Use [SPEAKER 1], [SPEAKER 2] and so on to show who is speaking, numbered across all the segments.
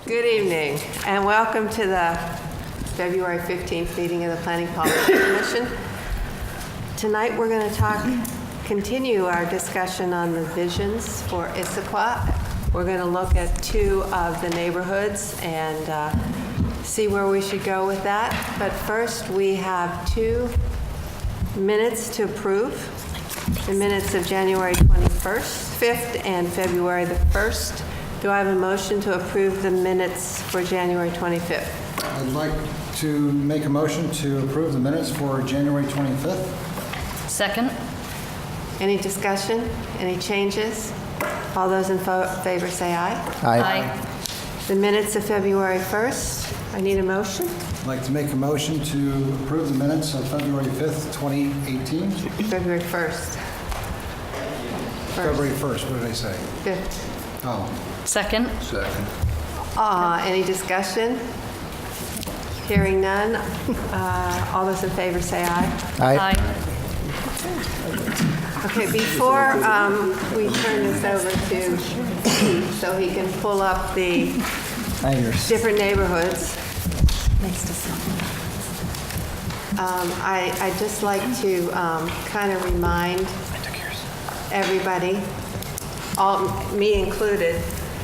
[SPEAKER 1] Good evening, and welcome to the February 15th meeting of the Planning Policy Commission. Tonight, we're going to continue our discussion on the visions for Issaquah. We're going to look at two of the neighborhoods and see where we should go with that. But first, we have 2 minutes to approve. The minutes of January 21st, 5th, and February the 1st. Do I have a motion to approve the minutes for January 25th?
[SPEAKER 2] I'd like to make a motion to approve the minutes for January 25th.
[SPEAKER 3] Second.
[SPEAKER 1] Any discussion? Any changes? All those in favor say aye.
[SPEAKER 3] Aye.
[SPEAKER 1] The minutes of February 1st, I need a motion.
[SPEAKER 2] I'd like to make a motion to approve the minutes of February 5th, 2018.
[SPEAKER 1] February 1st.
[SPEAKER 2] February 1st, what did I say?
[SPEAKER 1] 5th.
[SPEAKER 2] Oh,
[SPEAKER 3] Second.
[SPEAKER 2] second.
[SPEAKER 1] Any discussion? Hearing none. All those in favor say aye.
[SPEAKER 3] Aye.
[SPEAKER 1] Okay, before we turn this over to Keith so he can pull up the different neighborhoods, I'd just like to kind of remind everybody, me included,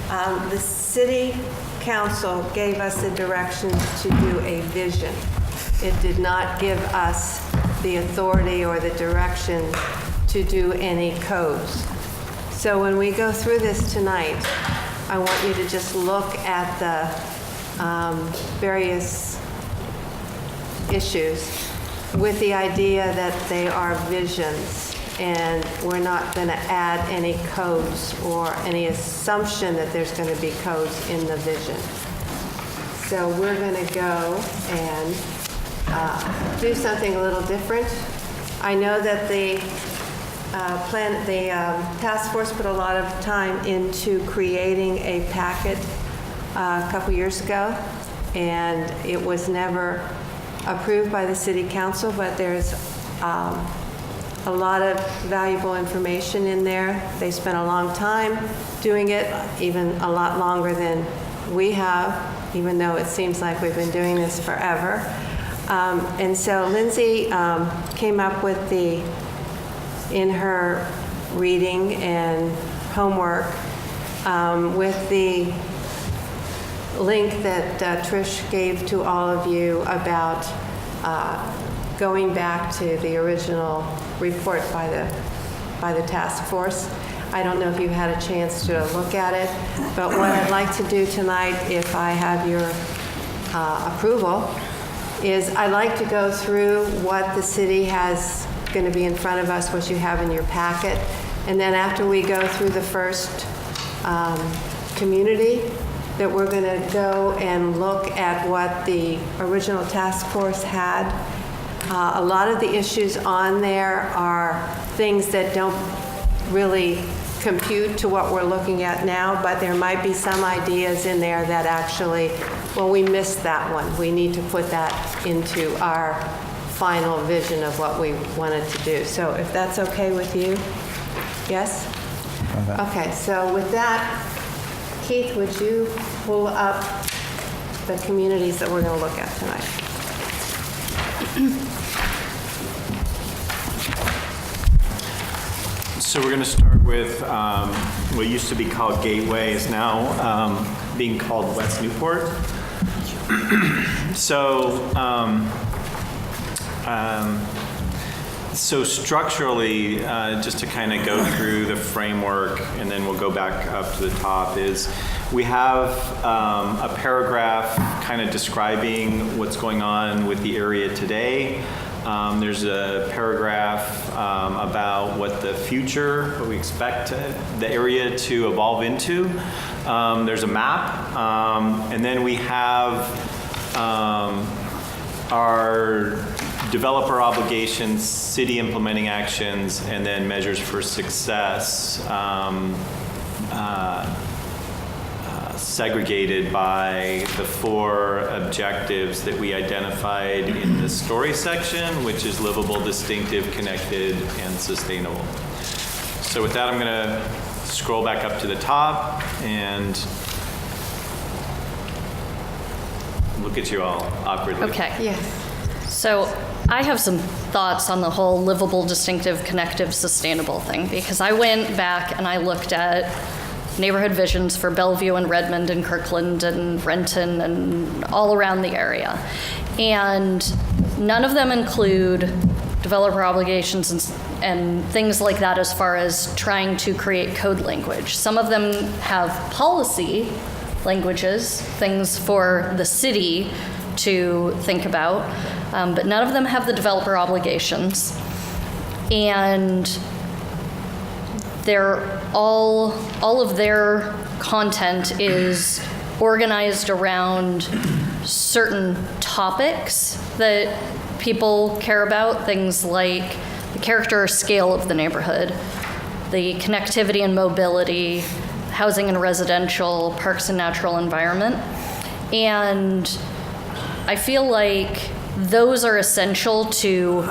[SPEAKER 1] the city council gave us the directions to do a vision. It did not give us the authority or the direction to do any codes. So when we go through this tonight, I want you to just look at the various issues with the idea that they are visions, and we're not going to add any codes or any assumption that there's going to be codes in the vision. So we're going to go and do something a little different. I know that the task force put a lot of time into creating a packet a couple years ago, and it was never approved by the city council, but there's a lot of valuable information in there. They spent a long time doing it, even a lot longer than we have, even though it seems like we've been doing this forever. And so Lindsay came up with in her reading and homework, with the link that Trish gave to all of you about going back to the original report by the task force. I don't know if you've had a chance to look at it, but what I'd like to do tonight, if I have your approval, is I'd like to go through what the city has going to be in front of us, what you have in your packet, and then after we go through the first community, that we're going to go and look at what the original task force had. A lot of the issues on there are things that don't really compute to what we're looking at now, but there might be some ideas in there that actually, well, we missed that one. We need to put that into our final vision of what we wanted to do. So if that's okay with you? Yes? Okay, so with that, Keith, would you pull up the communities that we're going to look at tonight?
[SPEAKER 4] So we're going to start with what used to be called Gateway is now being called West Newport. So structurally, just to kind of go through the framework, and then we'll go back up to the top, is we have a paragraph kind of describing what's going on with the area today. There's a paragraph about what the future, what we expect the area to evolve into. There's a map, and then we have our developer obligations, city implementing actions, and then measures for success, segregated by the 4 objectives that we identified in the story section, which is livable, distinctive, connected, and sustainable. So with that, I'm going to scroll back up to the top, and Look at you all awkwardly.
[SPEAKER 3] Okay.
[SPEAKER 1] Yes.
[SPEAKER 3] So I have some thoughts on the whole livable, distinctive, connective, sustainable thing, because I went back and I looked at neighborhood visions for Bellevue and Redmond and Kirkland and Renton and all around the area. And none of them include developer obligations and things like that as far as trying to create code language. Some of them have policy languages, things for the city to think about, but none of them have the developer obligations. And they're all of their content is organized around certain topics that people care about, things like the character or scale of the neighborhood, the connectivity and mobility, housing and residential, parks and natural environment. And I feel like those are essential to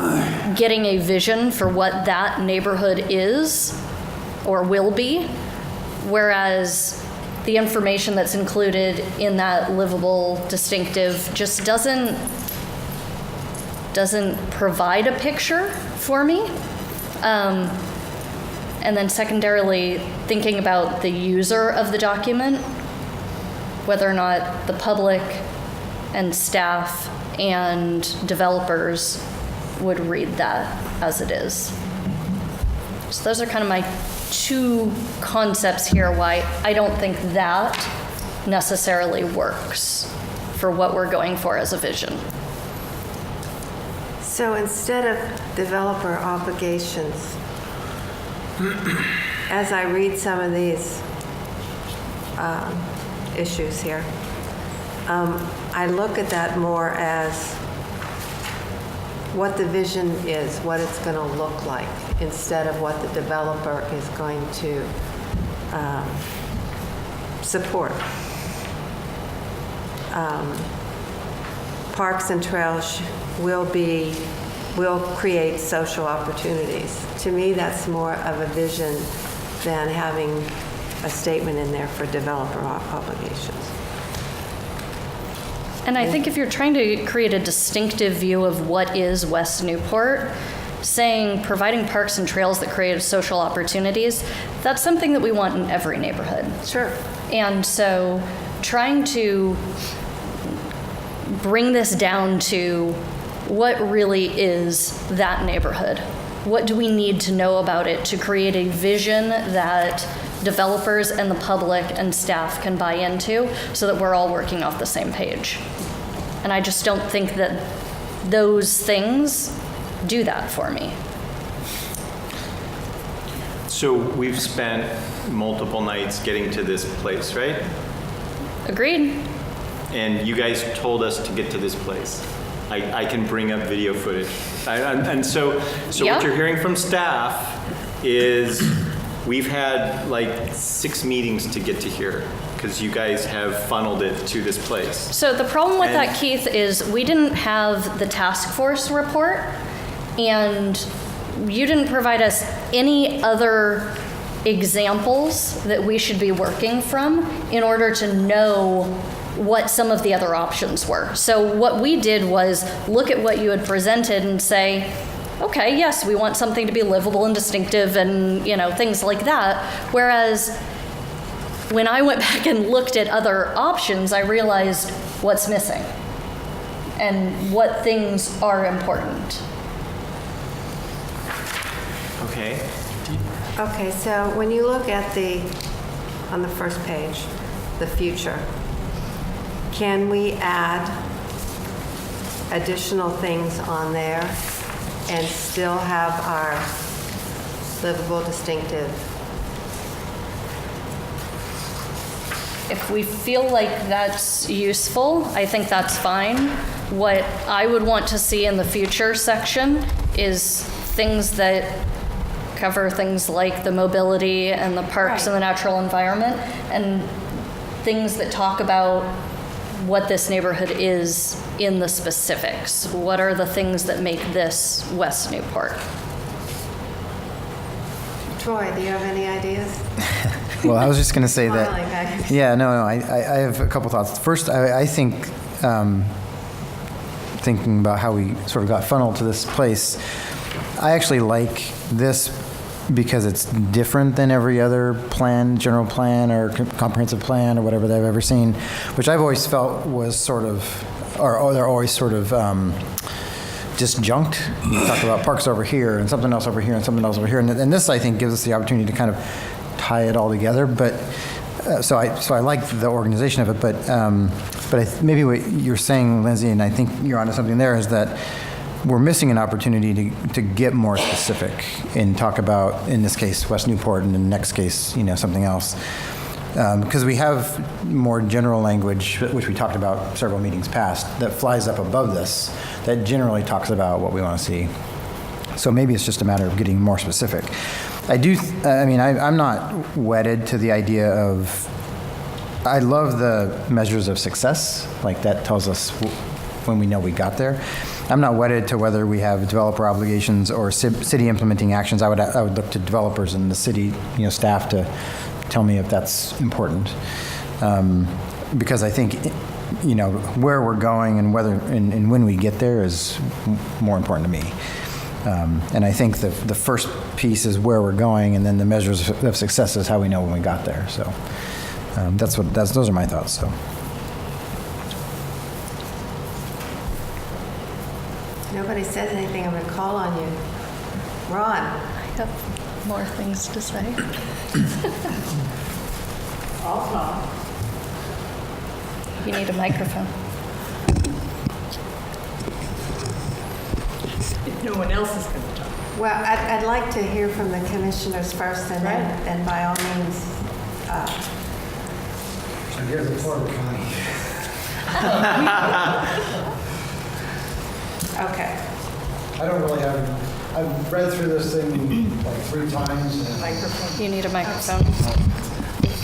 [SPEAKER 3] getting a vision for what that neighborhood is or will be, whereas the information that's included in that livable, distinctive just doesn't provide a picture for me. And then secondarily, thinking about the user of the document, whether or not the public and staff and developers would read that as it is. So those are kind of my two concepts here why I don't think that necessarily works for what we're going for as a vision.
[SPEAKER 1] So instead of developer obligations, as I read some of these issues here, I look at that more as what the vision is, what it's going to look like, instead of what the developer is going to support. Parks and trails will create social opportunities. To me, that's more of a vision than having a statement in there for developer obligations.
[SPEAKER 3] And I think if you're trying to create a distinctive view of what is West Newport, saying providing parks and trails that create social opportunities, that's something that we want in every neighborhood.
[SPEAKER 1] Sure.
[SPEAKER 3] And so trying to bring this down to what really is that neighborhood. What do we need to know about it to create a vision that developers and the public and staff can buy into so that we're all working off the same page? And I just don't think that those things do that for me.
[SPEAKER 4] So we've spent multiple nights getting to this place, right?
[SPEAKER 3] Agreed?
[SPEAKER 4] And you guys told us to get to this place. I can bring up video footage. And so
[SPEAKER 3] Yeah.
[SPEAKER 4] what you're hearing from staff is we've had like 6 meetings to get to here because you guys have funneled it to this place.
[SPEAKER 3] So the problem with
[SPEAKER 4] And-
[SPEAKER 3] that, Keith, is we didn't have the task force report, and you didn't provide us any other examples that we should be working from in order to know what some of the other options were. So what we did was look at what you had presented and say, okay, yes, we want something to be livable and distinctive and, things like that. Whereas when I went back and looked at other options, I realized what's missing and what things are important.
[SPEAKER 4] Okay.
[SPEAKER 1] Okay, so when you look at on the first page, the future, can we add additional things on there and still have our livable, distinctive?
[SPEAKER 3] If we feel like that's useful, I think that's fine. What I would want to see in the future section is things that cover things like the mobility and the parks and the natural environment, and things that talk about what this neighborhood is in the specifics. What are the things that make this West Newport?
[SPEAKER 1] Troy, do you have any ideas?
[SPEAKER 5] Well, I was just going to say
[SPEAKER 1] Smiling
[SPEAKER 5] that.
[SPEAKER 1] back.
[SPEAKER 5] Yeah, no, I have a couple thoughts. First, I think
[SPEAKER 2] thinking about how we sort of got funneled to this place, I actually like this because it's different than every other plan, general plan or comprehensive plan or whatever they've ever seen, which I've always felt was sort of, or they're always sort of disjunct. You talk about parks over here and something else over here and something else over here, and this I think gives us the opportunity to kind of tie it all together. But so I like the organization of it, but maybe what you're saying, Lindsay, and I think you're onto something there, is that we're missing an opportunity to get more specific and talk about, in this case, West Newport, and in the next case, something else. Because we have more general language, which we talked about several meetings past, that flies up above this, that generally talks about what we want to see. So maybe it's just a matter of getting more specific. I'm not wedded to the idea of, I love the measures of success, like that tells us when we know we got there. I'm not wedded to whether we have developer obligations or city implementing actions. I would look to developers and the city, staff to tell me if that's important, because I think, where we're going and whether and when we get there is more important to me. And I think the first piece is where we're going, and then the measures of success is how we know when we got there. So those are my thoughts. So.
[SPEAKER 1] Nobody says anything, I'm going to call on you. Ron?
[SPEAKER 3] I have more things to say.
[SPEAKER 5] I'll talk.
[SPEAKER 3] You need a microphone.
[SPEAKER 5] If no one else is going to talk.
[SPEAKER 1] Well, I'd like to hear from the commissioners first, and then, and by all means,
[SPEAKER 2] I give the floor to Connie.
[SPEAKER 1] okay.
[SPEAKER 2] I don't really have, I've read through this thing like 3 times. And
[SPEAKER 5] Microphone.
[SPEAKER 3] You need a microphone.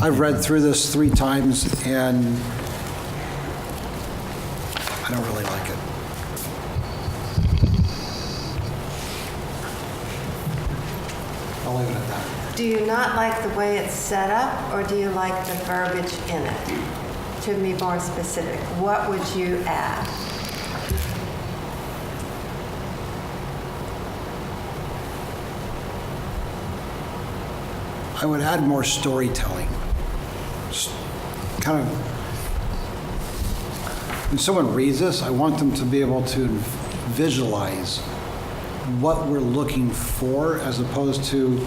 [SPEAKER 2] I've read through this 3 times, and I don't really like it. I'll leave it at that.
[SPEAKER 1] Do you not like the way it's set up, or do you like the verbiage in it? To be more specific, what would you add?
[SPEAKER 2] I would add more storytelling. Kind of, when someone reads this, I want them to be able to visualize what we're looking for, as opposed to,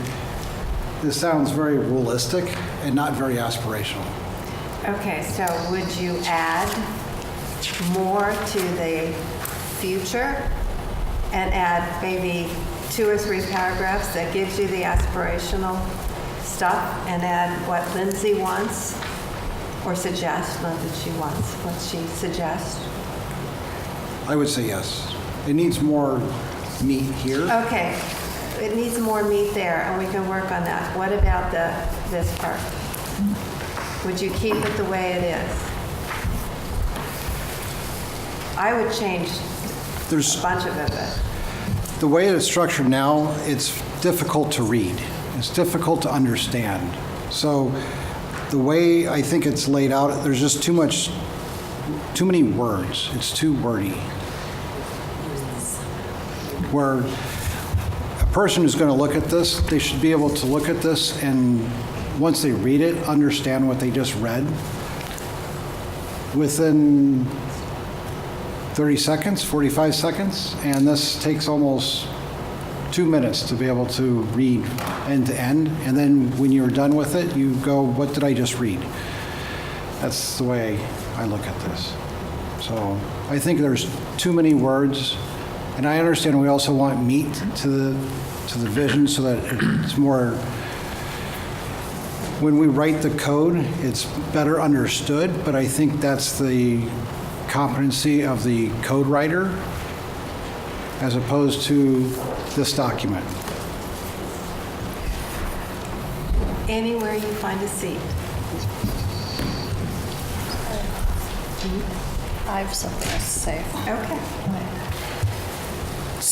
[SPEAKER 2] this sounds very realistic and not very aspirational.
[SPEAKER 1] Okay, so would you add more to the future and add maybe 2 or 3 paragraphs that gives you the aspirational stuff, and add what Lindsay wants or suggests, not that she wants, what she suggests?
[SPEAKER 2] I would say yes. It needs more meat here.
[SPEAKER 1] Okay, it needs more meat there, and we can work on that. What about this part? Would you keep it the way it is? I would change a bunch of it, but
[SPEAKER 2] The way it's structured now, it's difficult to read. It's difficult to understand. So the way I think it's laid out, there's just too many words. It's too wordy. Where a person who's going to look at this, they should be able to look at this and once they read it, understand what they just read within 30 seconds, 45 seconds, and this takes almost 2 minutes to be able to read end to end, and then when you're done with it, you go, what did I just read? That's the way I look at this. So I think there's too many words, and I understand we also want meat to the vision so that it's more, when we write the code, it's better understood, but I think that's the competency of the code writer as opposed to this document.
[SPEAKER 1] anywhere you find a seat.
[SPEAKER 3] I have something to say.
[SPEAKER 1] Okay.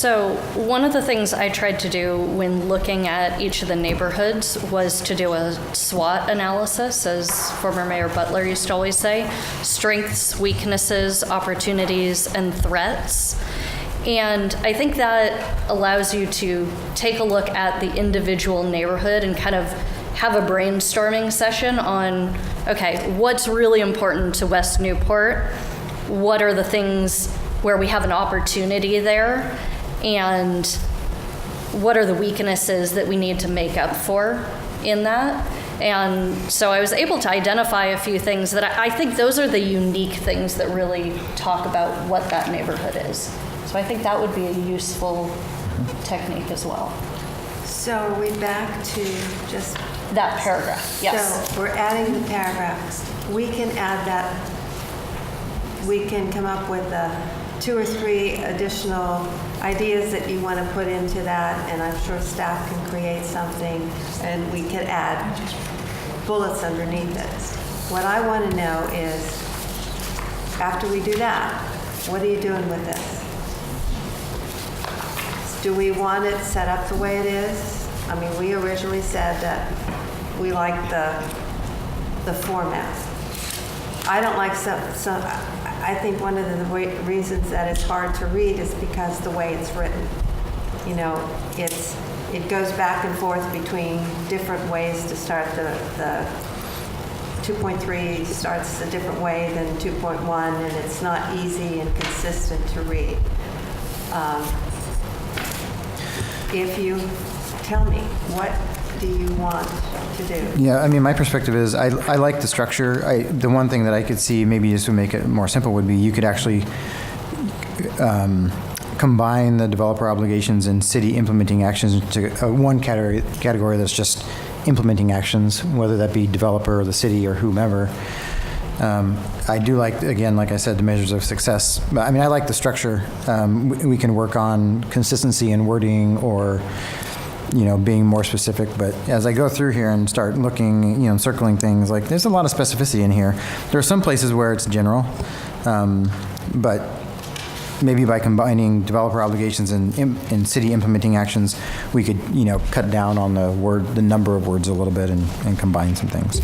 [SPEAKER 3] So one of the things I tried to do when looking at each of the neighborhoods was to do a SWOT analysis, as former Mayor Butler used to always say, strengths, weaknesses, opportunities, and threats. And I think that allows you to take a look at the individual neighborhood and kind of have a brainstorming session on, okay, what's really important to West Newport? What are the things where we have an opportunity there? And what are the weaknesses that we need to make up for in that? And so I was able to identify a few things that I think those are the unique things that really talk about what that neighborhood is. So I think that would be a useful technique as well.
[SPEAKER 1] So are we back to just...
[SPEAKER 3] That paragraph, yes.
[SPEAKER 1] So we're adding the paragraphs. We can add that, we can come up with 2 or 3 additional ideas that you want to put into that, and I'm sure staff can create something, and we could add bullets underneath it. What I want to know is, after we do that, what are you doing with this? Do we want it set up the way it is? I mean, we originally said that we like the format. I don't like some. I think one of the reasons that it's hard to read is because the way it's written. You know, it goes back and forth between different ways to start. The 2.3 starts a different way than 2.1, and it's not easy and consistent to read. If you tell me, what do you want to do?
[SPEAKER 2] Yeah, I mean, my perspective is I like the structure. The one thing that I could see maybe just to make it more simple would be you could actually combine the developer obligations and city implementing actions into one category that's just implementing actions, whether that be developer or the city or whomever. I do like, again, like I said, the measures of success. But I mean, I like the structure. We can work on consistency in wording or, you know, being more specific. But as I go through here and start looking, you know, circling things, like there's a lot of specificity in here. There are some places where it's general, but maybe by combining developer obligations and city implementing actions, we could, you know, cut down on the number of words a little bit and combine some things.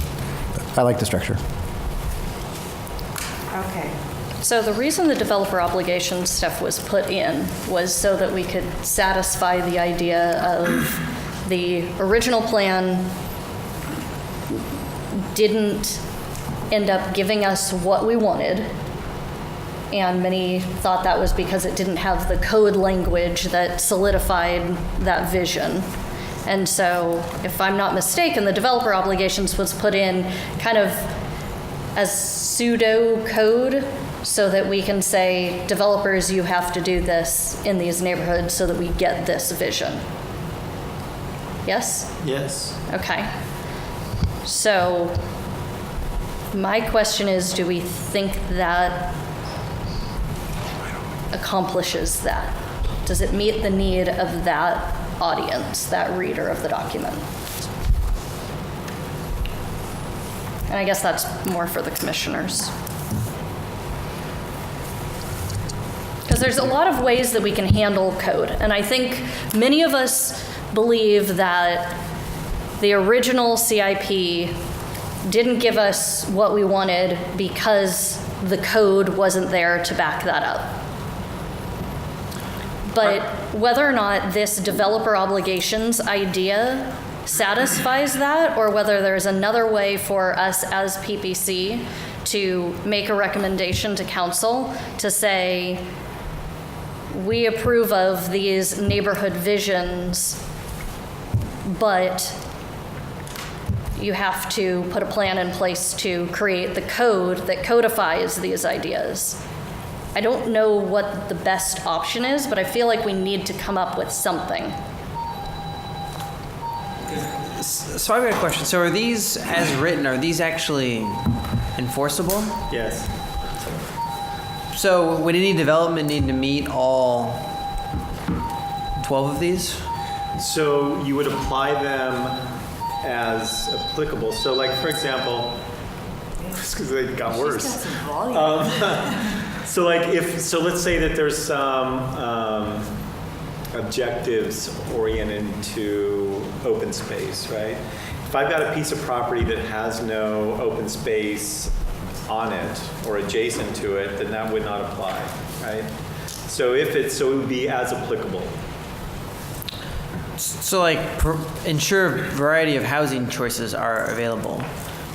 [SPEAKER 2] But I like the structure.
[SPEAKER 1] Okay.
[SPEAKER 3] So the reason the developer obligation stuff was put in was so that we could satisfy the idea of the original plan didn't end up giving us what we wanted. And many thought that was because it didn't have the code language that solidified that vision. And so, if I'm not mistaken, the developer obligations was put in kind of as pseudo code so that we can say, developers, you have to do this in these neighborhoods so that we get this vision. Yes?
[SPEAKER 4] Yes.
[SPEAKER 3] Okay. So, my question is, do we think that accomplishes that? Does it meet the need of that audience, that reader of the document? And I guess that's more for the commissioners. Because there's a lot of ways that we can handle code. And I think many of us believe that the original CIP didn't give us what we wanted because the code wasn't there to back that up. But whether or not this developer obligations idea satisfies that, or whether there's another way for us as PPC to make a recommendation to council to say, we approve of these neighborhood visions, but you have to put a plan in place to create the code that codifies these ideas. I don't know what the best option is, but I feel like we need to come up with something.
[SPEAKER 6] So I've got a question. So are these, as written, are these actually enforceable?
[SPEAKER 4] Yes.
[SPEAKER 6] So would any development need to meet all 12 of these?
[SPEAKER 4] So you would apply them as applicable. So like, for example, because they got worse. So like so let's say that there's some objectives oriented to open space, right? If I've got a piece of property that has no open space on it or adjacent to it, then that would not apply, right? So it would be as applicable.
[SPEAKER 6] So like ensure variety of housing choices are available.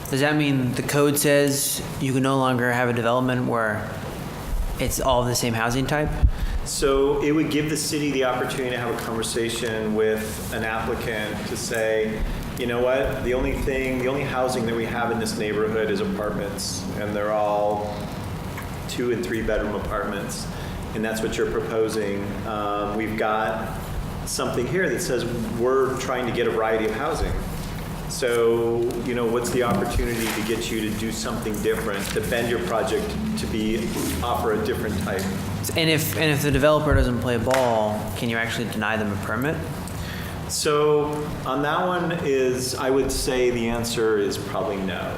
[SPEAKER 6] Does that mean the code says you can no longer have a development where it's all the same housing type?
[SPEAKER 4] So it would give the city the opportunity to have a conversation with an applicant to say, you know what, the only housing that we have in this neighborhood is apartments, and they're all 2 and 3 bedroom apartments, and that's what you're proposing. We've got something here that says we're trying to get a variety of housing. So, you know, what's the opportunity to get you to do something different, to bend your project to offer a different type?
[SPEAKER 6] And if the developer doesn't play ball, can you actually deny them a permit?
[SPEAKER 4] So on that one I would say the answer is probably no.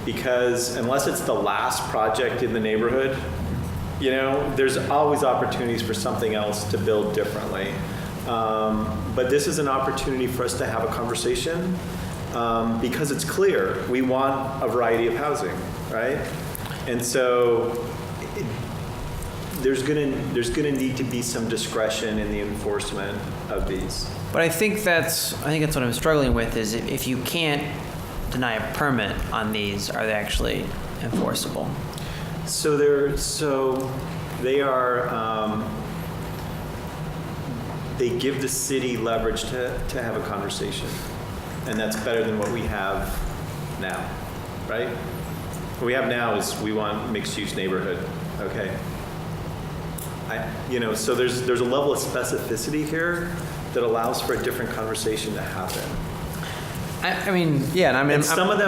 [SPEAKER 4] Because unless it's the last project in the neighborhood, you know, there's always opportunities for something else to build differently. But this is an opportunity for us to have a conversation because it's clear we want a variety of housing, right? And so there's gonna need to be some discretion in the enforcement of these.
[SPEAKER 6] But I think that's what I'm struggling with is if you can't deny a permit on these, are they actually enforceable?
[SPEAKER 4] So they are. They give the city leverage to have a conversation, and that's better than what we have now, right? What we have now is we want mixed-use neighborhood, okay? So there's a level of specificity here that allows for a different conversation to happen.
[SPEAKER 6] I mean, yeah,
[SPEAKER 4] And some of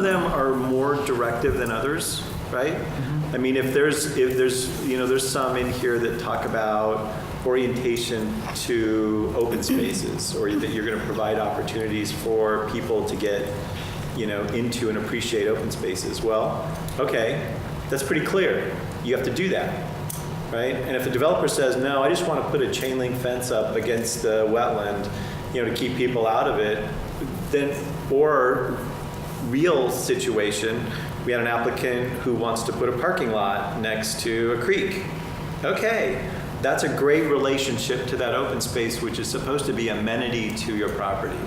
[SPEAKER 4] them are more directive than others, right? Mm-hmm. I mean, if there's some in here that talk about orientation to open spaces, or that you're going to provide opportunities for people to get, into and appreciate open spaces. Well, okay, that's pretty clear. You have to do that, right? And if the developer says, no, I just want to put a chain link fence up against the wetland, to keep people out of it, then, or real situation, we had an applicant who wants to put a parking lot next to a creek. Okay, that's a great relationship to that open space, which is supposed to be amenity to your property,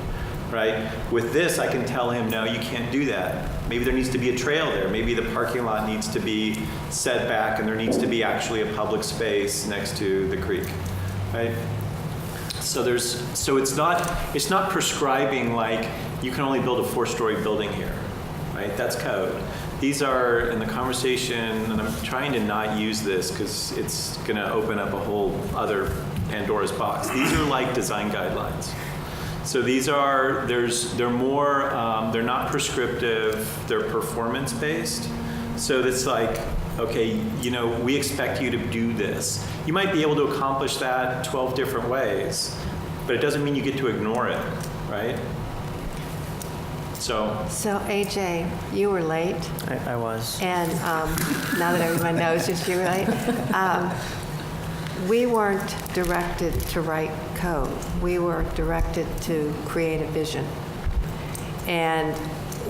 [SPEAKER 4] right? With this, I can tell him, no, you can't do that. Maybe there needs to be a trail there. Maybe the parking lot needs to be set back and there needs to be actually a public space next to the creek, right? So it's not prescribing like you can only build a 4-story building here, right? That's code. These are in the conversation, and I'm trying to not use this because it's going to open up a whole other Pandora's box. These are like design guidelines. So they're not prescriptive, they're performance based. So it's like, okay, we expect you to do this. You might be able to accomplish that 12 different ways, but it doesn't mean you get to ignore it, right? So
[SPEAKER 1] AJ, you were late,
[SPEAKER 6] I was.
[SPEAKER 1] and now that everyone knows that you were late, we weren't directed to write code. We were directed to create a vision. And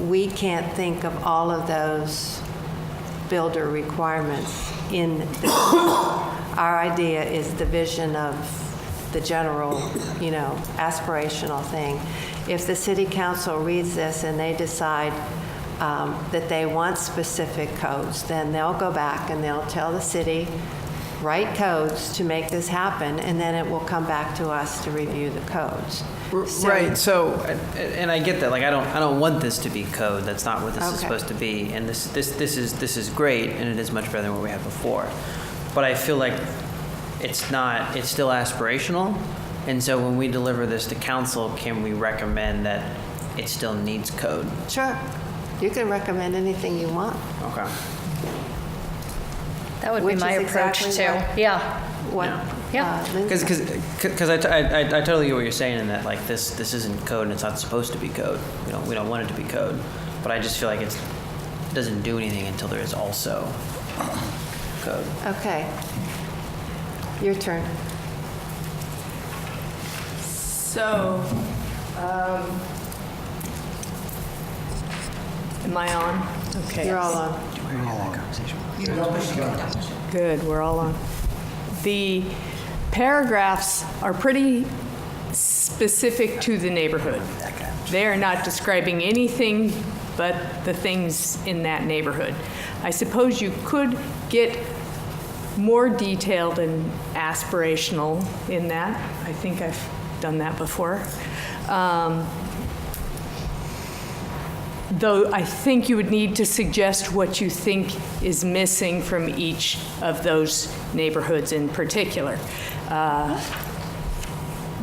[SPEAKER 1] we can't think of all of those builder requirements in this. Our idea is the vision of the general, aspirational thing. If the city council reads this and they decide that they want specific codes, then they'll go back and they'll tell the city, write codes to make this happen, and then it will come back to us to review the codes.
[SPEAKER 6] Right. So, and I get that. Like, I don't want this to be code. That's not what this is
[SPEAKER 1] Okay.
[SPEAKER 6] supposed to be. And this is great, and it is much better than what we had before. But I feel like it's not. It's still aspirational. And so, when we deliver this to council, can we recommend that it still needs code?
[SPEAKER 1] Sure. You can recommend anything you want.
[SPEAKER 6] Okay.
[SPEAKER 3] That would
[SPEAKER 1] Which
[SPEAKER 3] be my
[SPEAKER 1] is
[SPEAKER 3] approach
[SPEAKER 1] exactly
[SPEAKER 3] too.
[SPEAKER 1] what-
[SPEAKER 3] Yeah.
[SPEAKER 1] What?
[SPEAKER 3] Yeah.
[SPEAKER 1] Lindsay-
[SPEAKER 6] Because I totally get what you're saying in that, like, this isn't code and it's not supposed to be code. We don't want it to be code. But I just feel like it doesn't do anything until there is also code.
[SPEAKER 1] Okay. Your turn.
[SPEAKER 5] So, am I on? Okay.
[SPEAKER 1] You're all on.
[SPEAKER 5] Good, we're all on. The paragraphs are pretty specific to the neighborhood. They are not describing anything but the things in that neighborhood. I suppose you could get more detailed and aspirational in that. I think I've done that before. Though I think you would need to suggest what you think is missing from each of those neighborhoods in particular.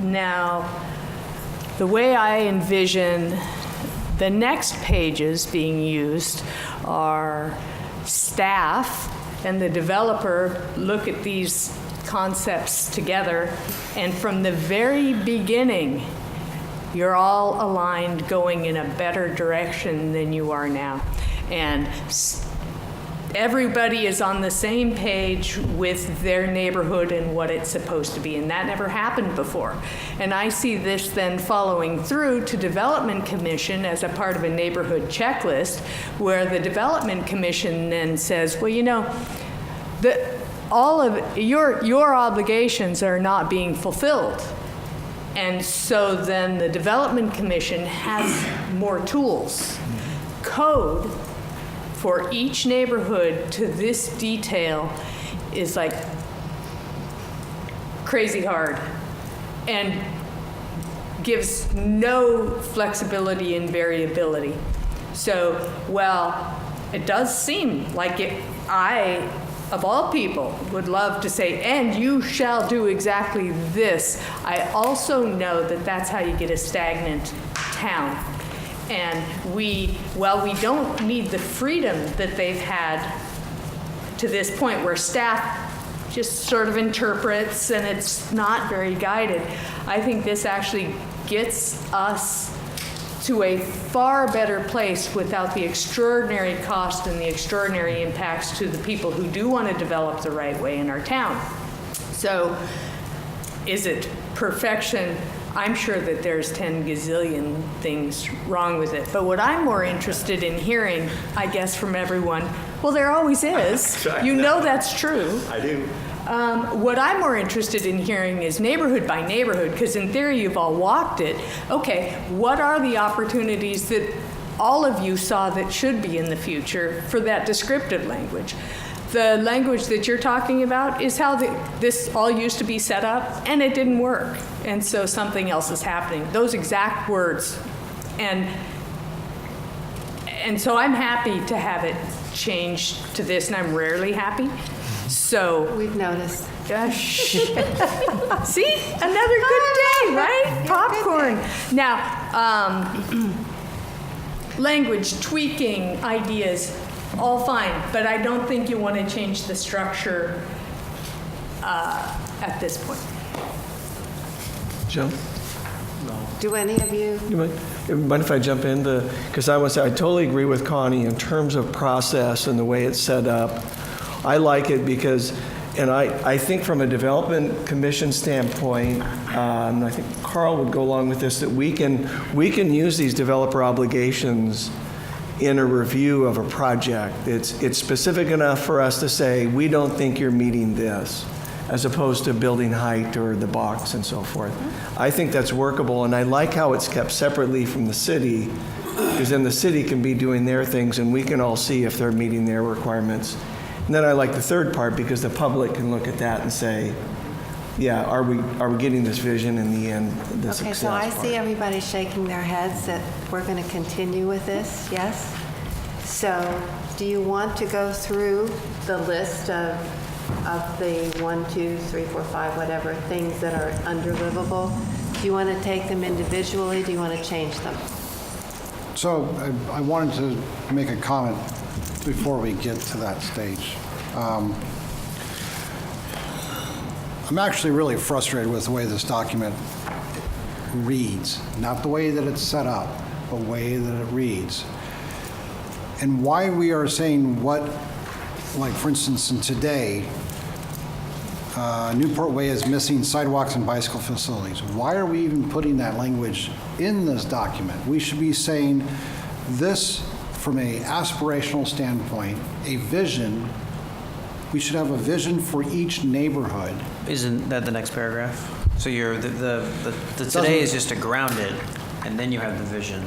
[SPEAKER 5] Now, the way I envision the next pages being used are staff and the developer look at these concepts together, and from the very beginning, you're all aligned going in a better direction than you are now. And everybody is on the same page with their neighborhood and what it's supposed to be, and that never happened before. And I see this then following through to Development Commission as a part of a neighborhood checklist, where the Development Commission then says, well, you know, all of your obligations are not being fulfilled. And so then the Development Commission has more tools. Code for each neighborhood to this detail is like crazy hard and gives no flexibility and variability. So, well, it does seem like I, of all people, would love to say, and you shall do exactly this. I also know that that's how you get a stagnant town. And while we don't need the freedom that they've had to this point where staff just sort of interprets and it's not very guided, I think this actually gets us to a far better place without the extraordinary cost and the extraordinary impacts to the people who do want to develop the right way in our town. So, is it perfection? I'm sure that there's 10 gazillion things wrong with it. But what I'm more interested in hearing, I guess, from everyone, well, there always is. You know that's true.
[SPEAKER 4] I do.
[SPEAKER 5] What I'm more interested in hearing is neighborhood by neighborhood, because in theory you've all walked it. Okay, what are the opportunities that all of you saw that should be in the future for that descriptive language? The language that you're talking about is how this all used to be set up, and it didn't work. And so something else is happening. Those exact words. And so I'm happy to have it changed to this, and I'm rarely happy. So,
[SPEAKER 1] We've noticed.
[SPEAKER 5] gosh. See? Another good day, right? Popcorn. Now, language, tweaking, ideas, all fine, but I don't think you want to change the structure at this point.
[SPEAKER 7] Joe?
[SPEAKER 1] Do any of you?
[SPEAKER 7] You mind if I jump in? Because I want to say, I totally agree with Connie in terms of process and the way it's set up. I like it because, and I think from a development commission standpoint, and I think Carl would go along with this, that we can use these developer obligations in a review of a project. It's specific enough for us to say, we don't think you're meeting this, as opposed to building height or the box and so forth. I think that's workable, and I like how it's kept separately from the city, because then the city can be doing their things and we can all see if they're meeting their requirements. And then I like the third part, because the public can look at that and say, yeah, are we getting this vision in the end, the
[SPEAKER 1] Okay,
[SPEAKER 7] success
[SPEAKER 1] so I
[SPEAKER 7] part?
[SPEAKER 1] see everybody shaking their heads that we're going to continue with this, yes? So do you want to go through the list of the 1, 2, 3, 4, 5, whatever, things that are underlivable? Do you want to take them individually? Do you want to change them?
[SPEAKER 8] So I wanted to make a comment before we get to that stage. I'm actually really frustrated with the way this document reads, not the way that it's set up, but the way that it reads. And why we are saying what, like for instance in today, Newport Way is missing sidewalks and bicycle facilities. Why are we even putting that language in this document? We should be saying this from a aspirational standpoint, a vision. We should have a vision for each neighborhood.
[SPEAKER 6] Isn't that the next paragraph? So you're, the today is just to ground it, and then you have the vision.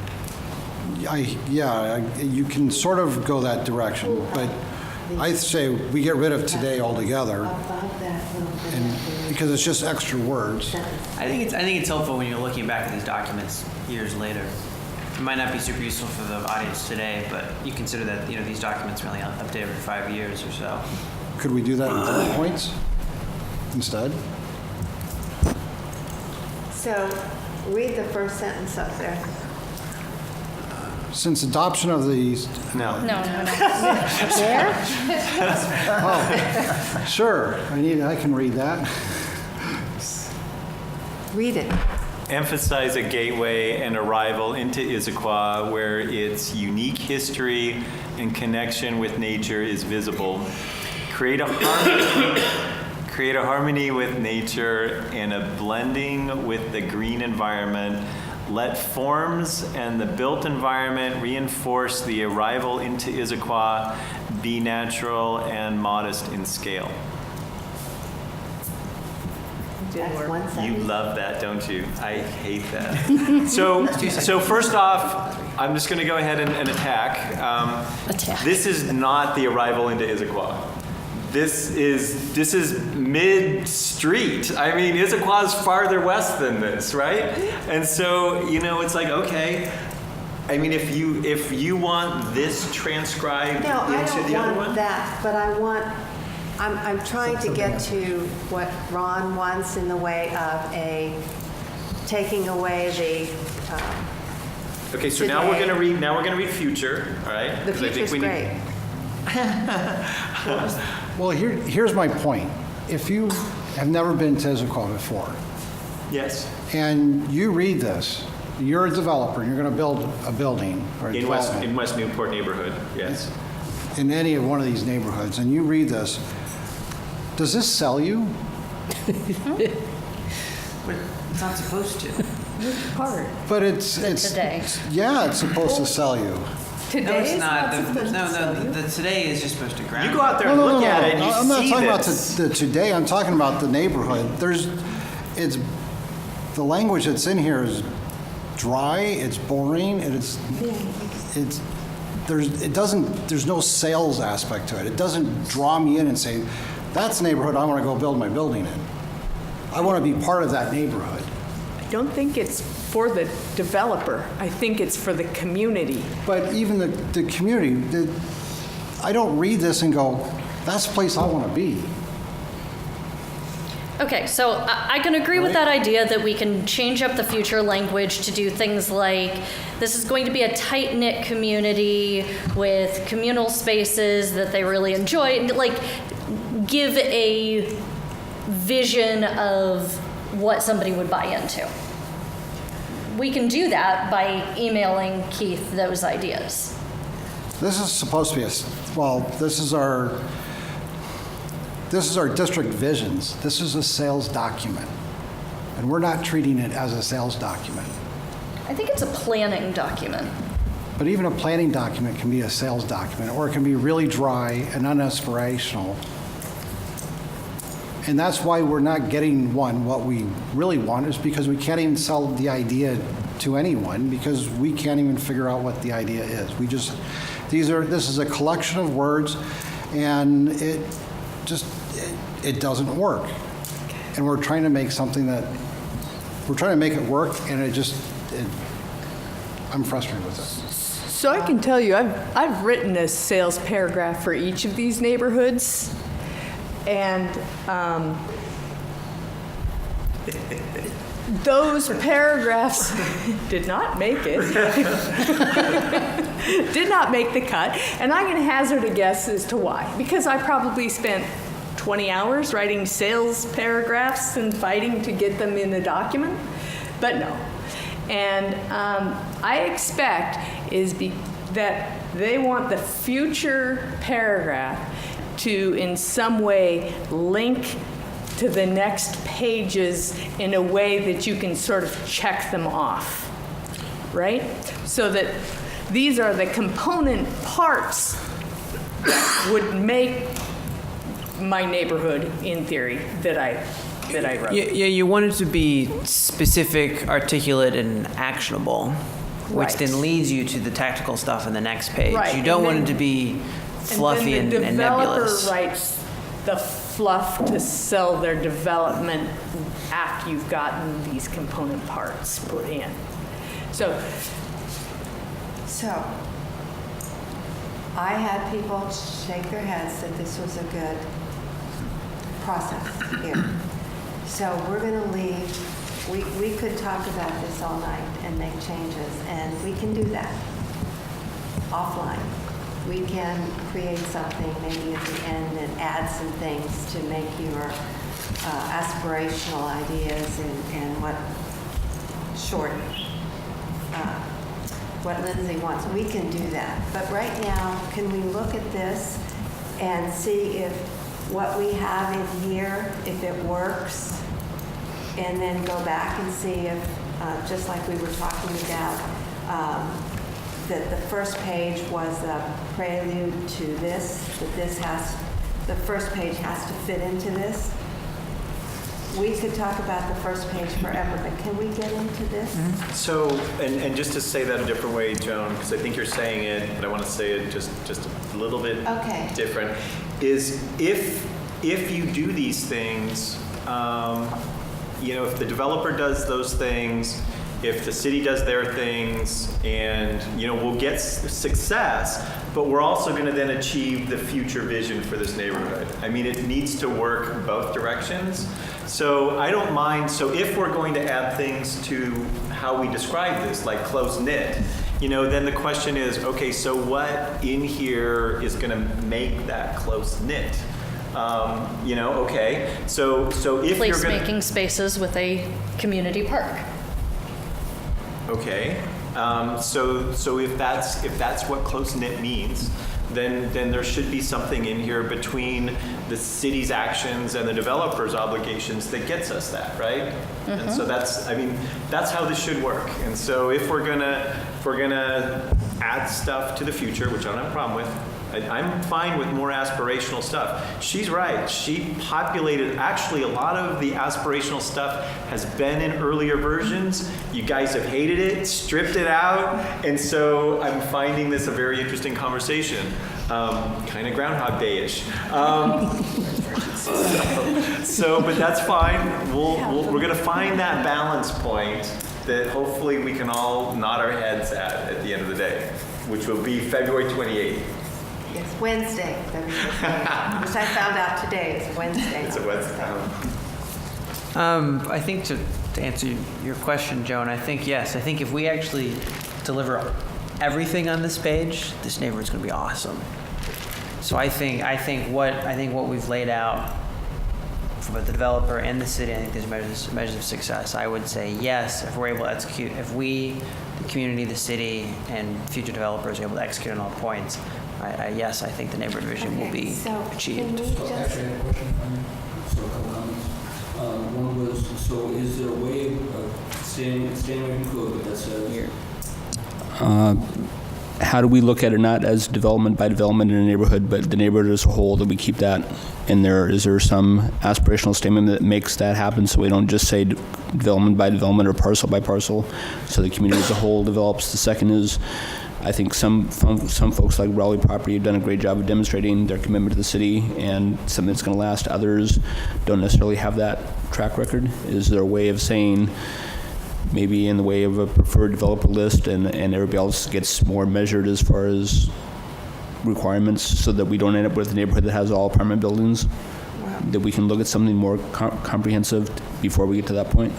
[SPEAKER 8] You can sort of go that direction, but I say we get rid of today altogether, and because it's just extra words.
[SPEAKER 6] I think it's helpful when you're looking back at these documents years later. It might not be super useful for the audience today, but you consider that, you know, these documents are only update every 5 years or so.
[SPEAKER 8] Could we do that in bullet points instead?
[SPEAKER 1] So read the first sentence up there.
[SPEAKER 8] Since adoption of these,
[SPEAKER 4] No.
[SPEAKER 3] No.
[SPEAKER 8] sure, I can read that.
[SPEAKER 1] Read it.
[SPEAKER 4] Emphasize a gateway and arrival into Issaquah where its unique history and connection with nature is visible. Create a harmony with nature and a blending with the green environment. Let forms and the built environment reinforce the arrival into Issaquah. Be natural and modest in scale.
[SPEAKER 1] That's one
[SPEAKER 4] You
[SPEAKER 1] sentence.
[SPEAKER 4] love that, don't you? I hate that. So first off, I'm just going to go ahead and attack.
[SPEAKER 3] Attack.
[SPEAKER 4] This is not the arrival into Issaquah. This is mid-street. I mean, Issaquah is farther west than this, right? And so, you know, it's like, okay. I mean, if you want this transcribed
[SPEAKER 1] No, I
[SPEAKER 4] into
[SPEAKER 1] don't
[SPEAKER 4] the other
[SPEAKER 1] want
[SPEAKER 4] one,
[SPEAKER 1] that, but I'm trying to get to what Ron wants in the way of taking away the,
[SPEAKER 4] okay. So now we're
[SPEAKER 1] today.
[SPEAKER 4] going to read future, all right?
[SPEAKER 1] the
[SPEAKER 4] 'Cause I think
[SPEAKER 1] future's
[SPEAKER 4] we need-
[SPEAKER 1] great.
[SPEAKER 8] Well, here's my point. If you have never been to Issaquah before,
[SPEAKER 4] Yes.
[SPEAKER 8] and you read this, you're a developer, and you're going to build a building or a
[SPEAKER 4] In West
[SPEAKER 8] development
[SPEAKER 4] Newport neighborhood, yes.
[SPEAKER 8] in any of one of these neighborhoods, and you read this, does this sell you?
[SPEAKER 6] But it's not supposed to.
[SPEAKER 8] But it's
[SPEAKER 3] Today.
[SPEAKER 8] Yeah, it's supposed to sell you.
[SPEAKER 6] No,
[SPEAKER 5] Today
[SPEAKER 6] it's
[SPEAKER 5] is
[SPEAKER 6] not.
[SPEAKER 5] supposed to sell you.
[SPEAKER 6] The today is just supposed to ground.
[SPEAKER 4] You go out there and look at it and you
[SPEAKER 8] I'm not
[SPEAKER 4] see
[SPEAKER 8] talking
[SPEAKER 4] this.
[SPEAKER 8] about the today. I'm talking about the neighborhood. It's the language that's in here is dry. It's boring. And there's no sales aspect to it. It doesn't draw me in and say, that's the neighborhood I want to go build my building in. I want to be part of that neighborhood.
[SPEAKER 5] I don't think it's for the developer. I think it's for the community.
[SPEAKER 8] But even the community, I don't read this and go, that's the place I want to be.
[SPEAKER 3] Okay, so I can agree with that idea that we can change up the future language to do things like, this is going to be a tight-knit community with communal spaces that they really enjoy, and like give a vision of what somebody would buy into. We can do that by emailing Keith those ideas.
[SPEAKER 8] This is supposed to be this is our district visions. This is a sales document. And we're not treating it as a sales document.
[SPEAKER 3] I think it's a planning document.
[SPEAKER 8] But even a planning document can be a sales document, or it can be really dry and unaspirational. And that's why we're not getting what we really want is because we can't even sell the idea to anyone because we can't even figure out what the idea is. This is a collection of words and it doesn't work. And we're trying to make it work and I'm frustrated with it.
[SPEAKER 5] So I can tell you, I've written a sales paragraph for each of these neighborhoods, and those paragraphs did not make it. Did not make the cut, and I'm going to hazard a guess as to why. Because I probably spent 20 hours writing sales paragraphs and fighting to get them in a document, but no. And I expect that they want the future paragraph to in some way link to the next pages in a way that you can sort of check them off, right? So that these are the component parts that would make my neighborhood, in theory, that I wrote.
[SPEAKER 6] Yeah, you want it to be specific, articulate, and actionable, which
[SPEAKER 5] Right.
[SPEAKER 6] then leads you to the tactical stuff in the next page.
[SPEAKER 5] Right,
[SPEAKER 6] You don't
[SPEAKER 5] and
[SPEAKER 6] want
[SPEAKER 5] then-
[SPEAKER 6] it to be fluffy and,
[SPEAKER 5] then the developer
[SPEAKER 6] nebulous.
[SPEAKER 5] writes the fluff to sell their development after you've gotten these component parts put in. So,
[SPEAKER 1] I had people shake their heads that this was a good process here. So we're going to leave, we could talk about this all night and make changes, and we can do that offline. We can create something maybe at the end and add some things to make your aspirational ideas and what Lindsay wants. We can do that. But right now, can we look at this and see if what we have in here, if it works, and then go back and see if, just like we were talking about, that the first page was a prelude to this, that the first page has to fit into this. We could talk about the first page forever, but can we get into this?
[SPEAKER 4] So, and just to say that a different way, Joan, because I think you're saying it, but I want to say it just a little bit
[SPEAKER 1] Okay.
[SPEAKER 4] different, is if you do these things, if the developer does those things, if the city does their things, and we'll get success, but we're also going to then achieve the future vision for this neighborhood. I mean, it needs to work both directions. So I don't mind. So if we're going to add things to how we describe this, like close knit, then the question is, okay, so what in here is going to make that close knit? Okay. So if you're going to
[SPEAKER 3] Placemaking spaces with a community park.
[SPEAKER 4] Okay, so if that's what close knit means, then there should be something in here between the city's actions and the developer's obligations that gets us that, right? And so that's how this should work. And so if we're gonna add stuff to the future, which I don't have a problem with, I'm fine with more aspirational stuff. She's right. She populated, actually, a lot of the aspirational stuff has been in earlier versions. You guys have hated it, stripped it out, and so I'm finding this a very interesting conversation. Kind of Groundhog Day-ish. But that's fine. We're going to find that balance point that hopefully we can all nod our heads at the end of the day, which will be February 28th.
[SPEAKER 1] It's Wednesday, February 28th, which I found out today is Wednesday.
[SPEAKER 4] It's a Wednesday.
[SPEAKER 6] I think to answer your question, Joan, I think yes. I think if we actually deliver everything on this page, this neighborhood's going to be awesome. So I think what we've laid out for both the developer and the city, I think there's measures of success. I would say yes, if we're able to execute, if we, the community, the city, and future developers are able to execute on all points, yes, I think the neighborhood vision will be achieved.
[SPEAKER 1] Can we just,
[SPEAKER 9] Actually, I have a question. So a couple comments. One was, so is there a way of staying away from code, but that's
[SPEAKER 10] how do we look at it not as development by development in a neighborhood, but the neighborhood as a whole, that we keep that in there? Is there some aspirational statement that makes that happen so we don't just say development by development or parcel by parcel, so the community as a whole develops? The second is, I think some folks like Raleigh Property have done a great job of demonstrating their commitment to the city and something that's going to last. Others don't necessarily have that track record. Is there a way of saying, maybe in the way of a preferred developer list, and everybody else gets more measured as far as requirements, so that we don't end up with a neighborhood that has all apartment buildings? That we can look at something more comprehensive before we get to that point?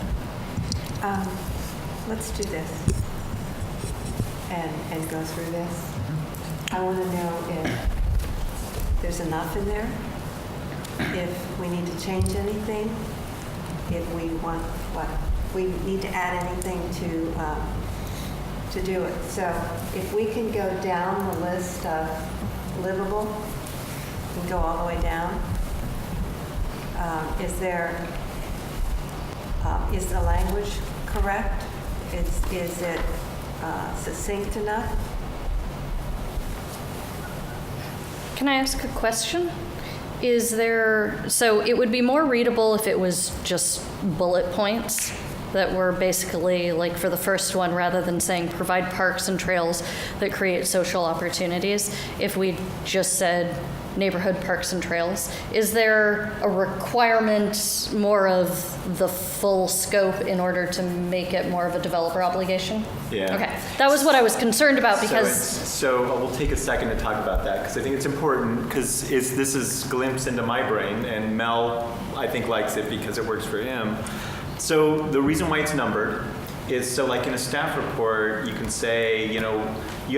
[SPEAKER 1] let's do this and go through this. I want to know if there's enough in there, if we need to change anything, if we want, we need to add anything to do it. So if we can go down the list of livable, and go all the way down. is the language correct? Is it succinct enough?
[SPEAKER 3] Can I ask a question? So it would be more readable if it was just bullet points that were basically like for the first one, rather than saying provide parks and trails that create social opportunities, if we just said neighborhood parks and trails. Is there a requirement more of the full scope in order to make it more of a developer obligation?
[SPEAKER 4] Yeah.
[SPEAKER 3] Okay, that was what I was concerned about because
[SPEAKER 4] So we'll take a second to talk about that because I think it's important because this is glimpse into my brain, and Mel, I think, likes it because it works for him. So the reason why it's numbered is so like in a staff report, you can say, you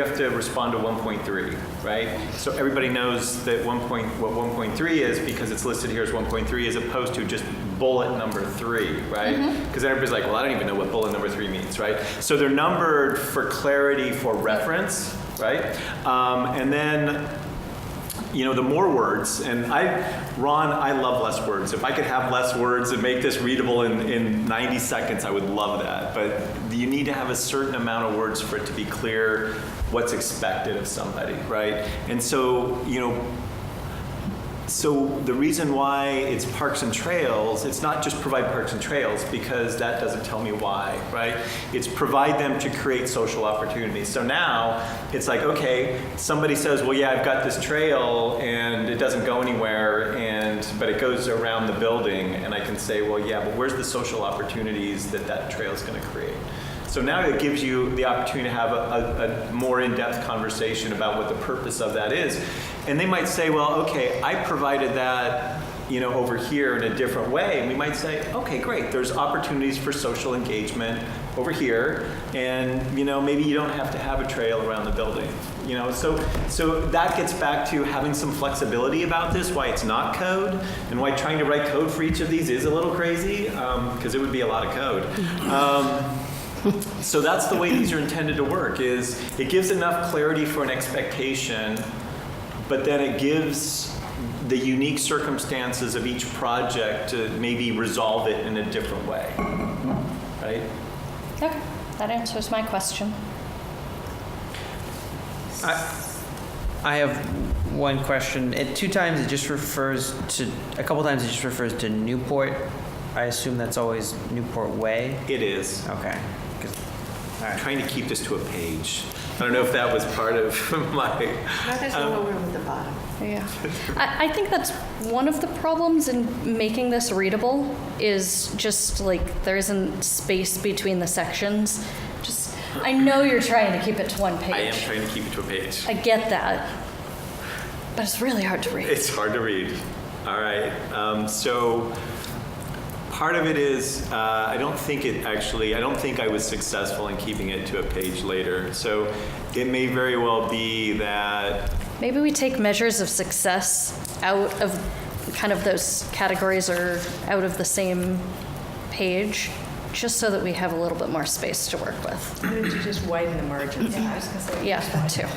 [SPEAKER 4] have to respond to 1.3, right? So everybody knows that what 1.3 is because it's listed here as 1.3 as opposed to just bullet number 3, right? Because everybody's like, well, I don't even know what bullet number 3 means, right? So they're numbered for clarity, for reference, right? And then the more words, and Ron, I love less words. If I could have less words and make this readable in 90 seconds, I would love that. But you need to have a certain amount of words for it to be clear what's expected of somebody, right? And so, so the reason why it's parks and trails, it's not just provide parks and trails because that doesn't tell me why, right? It's provide them to create social opportunities. So now it's like, okay, somebody says, well, yeah, I've got this trail and it doesn't go anywhere, but it goes around the building, and I can say, well, yeah, but where's the social opportunities that trail is going to create? So now it gives you the opportunity to have a more in-depth conversation about what the purpose of that is. And they might say, well, okay, I provided that, over here in a different way. And we might say, okay, great, there's opportunities for social engagement over here. And, maybe you don't have to have a trail around the building. So that gets back to having some flexibility about this, why it's not code, and why trying to write code for each of these is a little crazy, because it would be a lot of code. So that's the way these are intended to work, is it gives enough clarity for an expectation, but then it gives the unique circumstances of each project to maybe resolve it in a different way, right?
[SPEAKER 3] okay, that answers my question.
[SPEAKER 6] I have one question. A couple times it just refers to Newport. I assume that's always Newport Way.
[SPEAKER 4] It is.
[SPEAKER 6] Okay.
[SPEAKER 4] I'm trying to keep this to a page. I don't know if that was part of my...
[SPEAKER 1] No, there's no room at the bottom.
[SPEAKER 3] Yeah. I think that's one of the problems in making this readable is just like there isn't space between the sections. I know you're trying to keep it to one page.
[SPEAKER 4] I am trying to keep it to a page.
[SPEAKER 3] I get that. But it's really hard to read.
[SPEAKER 4] It's hard to read. All right. So part of it is I don't think I was successful in keeping it to a page later. So it may very well be that...
[SPEAKER 3] Maybe we take measures of success out of kind of those categories or out of the same page, just so that we have a little bit more space to work with.
[SPEAKER 5] Why don't you just widen the margins?
[SPEAKER 3] Yeah, that too.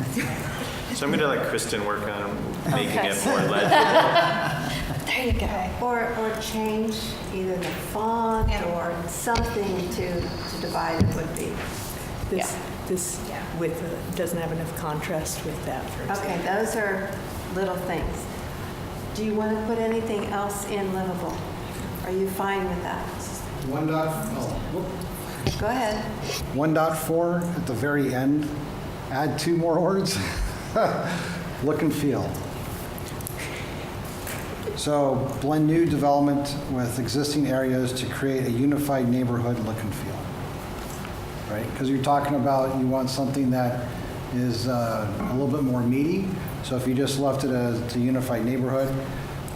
[SPEAKER 4] So I'm going to let Kristen work on making
[SPEAKER 3] Okay.
[SPEAKER 4] it more legible.
[SPEAKER 3] There you go.
[SPEAKER 1] Or change either the font or something to divide it would be.
[SPEAKER 5] This width doesn't have enough contrast with that, for example.
[SPEAKER 1] Okay, those are little things. Do you want to put anything else in livable? Are you fine with that?
[SPEAKER 8] 1.4 at the very end, add 2 more words. Look and feel. So blend new development with existing areas to create a unified neighborhood look and feel. Right? Because you're talking about you want something that is a little bit more meaty. So if you just left it as a unified neighborhood,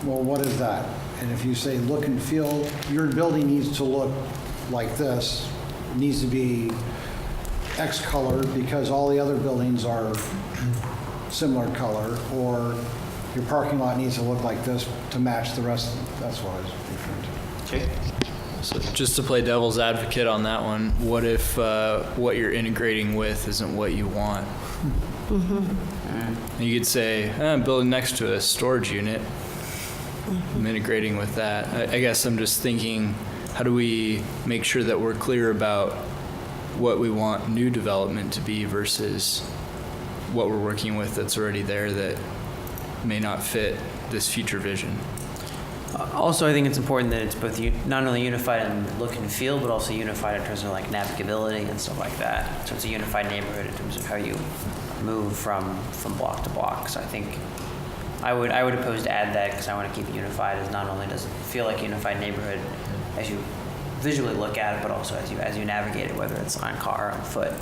[SPEAKER 8] well, what is that? And if you say look and feel, your building needs to look like this, it needs to be X color because all the other buildings are similar color, or your parking lot needs to look like this to match the rest. That's what I was referring to.
[SPEAKER 4] Okay.
[SPEAKER 11] So just to play devil's advocate on that one, what if what you're integrating with isn't what you want? You could say, I'm building next to a storage unit. I'm integrating with that. I guess I'm just thinking, how do we make sure that we're clear about what we want new development to be versus what we're working with that's already there that may not fit this future vision?
[SPEAKER 6] Also, I think it's important that it's both not only unified in look and feel, but also unified in terms of like navigability and stuff like that. So it's a unified neighborhood in terms of how you move from block to block. So I think I would oppose to add that because I want to keep it unified. As not only does it feel like a unified neighborhood as you visually look at it, but also as you navigate it, whether it's on car or on foot.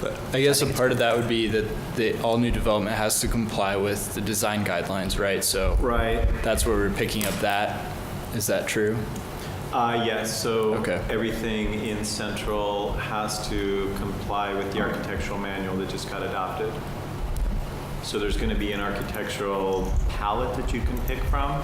[SPEAKER 11] But I guess a part of that would be that all new development has to comply with the design guidelines, right? So
[SPEAKER 4] Right.
[SPEAKER 11] that's where we're picking up that. Is that true?
[SPEAKER 4] Yes, so
[SPEAKER 11] Okay.
[SPEAKER 4] everything in Central has to comply with the architectural manual that just got adopted. So there's going to be an architectural palette that you can pick from.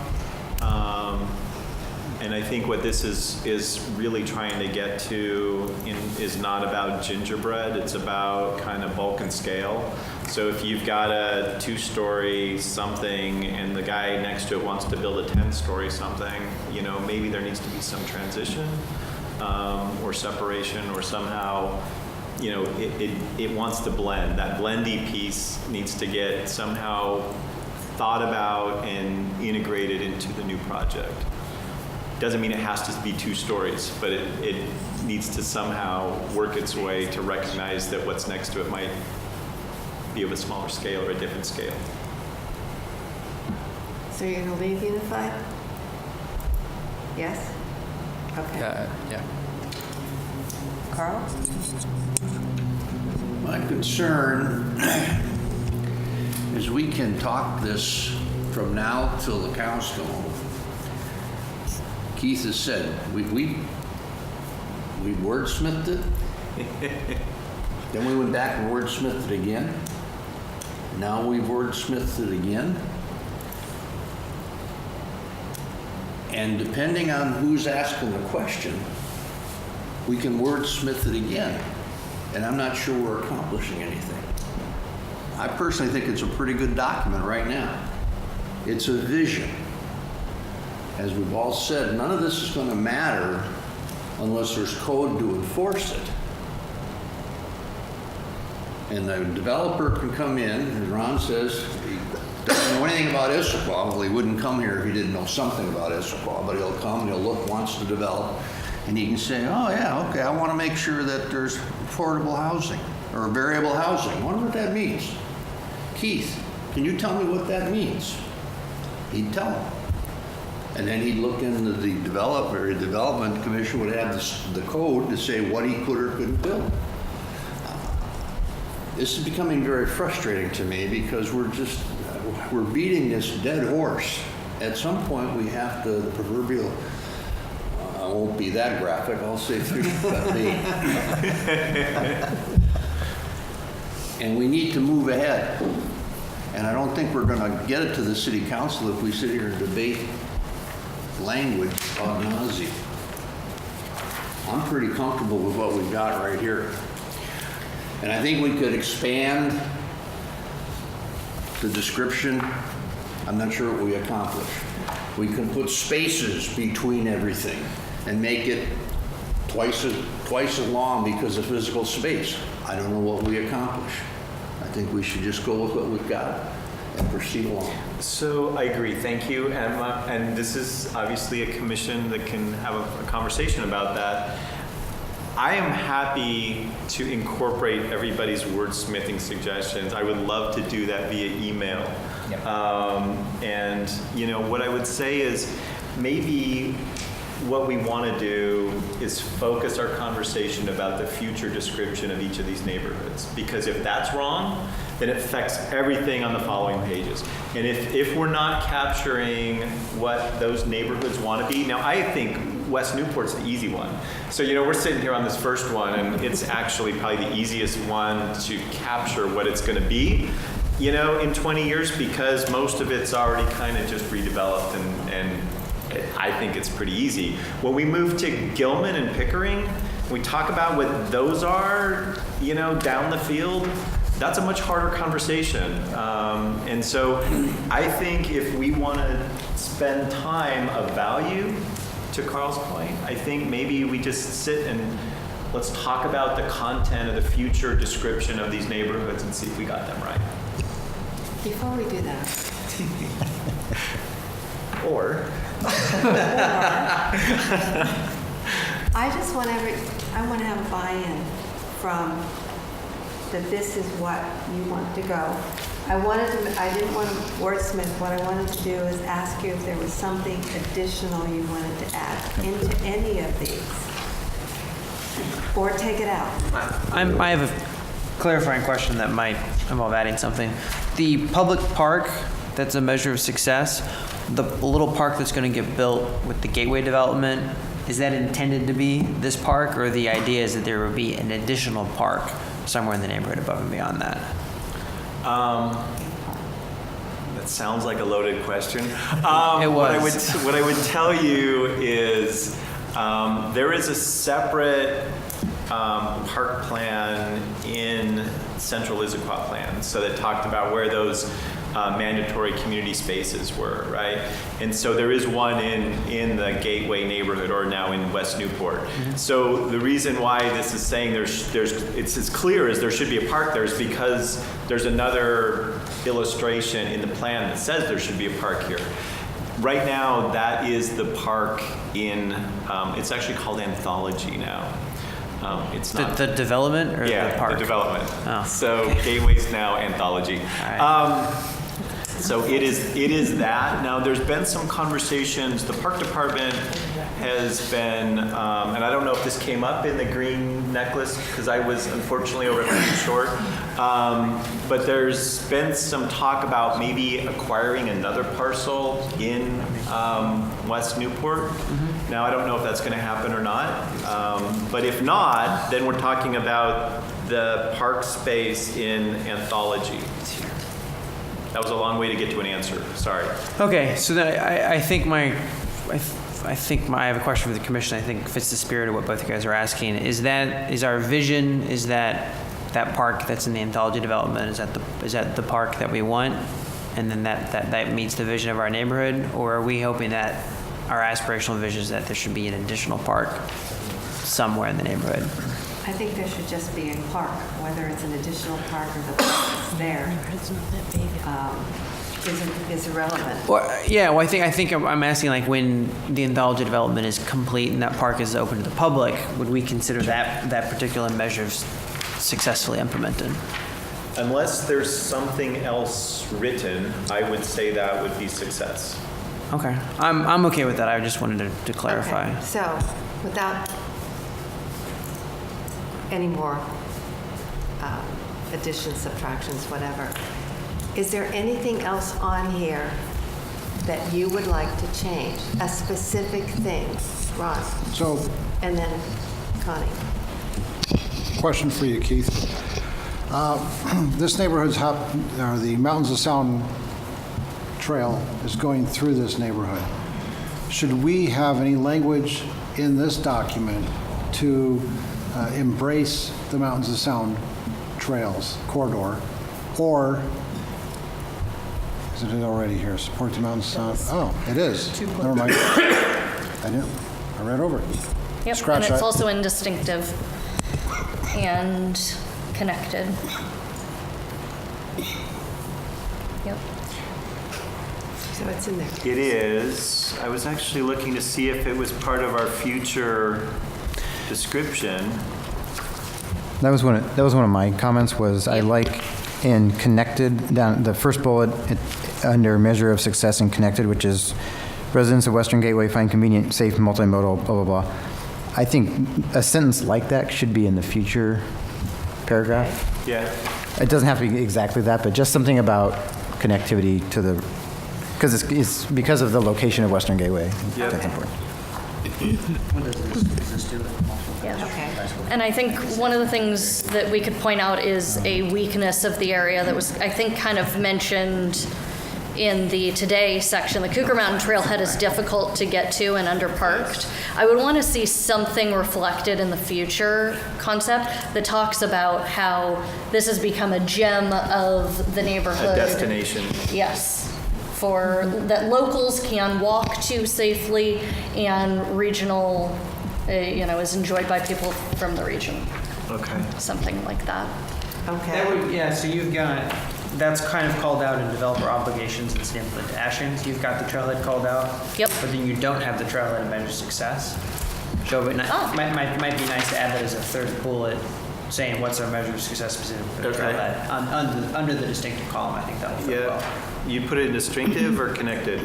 [SPEAKER 4] And I think what this is really trying to get to is not about gingerbread, it's about kind of bulk and scale. So if you've got a 2-story something and the guy next to it wants to build a 10-story something, you know, maybe there needs to be some transition or separation or somehow, you know, it wants to blend. That blendy piece needs to get somehow thought about and integrated into the new project. Doesn't mean it has to be 2 stories, but it needs to somehow work its way to recognize that what's next to it might be of a smaller scale or a different scale.
[SPEAKER 1] So you're going to leave unified? Yes? Okay.
[SPEAKER 11] Yeah.
[SPEAKER 1] Carl?
[SPEAKER 12] My concern is we can talk this from now till the cows come home. Keith has said, we wordsmithed it. Then we went back and wordsmithed it again. Now we've wordsmithed it again. And depending on who's asking the question, we can wordsmith it again. And I'm not sure we're accomplishing anything. I personally think it's a pretty good document right now. It's a vision. As we've all said, none of this is going to matter unless there's code to enforce it. And the developer can come in, as Ron says, he doesn't know anything about Issaquah. Well, he wouldn't come here if he didn't know something about Issaquah, but he'll come and he'll look, wants to develop, and he can say, oh yeah, okay, I want to make sure that there's affordable housing or variable housing. I wonder what that means. Keith, can you tell me what that means? He'd tell him. And then he'd look into the development commission would have the code to say what he could or couldn't build. This is becoming very frustrating to me because we're beating this dead horse. At some point we have to, the proverbial, I won't be that graphic, I'll say fish cut bait. And we need to move ahead. And I don't think we're going to get it to the city council if we sit here and debate language ad nauseam. I'm pretty comfortable with what we've got right here. And I think we could expand the description. I'm not sure what we accomplish. We can put spaces between everything and make it twice as long because of physical space. I don't know what we accomplish. I think we should just go with what we've got and proceed along.
[SPEAKER 4] So I agree, thank you. And this is obviously a commission that can have a conversation about that. I am happy to incorporate everybody's wordsmithing suggestions. I would love to do that via email.
[SPEAKER 6] Yep.
[SPEAKER 4] And you know, what I would say is maybe what we want to do is focus our conversation about the future description of each of these neighborhoods. Because if that's wrong, then it affects everything on the following pages. And if we're not capturing what those neighborhoods want to be, now I think West Newport's the easy one. So, you know, we're sitting here on this first one, and it's actually probably the easiest one to capture what it's going to be, you know, in 20 years, because most of it's already kind of just redeveloped, and I think it's pretty easy. When we move to Gilman and Pickering, we talk about what those are, you know, down the field. That's a much harder conversation. And so I think if we want to spend time of value, to Carl's point, I think maybe we just sit and let's talk about the content of the future description of these neighborhoods and see if we got them right.
[SPEAKER 1] Before we do that,
[SPEAKER 4] Or,
[SPEAKER 1] I just want I want to have a buy-in from that this is what you want to go. I didn't want to wordsmith. What I wanted to do is ask you if there was something additional you wanted to add into any of these. Or take it out.
[SPEAKER 6] I have a clarifying question that might involve adding something. The public park, that's a measure of success. The little park that's going to get built with the gateway development, is that intended to be this park, or the idea is that there would be an additional park somewhere in the neighborhood above and beyond that?
[SPEAKER 4] that sounds like a loaded question.
[SPEAKER 6] It was.
[SPEAKER 4] What I would tell you is there is a separate park plan in Central Issaquah plan, so that talked about where those mandatory community spaces were, right? And so there is one in the Gateway neighborhood, or now in West Newport. Mm-hmm. So the reason why this is saying it's as clear as there should be a park there is because there's another illustration in the plan that says there should be a park here. Right now, that is the park in, it's actually called Anthology now. It's not
[SPEAKER 6] the development or the park?
[SPEAKER 4] The development.
[SPEAKER 6] Oh.
[SPEAKER 4] So Gateway's now Anthology.
[SPEAKER 6] All right.
[SPEAKER 4] So it is that. Now there's been some conversations. The park department has been, and I don't know if this came up in the green necklace because I was unfortunately over at Green Short, but there's been some talk about maybe acquiring another parcel in West Newport. Mm-hmm. Now I don't know if that's going to happen or not, but if not, then we're talking about the park space in Anthology. That was a long way to get to an answer. Sorry.
[SPEAKER 6] Okay, so then I think I have a question for the commission. I think fits the spirit of what both you guys are asking. Is our vision? Is that park that's in the Anthology development? Is that the park that we want, and then that meets the vision of our neighborhood, or are we hoping that our aspirational vision is that there should be an additional park somewhere in the neighborhood?
[SPEAKER 1] I think there should just be a park, whether it's an additional park or the park that's there. It's not that big. Is irrelevant.
[SPEAKER 6] Well, yeah. Well, I think I'm asking, like, when the Anthology development is complete and that park is open to the public, would we consider that particular measure successfully implemented?
[SPEAKER 4] Unless there's something else written, I would say that would be success.
[SPEAKER 6] Okay, I'm okay with that. I just wanted to clarify.
[SPEAKER 1] Okay. So, without any more additions, subtractions, whatever, is there anything else on here that you would like to change? A specific thing, Ross?
[SPEAKER 8] So,
[SPEAKER 1] And then Connie.
[SPEAKER 8] question for you, Keith. This neighborhood's the Mountains of Sound Trail is going through this neighborhood. Should we have any language in this document to embrace the Mountains of Sound Trails corridor, or is it already here? Support the Mountains of Sound. Oh, it is. Never mind. I read over it.
[SPEAKER 3] Yep,
[SPEAKER 8] Scratch
[SPEAKER 3] and it's
[SPEAKER 8] that.
[SPEAKER 3] also indistinctive and connected. Yep.
[SPEAKER 1] So it's in there.
[SPEAKER 4] It is. I was actually looking to see if it was part of our future description.
[SPEAKER 2] That was one of my comments. Was I like in connected down the first bullet under measure of success in connected, which is residents of Western Gateway find convenient, safe, multimodal, blah blah blah. I think a sentence like that should be in the future paragraph.
[SPEAKER 4] Yeah.
[SPEAKER 2] It doesn't have to be exactly that, but just something about connectivity to the, because it's because of the location of Western Gateway.
[SPEAKER 4] Yep.
[SPEAKER 2] That's important.
[SPEAKER 1] Okay.
[SPEAKER 3] And I think one of the things that we could point out is a weakness of the area that was, I think, kind of mentioned in the today section. The Cougar Mountain Trailhead is difficult to get to and underparked. I would want to see something reflected in the future concept that talks about how this has become a gem of the neighborhood.
[SPEAKER 4] A destination.
[SPEAKER 3] Yes, that locals can walk to safely and regional, is enjoyed by people from the region.
[SPEAKER 4] Okay.
[SPEAKER 3] Something like that.
[SPEAKER 1] Okay.
[SPEAKER 6] That would, yeah, so you've got, that's kind of called out in developer obligations and sample and dashings. You've got the trailhead called out.
[SPEAKER 3] Yep.
[SPEAKER 6] But then you don't have the trailhead and measure success. So it might be nice to add that as a third bullet, saying what's our measure of success specific for the
[SPEAKER 4] Okay.
[SPEAKER 6] trailhead. Under the distinctive column, I think that will fit well.
[SPEAKER 4] You put it in distinctive or connected?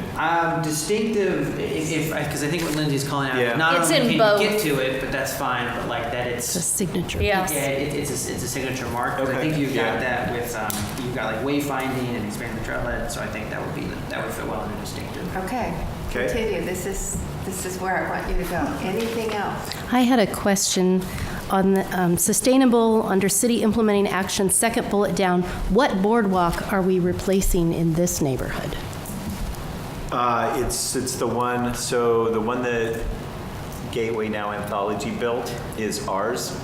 [SPEAKER 6] Distinctive, because I think what Lindsay's calling out,
[SPEAKER 4] Yeah.
[SPEAKER 6] not
[SPEAKER 3] It's
[SPEAKER 6] only
[SPEAKER 3] in
[SPEAKER 6] can
[SPEAKER 3] both.
[SPEAKER 6] you get to it, but that's fine, but like that it's.
[SPEAKER 13] The signature.
[SPEAKER 3] Yes.
[SPEAKER 6] Yeah, it's a signature mark. But I
[SPEAKER 4] Okay,
[SPEAKER 6] think you've got
[SPEAKER 4] yeah.
[SPEAKER 6] that with you've got like wayfinding and expanding the trailhead. So I think that would fit well under distinctive.
[SPEAKER 1] Okay.
[SPEAKER 4] Okay.
[SPEAKER 1] Continue. This is where I want you to go. Anything else?
[SPEAKER 13] I had a question on the sustainable under city implementing action, second bullet down. What boardwalk are we replacing in this neighborhood?
[SPEAKER 4] It's the one, so the one that Gateway Now Anthology built is ours,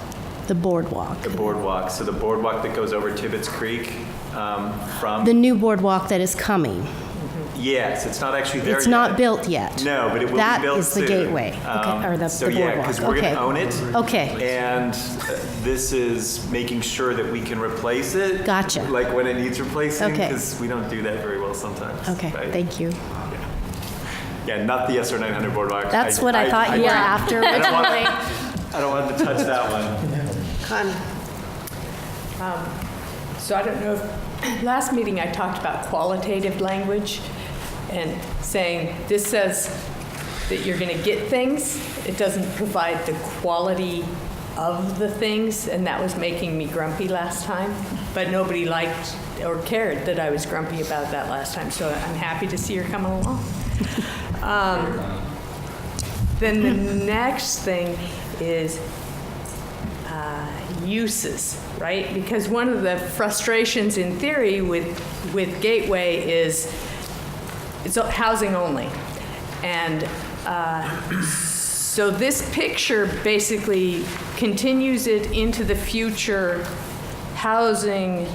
[SPEAKER 13] The boardwalk.
[SPEAKER 4] the boardwalk. So the boardwalk that goes over Tibbetts Creek from,
[SPEAKER 13] The new boardwalk that is coming.
[SPEAKER 4] yes, it's not actually there yet.
[SPEAKER 13] It's not built yet.
[SPEAKER 4] No, but it will
[SPEAKER 13] That
[SPEAKER 4] be built
[SPEAKER 13] is the
[SPEAKER 4] soon.
[SPEAKER 13] gateway, okay, or the
[SPEAKER 4] So yeah, because
[SPEAKER 13] boardwalk.
[SPEAKER 4] we're going
[SPEAKER 13] Okay.
[SPEAKER 4] to own it.
[SPEAKER 13] Okay.
[SPEAKER 4] And this is making sure that we can replace it.
[SPEAKER 13] Gotcha.
[SPEAKER 4] Like when it needs replacing,
[SPEAKER 13] Okay.
[SPEAKER 4] because we don't do that very well sometimes.
[SPEAKER 13] Okay,
[SPEAKER 4] right?
[SPEAKER 13] thank you.
[SPEAKER 4] Yeah, not the SR 900 boardwalk.
[SPEAKER 13] That's what I thought you were after
[SPEAKER 4] I don't want-
[SPEAKER 13] originally.
[SPEAKER 4] I don't want to touch that one.
[SPEAKER 1] Connie?
[SPEAKER 5] So I don't know if, last meeting I talked about qualitative language and saying this says that you're going to get things. It doesn't provide the quality of the things, and that was making me grumpy last time. But nobody liked or cared that I was grumpy about that last time, so I'm happy to see her coming along. Then the next thing is uses, right? Because one of the frustrations in theory with Gateway is it's housing only. And so this picture basically continues it into the future, housing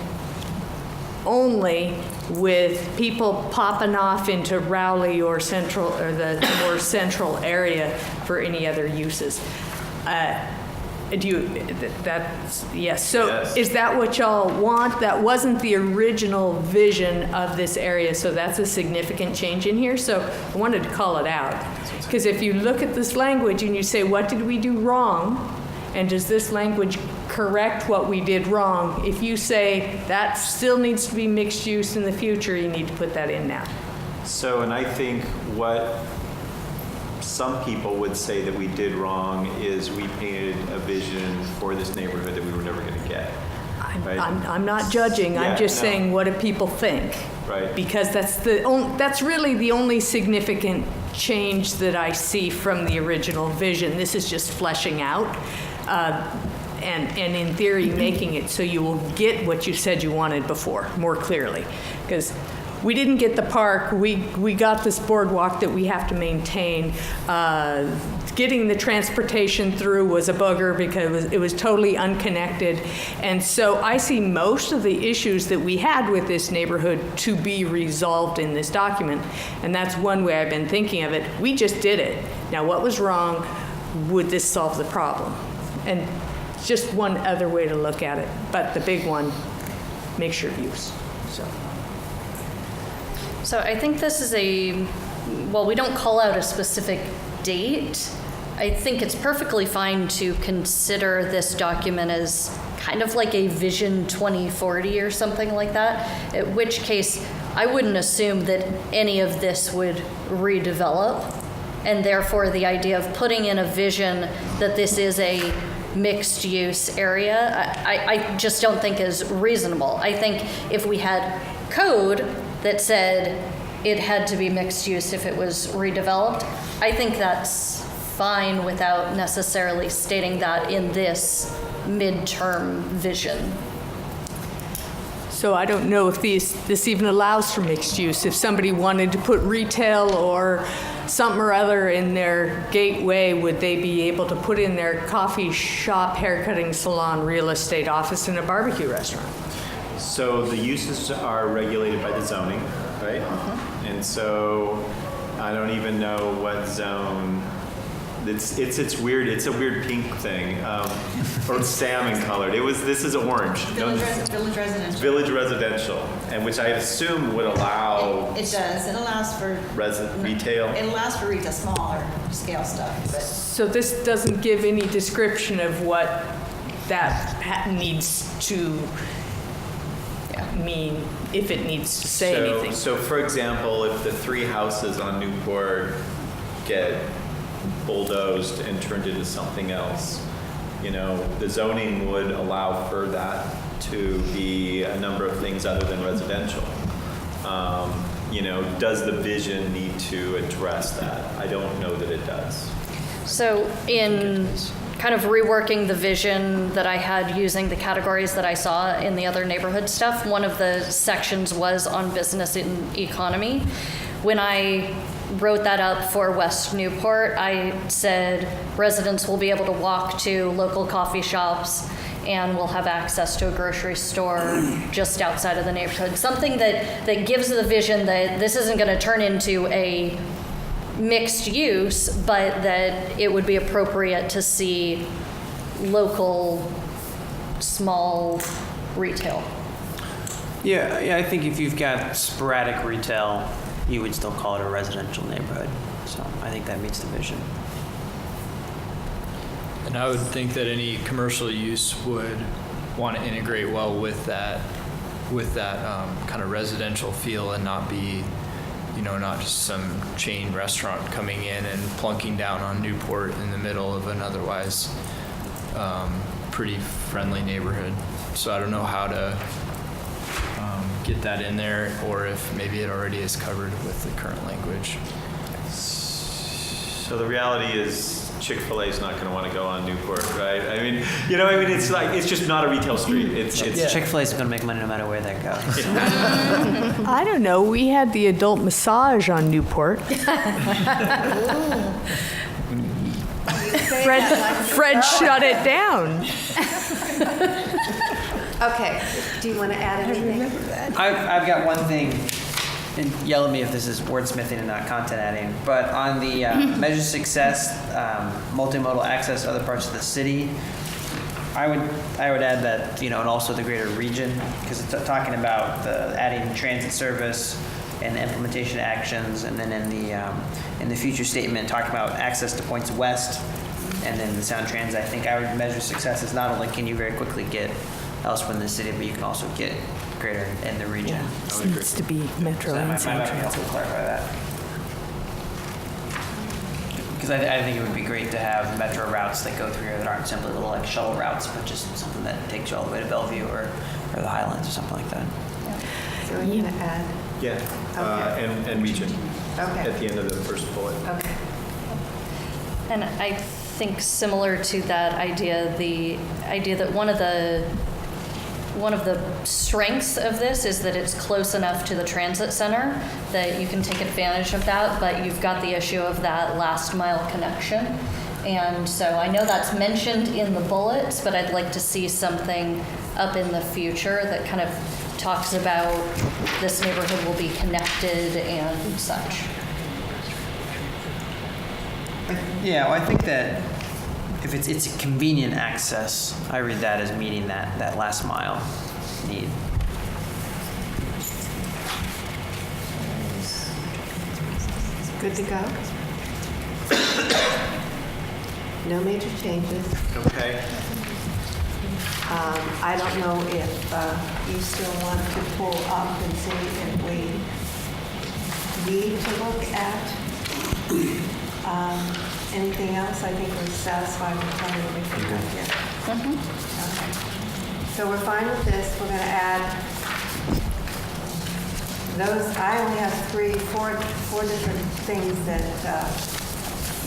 [SPEAKER 5] only, with people popping off into Rowley or Central, or the more central area for any other uses. That's, yes. So
[SPEAKER 4] Yes.
[SPEAKER 5] is that what y'all want? That wasn't the original vision of this area, so that's a significant change in here. So I wanted to call it out. Because if you look at this language and you say, what did we do wrong? And does this language correct what we did wrong? If you say that still needs to be mixed use in the future, you need to put that in now.
[SPEAKER 4] So, and I think what some people would say that we did wrong is we painted a vision for this neighborhood that we were never going to get. Right?
[SPEAKER 5] I'm not judging, I'm
[SPEAKER 4] Yeah,
[SPEAKER 5] just
[SPEAKER 4] no.
[SPEAKER 5] saying, what do people think?
[SPEAKER 4] Right.
[SPEAKER 5] Because that's really the only significant change that I see from the original vision. This is just fleshing out, and in theory, making it so you will get what you said you wanted before, more clearly. Because we didn't get the park, we got this boardwalk that we have to maintain. Getting the transportation through was a bugger because it was totally unconnected. And so I see most of the issues that we had with this neighborhood to be resolved in this document. And that's one way I've been thinking of it. We just did it. Now, what was wrong? Would this solve the problem? And just one other way to look at it. But the big one, mixture of use.
[SPEAKER 3] So I think this is we don't call out a specific date. I think it's perfectly fine to consider this document as kind of like a Vision 2040 or something like that, in which case I wouldn't assume that any of this would redevelop, and therefore the idea of putting in a vision that this is a mixed use area, I just don't think is reasonable. I think if we had code that said it had to be mixed use if it was redeveloped, I think that's fine without necessarily stating that in this midterm vision.
[SPEAKER 5] So I don't know if this even allows for mixed use. If somebody wanted to put retail or something or other in their gateway, would they be able to put in their coffee shop, haircutting salon, real estate office, and a barbecue restaurant?
[SPEAKER 4] So the uses are regulated by the zoning. right? And so I don't even know what zone. It's weird. It's a weird pink thing, or salmon colored. This is orange.
[SPEAKER 14] Village residential.
[SPEAKER 4] Village residential, and which I assume would allow
[SPEAKER 14] It does. It allows for
[SPEAKER 4] retail.
[SPEAKER 14] It allows for retail, smaller scale stuff. But
[SPEAKER 5] So this doesn't give any description of what that needs to mean, if it needs to say anything.
[SPEAKER 4] So for example, if the 3 houses on Newport get bulldozed and turned into something else, the zoning would allow for that to be a number of things other than residential. Does the vision need to address that? I don't know that it does.
[SPEAKER 3] So in kind of reworking the vision that I had using the categories that I saw in the other neighborhood stuff, one of the sections was on business and economy. When I wrote that up for West Newport, I said residents will be able to walk to local coffee shops and will have access to a grocery store just outside of the neighborhood. Something that gives the vision that this isn't going to turn into a mixed use, but that it would be appropriate to see local small retail.
[SPEAKER 6] Yeah, I think if you've got sporadic retail, you would still call it a residential neighborhood. So I think that meets the vision.
[SPEAKER 11] And I would think that any commercial use would want to integrate well with that kind of residential feel and not be, not just some chain restaurant coming in and plunking down on Newport in the middle of an otherwise pretty friendly neighborhood. So I don't know how to get that in there, or if maybe it already is covered with the current language.
[SPEAKER 4] So the reality is Chick-fil-A is not going to want to go on Newport, right? It's just not a retail street. It's
[SPEAKER 6] Chick-fil-A is going to make money no matter where that goes.
[SPEAKER 5] I don't know. We had the adult massage on Newport. Fred shut it down.
[SPEAKER 1] Okay, do you want to add anything?
[SPEAKER 6] I've got one thing, and yell at me if this is wordsmithing and not content adding, but on the measure success, multimodal access to other parts of the city, I would add that, and also the greater region, because it's talking about adding transit service and the implementation actions, and then in the future statement, talking about access to points west, and then the Sound Transit. I think I would measure success as not only can you very quickly get elsewhere in the city, but you can also get greater in the region.
[SPEAKER 5] It needs to be Metro and Sound Transit.
[SPEAKER 6] Clarify that. Because I think it would be great to have metro routes that go through here that aren't simply little shuttle routes, but just something that takes you all the way to Bellevue or the Highlands or something like that.
[SPEAKER 1] So we're going to add?
[SPEAKER 4] Yeah,
[SPEAKER 1] Okay.
[SPEAKER 4] and region
[SPEAKER 1] Okay.
[SPEAKER 4] at the end of the first bullet.
[SPEAKER 1] Okay.
[SPEAKER 3] And I think similar to that idea, the idea that one of the strengths of this is that it's close enough to the transit center that you can take advantage of that, but you've got the issue of that last mile connection. And so I know that's mentioned in the bullets, but I'd like to see something up in the future that kind of talks about this neighborhood will be connected and such.
[SPEAKER 6] Yeah, well, I think that if it's a convenient access, I read that as meeting that last mile need.
[SPEAKER 1] Good to go? No major changes.
[SPEAKER 4] Okay.
[SPEAKER 1] I don't know if you still want to pull up and see if we need to look at anything else. I think we're satisfied with kind of everything right here. Okay. So we're fine with this. We're going to add those. I only have four different things that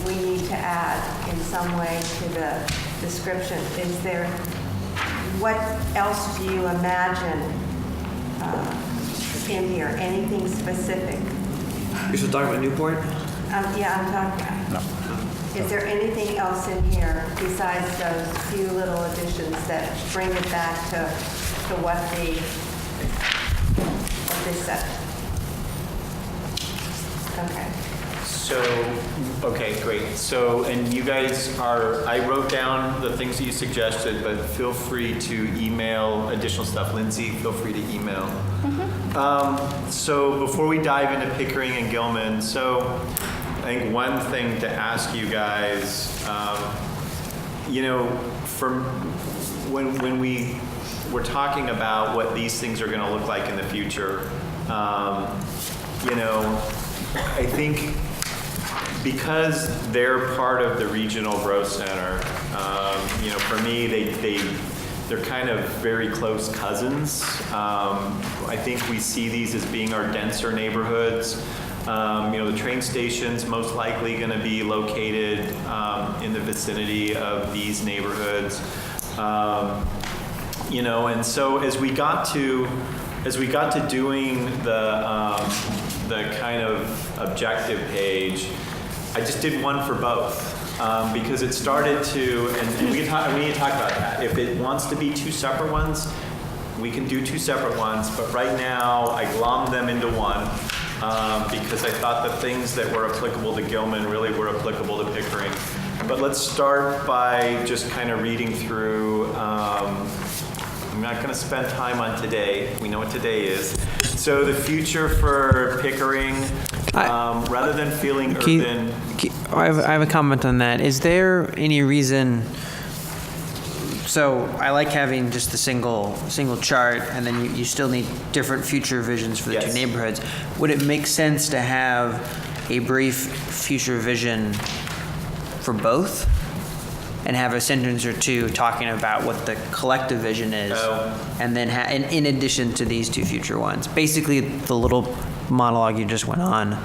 [SPEAKER 1] we need to add in some way to the description. Is there, what else do you imagine in here? Anything specific?
[SPEAKER 6] You're still talking about Newport?
[SPEAKER 1] Yeah, I'm talking. Is there anything else in here besides those few little additions that bring it back to what they said? Okay.
[SPEAKER 4] So, okay, great. So, and you guys I wrote down the things that you suggested, but feel free to email additional stuff. Lindsay, feel free to email. So before we dive into Pickering and Gilman, so I think one thing to ask you guys, from when we were talking about what these things are going to look like in the future, I think because they're part of the Regional Growth Center, for me, they're kind of very close cousins. I think we see these as being our denser neighborhoods. The train station's most likely going to be located in the vicinity of these neighborhoods. And so as we got to doing the kind of objective page, I just did one for both. Because it started to, and we need to talk about that. If it wants to be two separate ones, we can do two separate ones, but right now I glommed them into one because I thought the things that were applicable to Gilman really were applicable to Pickering. But let's start by just kind of reading through, I'm not going to spend time on today. We know what today is. So the future for Pickering, rather than feeling urban.
[SPEAKER 6] I have a comment on that. Is there any reason? So I like having just the single chart, and then you still need different future visions for the two neighborhoods. Would it make sense to have a brief future vision for both, and have a sentence or two talking about what the collective vision is, and then in addition to these two future ones? Basically, the little monologue you just went on.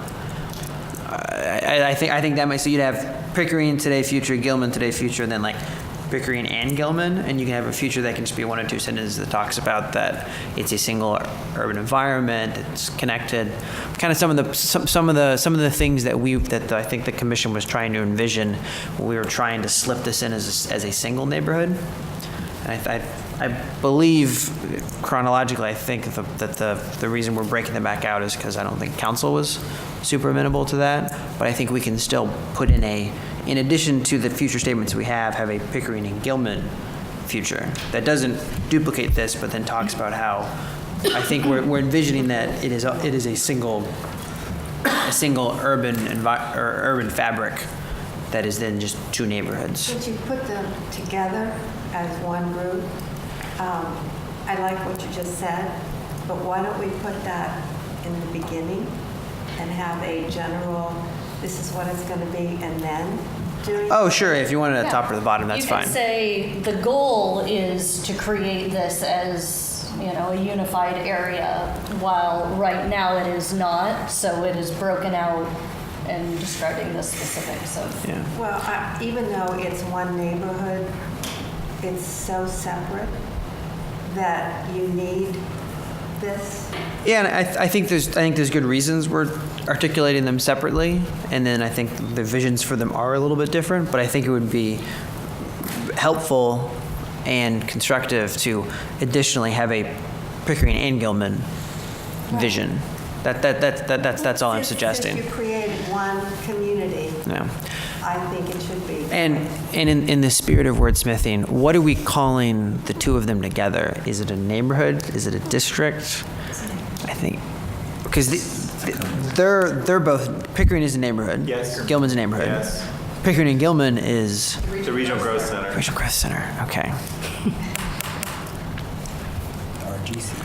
[SPEAKER 6] I think that might. So you'd have Pickering today, future, Gilman today, future, and then like Pickering and Gilman, and you can have a future that can just be one or two sentences that talks about that it's a single urban environment, it's connected. Kind of some of the things that I think the commission was trying to envision when we were trying to slip this in as a single neighborhood. And I believe chronologically, I think that the reason we're breaking them back out is because I don't think council was super amenable to that. But I think we can still put in addition to the future statements we have a Pickering and Gilman future that doesn't duplicate this, but then talks about how I think we're envisioning that it is a single urban fabric that is then just two neighborhoods.
[SPEAKER 1] Would you put them together as one group? I like what you just said, but why don't we put that in the beginning and have a general, this is what it's going to be, and then doing...
[SPEAKER 6] Oh, sure. If you want it at the top or the bottom, that's fine.
[SPEAKER 3] You could say the goal is to create this as, a unified area, while right now it is not, so it is broken out and describing the specifics of...
[SPEAKER 6] Yeah.
[SPEAKER 1] Well, even though it's one neighborhood, it's so separate that you need this.
[SPEAKER 6] Yeah, and I think there's good reasons we're articulating them separately, and then I think the visions for them are a little bit different. But I think it would be helpful and constructive to additionally have a Pickering and Gilman vision. That's all I'm suggesting.
[SPEAKER 1] If you created one community,
[SPEAKER 6] Yeah.
[SPEAKER 1] I think it should be.
[SPEAKER 6] And in the spirit of wordsmithing, what are we calling the two of them together? Is it a neighborhood? Is it a district? I think because they're both. Pickering is a neighborhood.
[SPEAKER 4] Yes.
[SPEAKER 6] Gilman's a neighborhood.
[SPEAKER 4] Yes.
[SPEAKER 6] Pickering and Gilman is
[SPEAKER 4] The Regional Growth Center.
[SPEAKER 6] Regional Growth Center. Okay.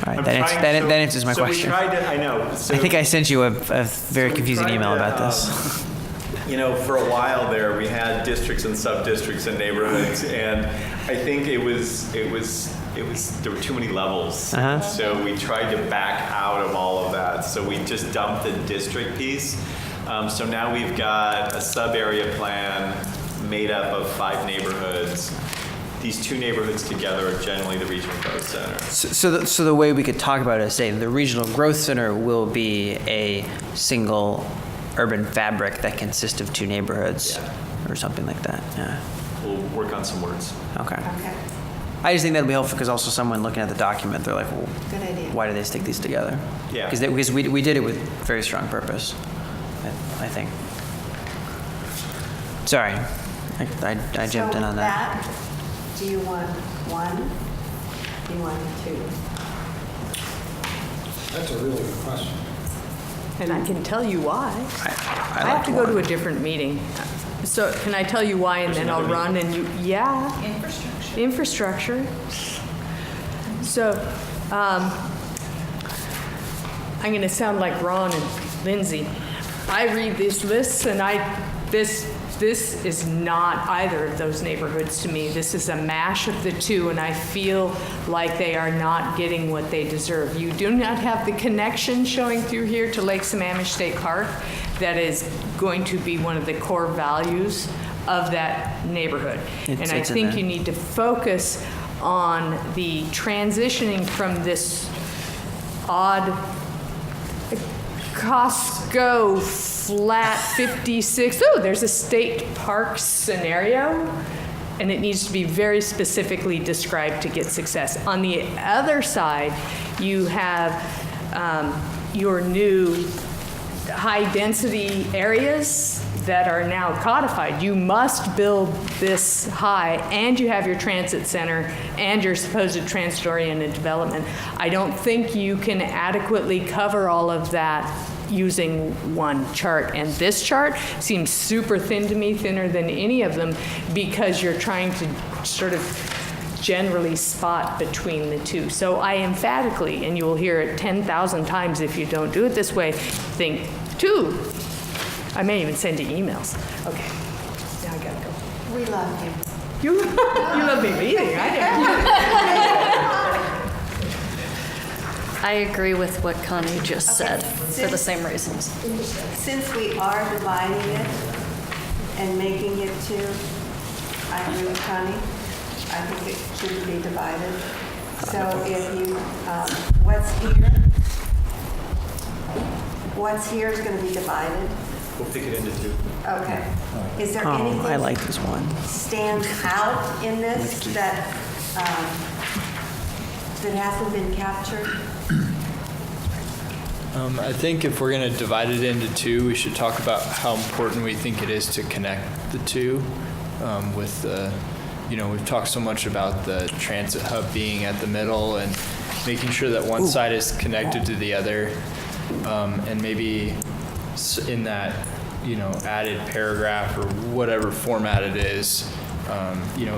[SPEAKER 6] All right,
[SPEAKER 4] I'm
[SPEAKER 6] that
[SPEAKER 4] trying-
[SPEAKER 6] answers my question.
[SPEAKER 4] We tried to, I know. So,
[SPEAKER 6] I think I sent you a very confusing
[SPEAKER 4] tried
[SPEAKER 6] email
[SPEAKER 4] to,
[SPEAKER 6] about this.
[SPEAKER 4] For a while there, we had districts and sub-districts and neighborhoods, and I think there were too many levels.
[SPEAKER 6] Uh-huh.
[SPEAKER 4] So we tried to back out of all of that. So we just dumped the district piece. So now we've got a sub-area plan made up of 5 neighborhoods. These 2 neighborhoods together are generally the Regional Growth Center.
[SPEAKER 6] So the way we could talk about it is saying the Regional Growth Center will be a single urban fabric that consists of 2 neighborhoods, or something like that. Yeah.
[SPEAKER 4] We'll work on some words.
[SPEAKER 6] Okay.
[SPEAKER 1] Okay,
[SPEAKER 6] I just think that'll be helpful because also someone looking at the document, they're like, well,
[SPEAKER 1] good idea.
[SPEAKER 6] why do they stick these together?
[SPEAKER 4] Yeah.
[SPEAKER 6] Because we did it with very strong purpose. I think. Sorry, I jumped in on that.
[SPEAKER 1] Do you want one? Do you want two?
[SPEAKER 8] That's a really good question.
[SPEAKER 5] And I can tell you why.
[SPEAKER 6] I
[SPEAKER 5] I have to go to a different meeting. So can I tell you why, and then I'll run and you, yeah. Infrastructure. So, I'm going to sound like Ron and Lindsay. I read these lists and this is not either of those neighborhoods to me. This is a mash of the two, and I feel like they are not getting what they deserve. You do not have the connection showing through here to Lake Sammamish State Park that is going to be one of the core values of that neighborhood. And I think you need to focus on the transitioning from this odd Costco flat 56, oh, there's a state park scenario, and it needs to be very specifically described to get success. On the other side, you have your new high-density areas that are now codified. You must build this high, and you have your transit center and your supposed transit-oriented development. I don't think you can adequately cover all of that using one chart. And this chart seems super thin to me, thinner than any of them, because you're trying to sort of generally spot between the two. So I emphatically, and you will hear it 10,000 times if you don't do it this way, think two. I may even send you emails. Okay, now I gotta go.
[SPEAKER 1] We love you.
[SPEAKER 5] You love me meeting, I do.
[SPEAKER 3] I agree with what Connie just said for the same reasons.
[SPEAKER 1] Since we are dividing it and making it two, I agree with Connie. I think it shouldn't be divided. So if you, what's here is going to be divided.
[SPEAKER 4] We'll pick it into two.
[SPEAKER 1] Okay. Is there anything
[SPEAKER 6] I like this one.
[SPEAKER 1] stands out in this that hasn't been captured?
[SPEAKER 11] I think if we're going to divide it into two, we should talk about how important we think it is to connect the two with the, we've talked so much about the transit hub being at the middle and making sure that one side is connected to the other. And maybe in that, added paragraph or whatever format it is,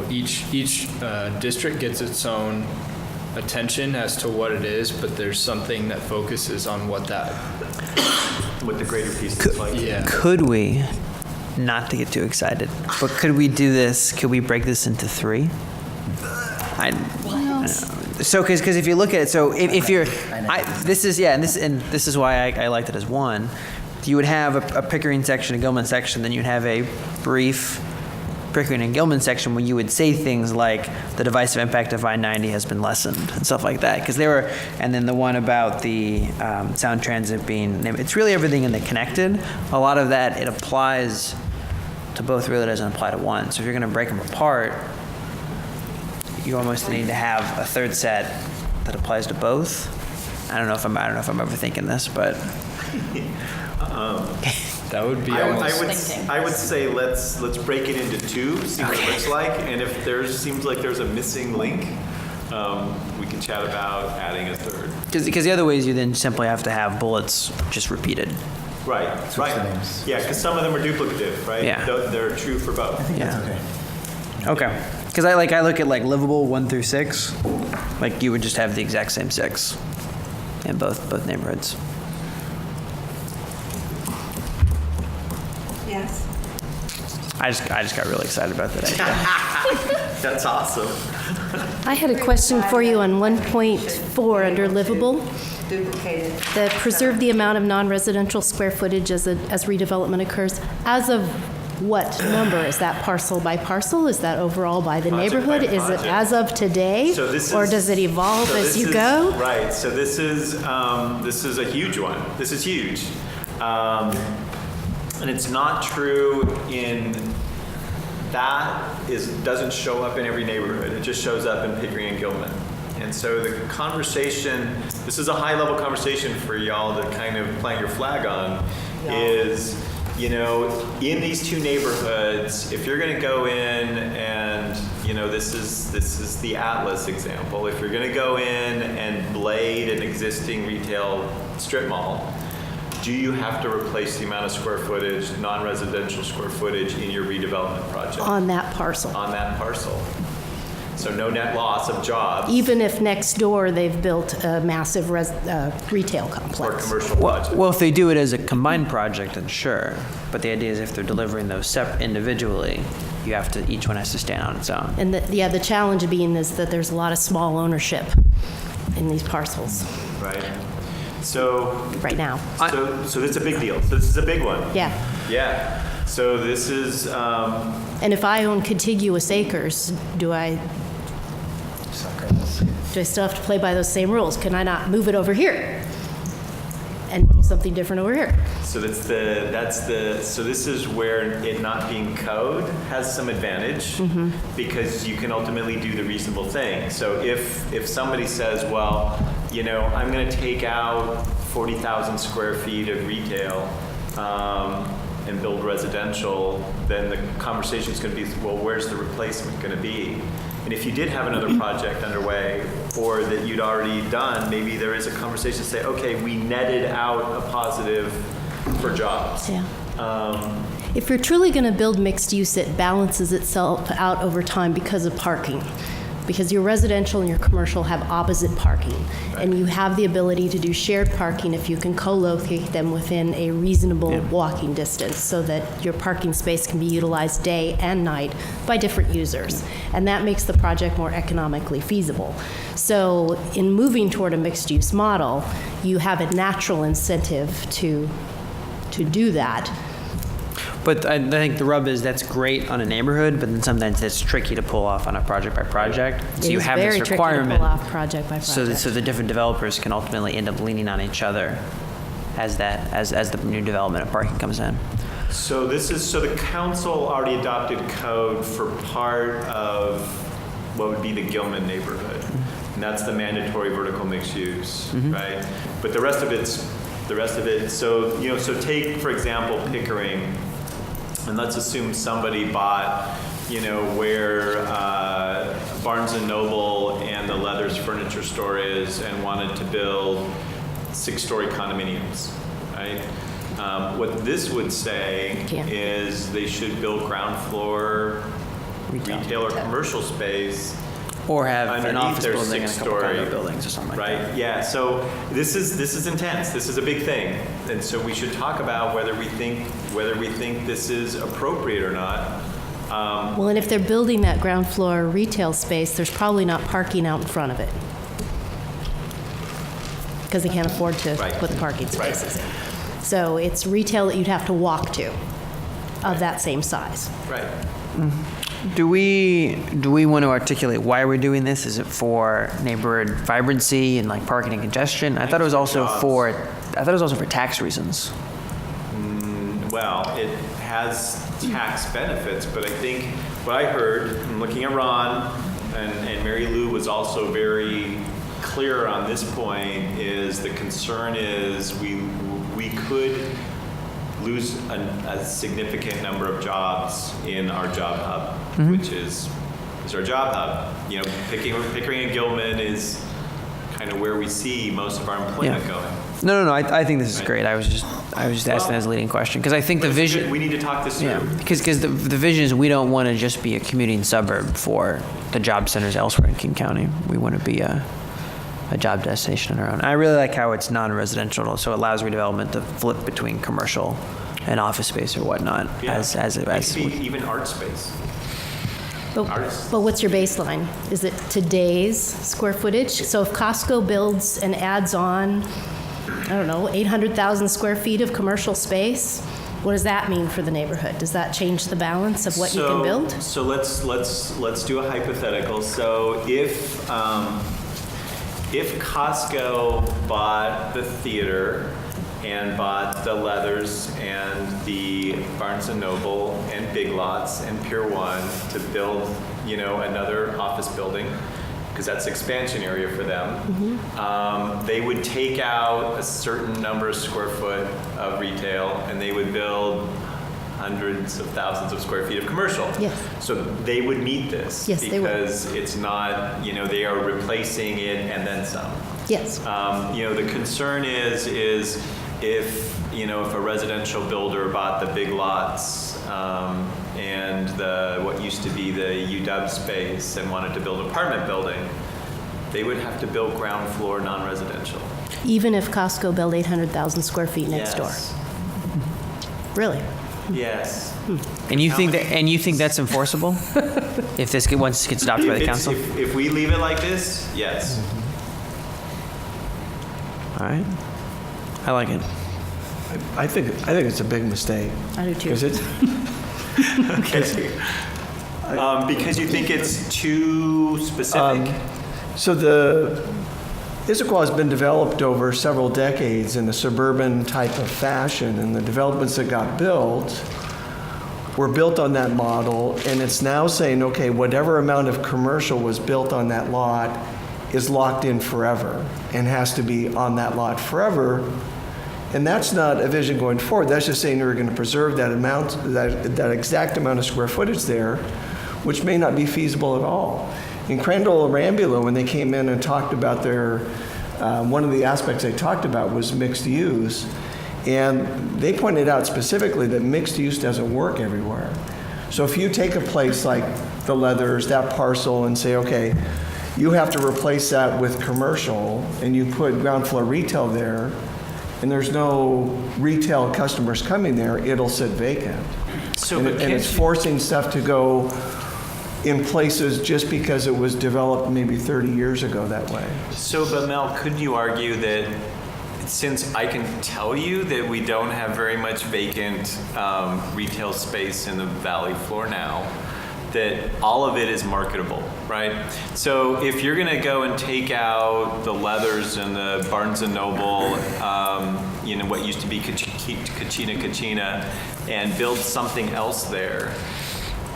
[SPEAKER 11] each district gets its own attention as to what it is, but there's something that focuses on what
[SPEAKER 4] the greater piece is like.
[SPEAKER 11] Yeah.
[SPEAKER 6] Could we, not to get too excited, but could we do this? Could we break this into three? So, because if you look at it, so if you're, this is why I liked it as one. You would have a Pickering section, a Gilman section, then you'd have a brief Pickering and Gilman section where you would say things like the divisive impact of I-90 has been lessened and stuff like that. Because and then the one about the sound transit being, it's really everything in the connected. A lot of that, it applies to both, really doesn't apply to one. So if you're going to break them apart, you almost need to have a third set that applies to both. I don't know if I'm overthinking this, but
[SPEAKER 11] that would be
[SPEAKER 4] I would say let's break it into two, see what it looks like, and if seems like there's a missing link, we can chat about adding a third.
[SPEAKER 6] Because the other way is you then simply have to have bullets just repeated.
[SPEAKER 4] Right. Yeah, because some of them are duplicative, right?
[SPEAKER 6] Yeah.
[SPEAKER 4] They're true for both.
[SPEAKER 6] Yeah. Okay. Because I look at like livable 1 through 6, like you would just have the exact same 6 in both neighborhoods.
[SPEAKER 1] Yes.
[SPEAKER 6] I just got really excited about that idea.
[SPEAKER 4] That's awesome.
[SPEAKER 13] I had a question for you on 1.4 under livable.
[SPEAKER 1] Duplicated.
[SPEAKER 13] The preserve the amount of non-residential square footage as redevelopment occurs. As of what number? Is that parcel by parcel? Is that overall by the
[SPEAKER 4] Project
[SPEAKER 13] neighborhood?
[SPEAKER 4] by
[SPEAKER 13] Is it
[SPEAKER 4] project.
[SPEAKER 13] as of today?
[SPEAKER 4] So this
[SPEAKER 13] or
[SPEAKER 4] is-
[SPEAKER 13] does it evolve
[SPEAKER 4] so
[SPEAKER 13] as
[SPEAKER 4] this
[SPEAKER 13] you
[SPEAKER 4] is-
[SPEAKER 13] go?
[SPEAKER 4] Right. So this is a huge one. This is huge, and it's not true in doesn't show up in every neighborhood. It just shows up in Pickering and Gilman. And so the conversation, this is a high-level conversation for y'all to kind of plant your flag on, is, you know, in these two neighborhoods, if you're going to go in and, you know, this is the Atlas example. If you're going to go in and blade an existing retail strip mall, do you have to replace the amount of square footage, non-residential square footage in your redevelopment project?
[SPEAKER 13] On that parcel.
[SPEAKER 4] On that parcel. So no net loss of jobs.
[SPEAKER 13] Even if next door they've built a massive retail
[SPEAKER 4] Or
[SPEAKER 13] complex.
[SPEAKER 4] commercial project.
[SPEAKER 6] Well, if they do it as a combined project, then sure. But the idea is if they're delivering those individually, you have to, each one has to stand on its own.
[SPEAKER 13] And the challenge being is that there's a lot of small ownership in these parcels
[SPEAKER 4] Right. So,
[SPEAKER 13] right now.
[SPEAKER 4] so that's a big deal. So this is a big one.
[SPEAKER 13] Yeah.
[SPEAKER 4] Yeah. So this is,
[SPEAKER 13] And if I own contiguous acres, do I still have to play by those same rules? Can I not move it over here and do something different over here?
[SPEAKER 4] so so this is where it not being code has some advantage because you can ultimately do the reasonable thing. So if somebody says, well, you know, I'm going to take out 40,000 square feet of retail and build residential, then the conversation is going to be, well, where's the replacement going to be? And if you did have another project underway or that you'd already done, maybe there is a conversation to say, okay, we netted out a positive for jobs.
[SPEAKER 13] Yeah. If you're truly going to build mixed use, it balances itself out over time because of parking. Because your residential and your commercial have opposite parking. And you have the ability to do shared parking if you can co-locate them within a reasonable walking distance so that your parking space can be utilized day and night by different users. And that makes the project more economically feasible. So in moving toward a mixed use model, you have a natural incentive to do that.
[SPEAKER 6] But I think the rub is that's great on a neighborhood, but then sometimes it's tricky to pull off on a project by project. So
[SPEAKER 13] It
[SPEAKER 6] you
[SPEAKER 13] is
[SPEAKER 6] have
[SPEAKER 13] very
[SPEAKER 6] this
[SPEAKER 13] tricky to
[SPEAKER 6] requirement.
[SPEAKER 13] pull off project by project.
[SPEAKER 6] So the different developers can ultimately end up leaning on each other as the new development of parking comes in.
[SPEAKER 4] So the council already adopted code for part of what would be the Gilman neighborhood. And that's the mandatory vertical mixed use, right? But the rest of it, so, you know, so take, for example, Pickering, and let's assume somebody bought, you know, where Barnes & Noble and the Leathers furniture store is and wanted to build 6-story condominiums, right? What this would say is they should build ground floor retail or commercial space
[SPEAKER 6] Or have an
[SPEAKER 4] underneath
[SPEAKER 6] office
[SPEAKER 4] their
[SPEAKER 6] building and a couple
[SPEAKER 4] 6-story
[SPEAKER 6] condo buildings or something like that.
[SPEAKER 4] Right, yeah, so this is intense, this is a big thing. And so we should talk about whether we think this is appropriate or not.
[SPEAKER 13] Well, and if they're building that ground floor retail space, there's probably not parking out in front of it. Because they can't afford to put the parking spaces in. So it's retail that you'd have to walk to of that same size.
[SPEAKER 4] Right.
[SPEAKER 6] Do we want to articulate why we're doing this? Is it for neighborhood vibrancy and like parking and congestion? I thought it was also for tax reasons.
[SPEAKER 4] Well, it has tax benefits, but I think what I heard, I'm looking at Ron, and Mary Lou was also very clear on this point, is the concern is we could lose a significant number of jobs in our job hub, which is our job hub. You know, Pickering and Gilman is kind of where we see most of our employment going.
[SPEAKER 6] No. I think this is great. I was just asking as a leading question because I think the vision.
[SPEAKER 4] We need to talk this through.
[SPEAKER 6] Yeah, because the vision is we don't want to just be a commuting suburb for the job centers elsewhere in King County. We want to be a job destination on our own. I really like how it's non-residential, so it allows redevelopment to flip between commercial and office space or whatnot.
[SPEAKER 4] Yeah. It could be even art space.
[SPEAKER 13] But what's your baseline? Is it today's square footage? So if Costco builds and adds on, I don't know, 800,000 square feet of commercial space, what does that mean for the neighborhood? Does that change the balance of what you can build?
[SPEAKER 4] So let's do a hypothetical. So if Costco bought the theater and bought the Leathers and the Barnes & Noble and Big Lots and Pier 1 to build, you know, another office building, because that's expansion area for them. They would take out a certain number of square foot of retail, and they would build hundreds of thousands of square feet of commercial.
[SPEAKER 13] Yes.
[SPEAKER 4] So they would meet this.
[SPEAKER 13] Yes, they would.
[SPEAKER 4] Because it's not, they are replacing it and then some.
[SPEAKER 13] Yes.
[SPEAKER 4] The concern is if a residential builder bought the big lots and what used to be the UW space and wanted to build an apartment building, they would have to build ground floor non-residential.
[SPEAKER 13] Even if Costco built 800,000 square feet next door. Really?
[SPEAKER 4] Yes.
[SPEAKER 6] And you think that's enforceable? If this once gets adopted by the council?
[SPEAKER 4] If we leave it like this, yes.
[SPEAKER 6] All right. I like it.
[SPEAKER 7] I think it's a big mistake.
[SPEAKER 13] I do too.
[SPEAKER 7] Because it's,
[SPEAKER 4] Okay. Because you think it's too specific?
[SPEAKER 7] so the Issaquah has been developed over several decades in a suburban type of fashion, and the developments that got built were built on that model, and it's now saying, okay, whatever amount of commercial was built on that lot is locked in forever and has to be on that lot forever. And that's not a vision going forward. That's just saying we're going to preserve that amount, that exact amount of square footage there, which may not be feasible at all. In Crandall or Rambula, when they came in and talked about their, one of the aspects they talked about was mixed use. And they pointed out specifically that mixed use doesn't work everywhere. So if you take a place like the Leathers, that parcel, and say, okay, you have to replace that with commercial, and you put ground floor retail there, and there's no retail customers coming there, it'll sit vacant.
[SPEAKER 4] So,
[SPEAKER 7] and it's forcing stuff to go in places just because it was developed maybe 30 years ago that way.
[SPEAKER 4] So, but Mel, could you argue that since I can tell you that we don't have very much vacant retail space in the valley floor now, that all of it is marketable, right? So if you're gonna go and take out the Leathers and the Barnes & Noble, what used to be Kachina, and build something else there,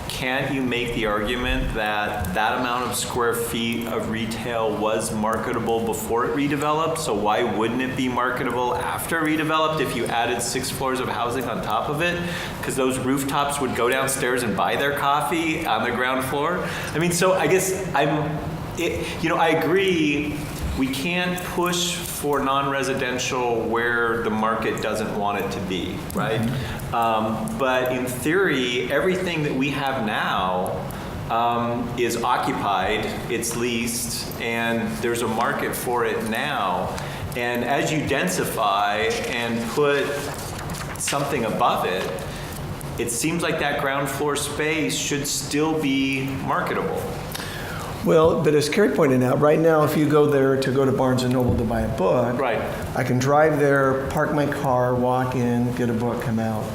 [SPEAKER 4] can't you make the argument that that amount of square feet of retail was marketable before it redeveloped? So why wouldn't it be marketable after redeveloped if you added 6 floors of housing on top of it? Because those rooftops would go downstairs and buy their coffee on the ground floor. I mean, so I guess I agree. We can't push for non-residential where the market doesn't want it to be, right? But in theory, everything that we have now is occupied, it's leased, and there's a market for it now. And as you densify and put something above it, it seems like that ground floor space should still be marketable.
[SPEAKER 7] Well, but as Carrie pointed out, right now, if you go there to go to Barnes & Noble to buy a book,
[SPEAKER 4] right,
[SPEAKER 7] I can drive there, park my car, walk in, get a book, come out.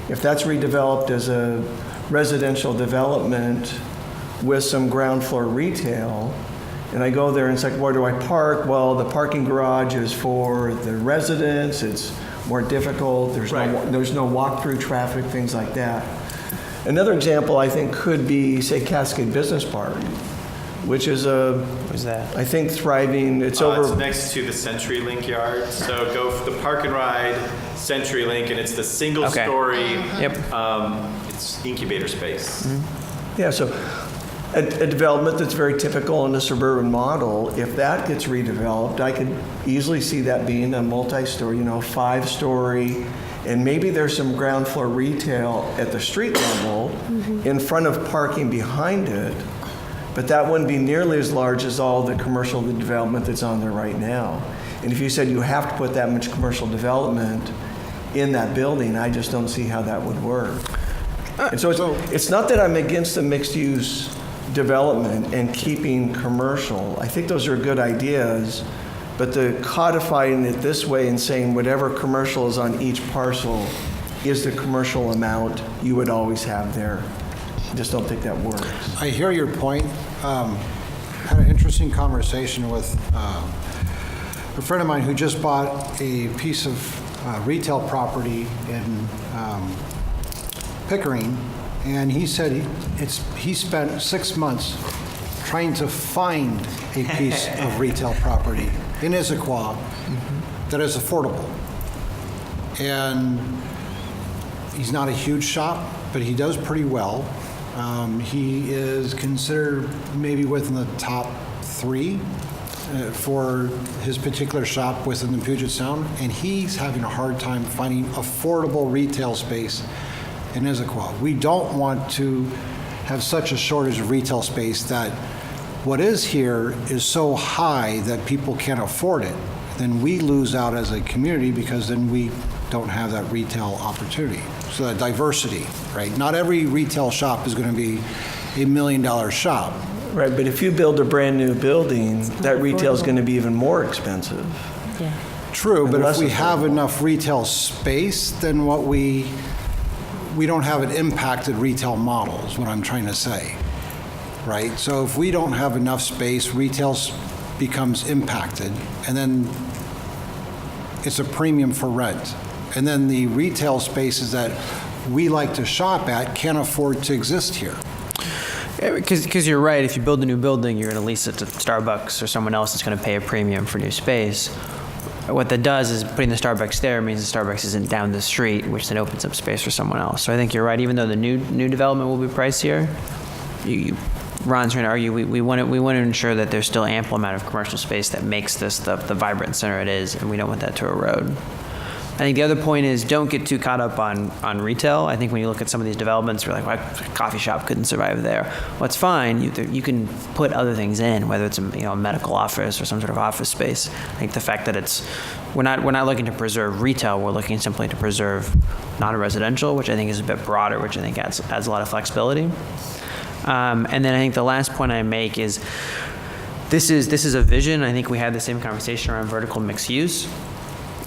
[SPEAKER 7] If that's redeveloped as a residential development with some ground floor retail, and I go there and it's like, where do I park? Well, the parking garage is for the residents. It's more difficult. There's no walk-through traffic, things like that. Another example, I think, could be, say, Cascade Business Park, which is I think, thriving. It's over.
[SPEAKER 4] It's next to the CenturyLink yard. So go for the park and ride, CenturyLink, and it's the single story.
[SPEAKER 6] Yep.
[SPEAKER 4] It's incubator space.
[SPEAKER 7] Mm-hmm. Yeah, so a development that's very typical in a suburban model, if that gets redeveloped, I could easily see that being a multi-story, 5-story, and maybe there's some ground floor retail at the street level in front of parking behind it. But that wouldn't be nearly as large as all the commercial development that's on there right now. And if you said you have to put that much commercial development in that building, I just don't see how that would work. And so it's not that I'm against the mixed-use development and keeping commercial. I think those are good ideas, but the codifying it this way and saying whatever commercial is on each parcel is the commercial amount you would always have there. I just don't think that works.
[SPEAKER 8] I hear your point. Had an interesting conversation with a friend of mine who just bought a piece of retail property in Pickering, and he said he spent 6 months trying to find a piece of retail property in Issaquah that is affordable. And he's not a huge shop, but he does pretty well. He is considered maybe within the top 3 for his particular shop within the Puget Sound, and he's having a hard time finding affordable retail space in Issaquah. We don't want to have such a shortage of retail space that what is here is so high that people can't afford it. Then we lose out as a community because then we don't have that retail opportunity. So that diversity, right? Not every retail shop is going to be $1 million shop.
[SPEAKER 7] Right, but if you build a brand-new building, that retail is going to be even more expensive.
[SPEAKER 13] Yeah.
[SPEAKER 8] True, but
[SPEAKER 7] Unless
[SPEAKER 8] if we
[SPEAKER 7] it's
[SPEAKER 8] have
[SPEAKER 7] affordable.
[SPEAKER 8] enough retail space, then what we don't have an impacted retail model, is what I'm trying to say, right? So if we don't have enough space, retail becomes impacted, and then it's a premium for rent. And then the retail spaces that we like to shop at can't afford to exist here.
[SPEAKER 6] Because you're right, if you build a new building, you're going to lease it to Starbucks or someone else that's going to pay a premium for new space. What that does is putting the Starbucks there means the Starbucks isn't down the street, which then opens up space for someone else. So I think you're right, even though the new development will be pricier, Ron's trying to argue, we want to ensure that there's still ample amount of commercial space that makes this the vibrant center it is, and we don't want that to erode. I think the other point is don't get too caught up on retail. I think when you look at some of these developments, you're like, well, a coffee shop couldn't survive there. Well, it's fine. You can put other things in, whether it's a medical office or some sort of office space. I think the fact that we're not looking to preserve retail. We're looking simply to preserve non-residential, which I think is a bit broader, which I think adds a lot of flexibility. And then I think the last point I make is this is a vision. I think we had the same conversation around vertical mixed use.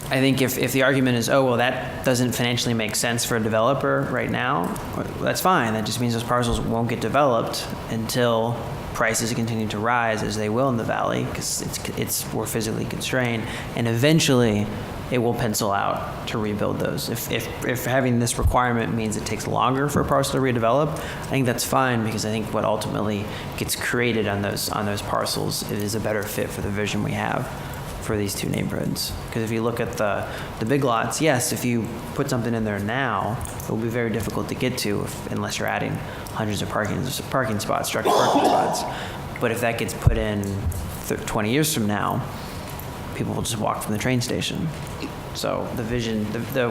[SPEAKER 6] I think if the argument is, oh, well, that doesn't financially make sense for a developer right now, that's fine. That just means those parcels won't get developed until prices continue to rise, as they will in the valley, because we're physically constrained, and eventually it will pencil out to rebuild those. If having this requirement means it takes longer for a parcel to redevelop, I think that's fine, because I think what ultimately gets created on those parcels, it is a better fit for the vision we have for these two neighborhoods. Because if you look at the big lots, yes, if you put something in there now, it will be very difficult to get to unless you're adding hundreds of parking spots, structured parking spots. But if that gets put in 20 years from now, people will just walk from the train station. So the vision,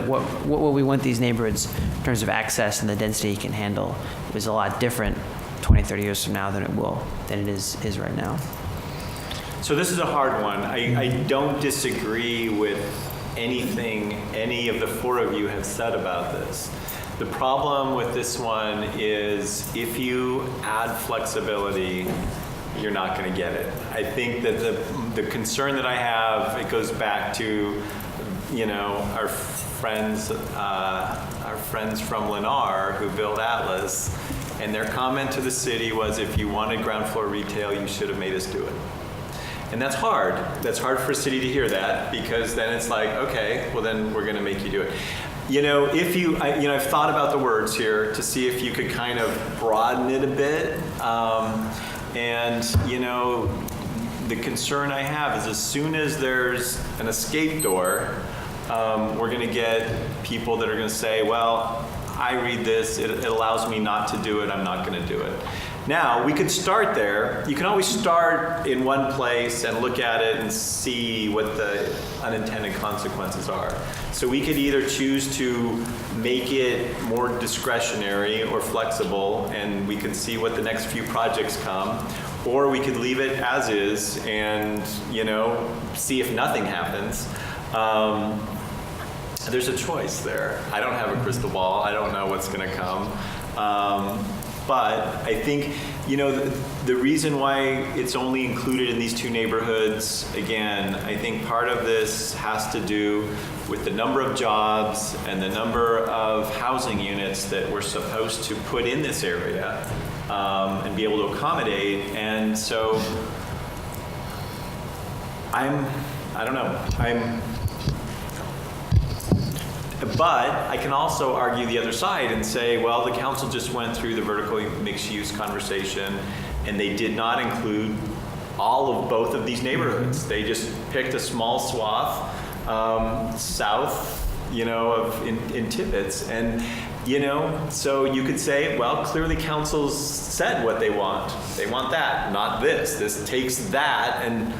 [SPEAKER 6] what we want these neighborhoods in terms of access and the density you can handle is a lot different 20, 30 years from now than it is right now.
[SPEAKER 4] So this is a hard one. I don't disagree with anything any of the 4 of you have said about this. The problem with this one is if you add flexibility, you're not going to get it. I think that the concern that I have, it goes back to, our friends from Lennar who built Atlas, and their comment to the city was, if you wanted ground floor retail, you should have made us do it. And that's hard. That's hard for a city to hear that, because then it's like, okay, well then we're going to make you do it. I've thought about the words here to see if you could kind of broaden it a bit. The concern I have is as soon as there's an escape door, we're going to get people that are going to say, well, I read this, it allows me not to do it, I'm not going to do it. Now, we could start there. You can always start in one place and look at it and see what the unintended consequences are. So we could either choose to make it more discretionary or flexible, and we could see what the next few projects come, or we could leave it as is and, see if nothing happens. There's a choice there. I don't have a crystal ball. I don't know what's going to come. But I think, the reason why it's only included in these 2 neighborhoods, again, I think part of this has to do with the number of jobs and the number of housing units that we're supposed to put in this area and be able to accommodate. And so But I can also argue the other side and say, well, the council just went through the vertical mixed use conversation. and they did not include all of both of these neighborhoods. They just picked a small swath south, in Tibbetts. And, so you could say, well, clearly council's said what they want. They want that, not this. This takes that and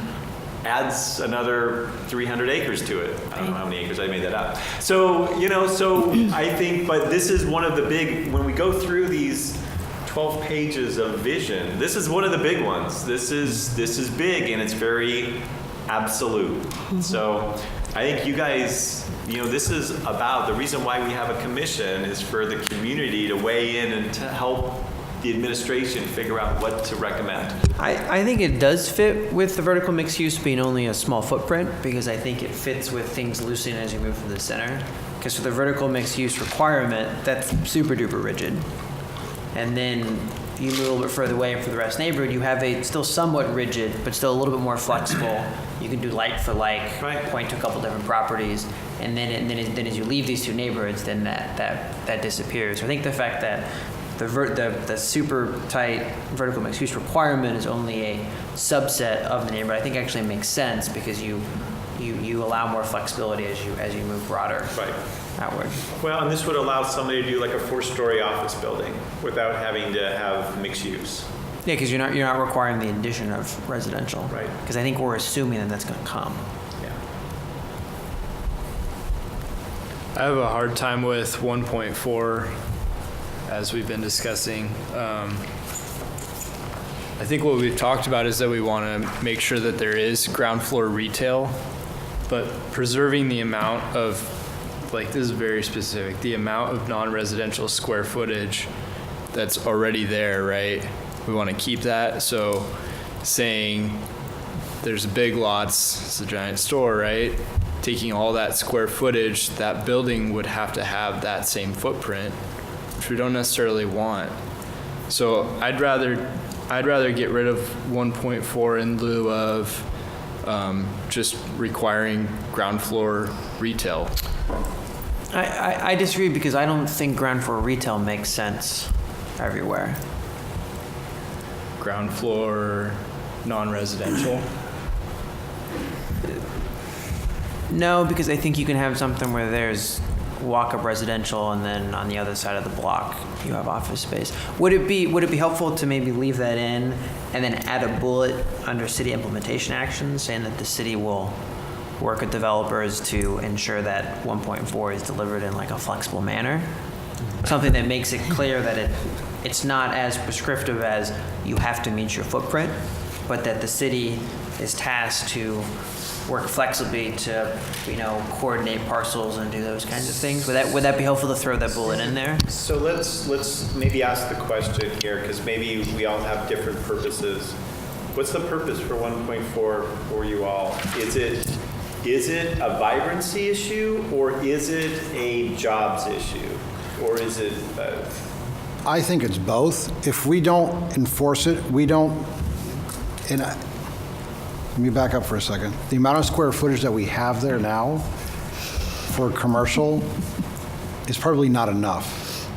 [SPEAKER 4] adds another 300 acres to it. I don't know how many acres, I made that up. So, so I think, but this is one of the big, when we go through these 12 pages of vision, this is one of the big ones. This is big, and it's very absolute. So I think you guys, this is about, the reason why we have a commission is for the community to weigh in and to help the administration figure out what to recommend.
[SPEAKER 6] I think it does fit with the vertical mixed use being only a small footprint, because I think it fits with things loosening as you move from the center. Because for the vertical mixed use requirement, that's super duper rigid. And then you move a little bit further away, and for the rest neighborhood, you have a still somewhat rigid, but still a little bit more flexible. You can do like for like, point to a couple different properties, and then as you leave these two neighborhoods, then that disappears. So I think the fact that the super tight vertical mixed use requirement is only a subset of the neighborhood, I think actually makes sense, because you allow more flexibility as you move broader outward.
[SPEAKER 4] Well, and this would allow somebody to do like a 4-story office building without having to have mixed use.
[SPEAKER 6] Yeah, because you're not requiring the addition of residential. Right. Because I think we're assuming that that's going to come.
[SPEAKER 4] Yeah.
[SPEAKER 11] I have a hard time with 1.4, as we've been discussing. I think what we've talked about is that we want to make sure that there is ground floor retail, but preserving the amount of, this is very specific, the amount of non-residential square footage that's already there, right? We want to keep that. So saying there's big lots, it's a giant store, right? Taking all that square footage, that building would have to have that same footprint, which we don't necessarily want. So I'd rather get rid of 1.4 in lieu of just requiring ground floor retail.
[SPEAKER 6] I disagree, because I don't think ground floor retail makes sense everywhere.
[SPEAKER 11] Ground floor non-residential?
[SPEAKER 6] No, because I think you can have something where there's walk-up residential, and then on the other side of the block you have office space. Would it be helpful to maybe leave that in and then add a bullet under city implementation actions saying that the city will work with developers to ensure that 1.4 is delivered in like a flexible manner? Something that makes it clear that it's not as prescriptive as you have to meet your footprint, but that the city is tasked to work flexibly to, coordinate parcels and do those kinds of things. Would that be helpful to throw that bullet in there?
[SPEAKER 4] So let's maybe ask the question here, because maybe we all have different purposes. What's the purpose for 1.4 for you all? Is it a vibrancy issue, or is it a jobs issue, or is it both?
[SPEAKER 8] I think it's both. If we don't enforce it, let me back up for a second. The amount of square footage that we have there now for commercial is probably not enough.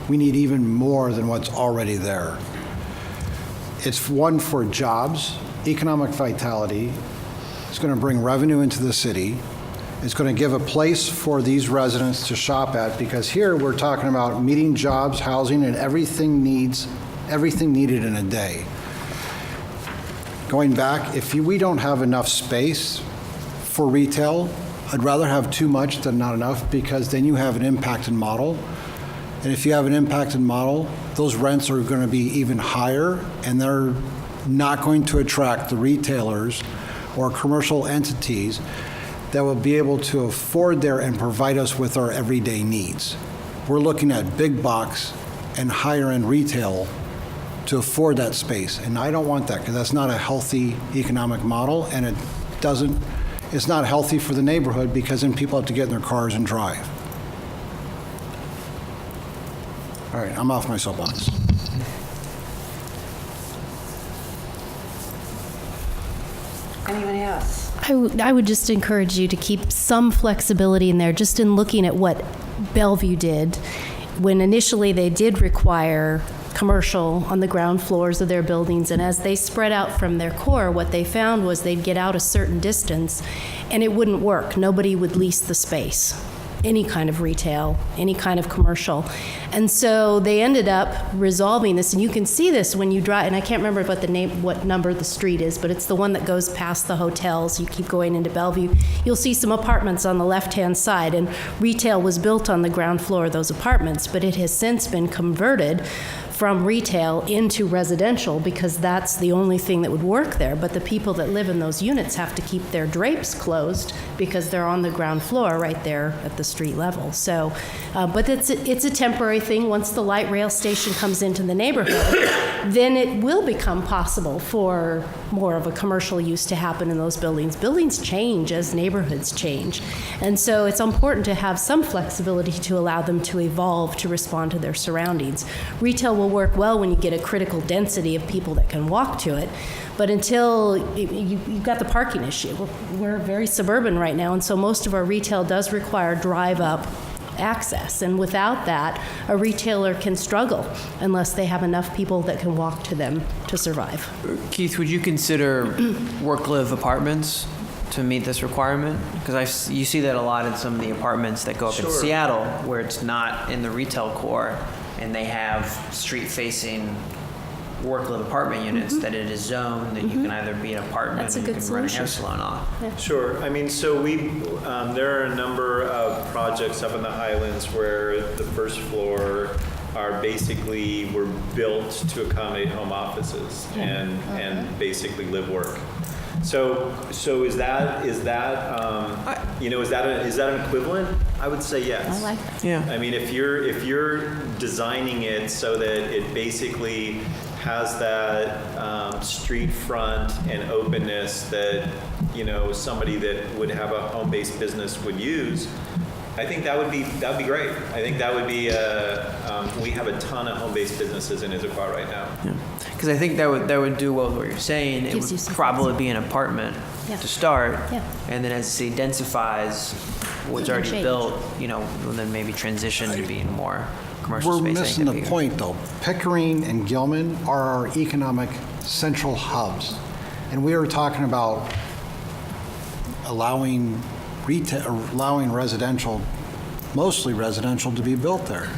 [SPEAKER 8] We need even more than what's already there. It's one for jobs, economic vitality. It's going to bring revenue into the city. It's going to give a place for these residents to shop at, because here we're talking about meeting jobs, housing, and everything needed in a day. Going back, if we don't have enough space for retail, I'd rather have too much than not enough, because then you have an impacted model. And if you have an impacted model, those rents are going to be even higher, and they're not going to attract the retailers or commercial entities that will be able to afford there and provide us with our everyday needs. We're looking at big box and higher end retail to afford that space. And I don't want that, because that's not a healthy economic model, and it's not healthy for the neighborhood, because then people have to get in their cars and drive. All right, I'm off my soapbox.
[SPEAKER 1] Anybody else?
[SPEAKER 13] I would just encourage you to keep some flexibility in there, just in looking at what Bellevue did. When initially they did require commercial on the ground floors of their buildings, and as they spread out from their core, what they found was they'd get out a certain distance and it wouldn't work. Nobody would lease the space, any kind of retail, any kind of commercial. And so they ended up resolving this, and you can see this when you drive, and I can't remember what number the street is, but it's the one that goes past the hotels. You keep going into Bellevue. You'll see some apartments on the left-hand side, and retail was built on the ground floor of those apartments, but it has since been converted from retail into residential because that's the only thing that would work there. But the people that live in those units have to keep their drapes closed because they're on the ground floor right there at the street level. So, but it's a temporary thing. Once the light rail station comes into the neighborhood, then it will become possible for more of a commercial use to happen in those buildings. Buildings change as neighborhoods change. And so it's important to have some flexibility to allow them to evolve to respond to their surroundings. Retail will work well when you get a critical density of people that can walk to it. But until you've got the parking issue, we're very suburban right now, and so most of our retail does require drive-up access. And without that, a retailer can struggle unless they have enough people that can walk to them to survive.
[SPEAKER 6] Keith, would you consider work-live apartments to meet this requirement? Because you see that a lot in some of the apartments that go up in Seattle, where it's not in the retail core, and they have street-facing work-live apartment units that it is zoned that you can either be an apartment
[SPEAKER 13] That's a
[SPEAKER 6] and
[SPEAKER 13] good
[SPEAKER 6] you can run a hair
[SPEAKER 13] solution.
[SPEAKER 6] salon off.
[SPEAKER 4] Sure. I mean, so there are a number of projects up in the Highlands where the first floor were built to accommodate home offices and basically live work. So is that an equivalent? I would say yes.
[SPEAKER 13] I like that.
[SPEAKER 6] Yeah.
[SPEAKER 4] I mean, if you're designing it so that it basically has that street front and openness that somebody that would have a home-based business would use, I think that would be great. I think that would be we have a ton of home-based businesses in Issaquah right now.
[SPEAKER 6] Because I think that would do well with what you're saying. It
[SPEAKER 13] Gives you
[SPEAKER 6] would
[SPEAKER 13] some
[SPEAKER 6] probably be an apartment to start, and then as it densifies what's
[SPEAKER 13] It can
[SPEAKER 6] already
[SPEAKER 13] change.
[SPEAKER 6] built, will then maybe transition to being more commercial
[SPEAKER 8] We're
[SPEAKER 6] space. I
[SPEAKER 8] missing
[SPEAKER 6] think
[SPEAKER 8] the
[SPEAKER 6] that'd be
[SPEAKER 8] point, though. Pickering and Gilman are our economic central hubs. And we are talking about allowing residential, mostly residential, to be built there.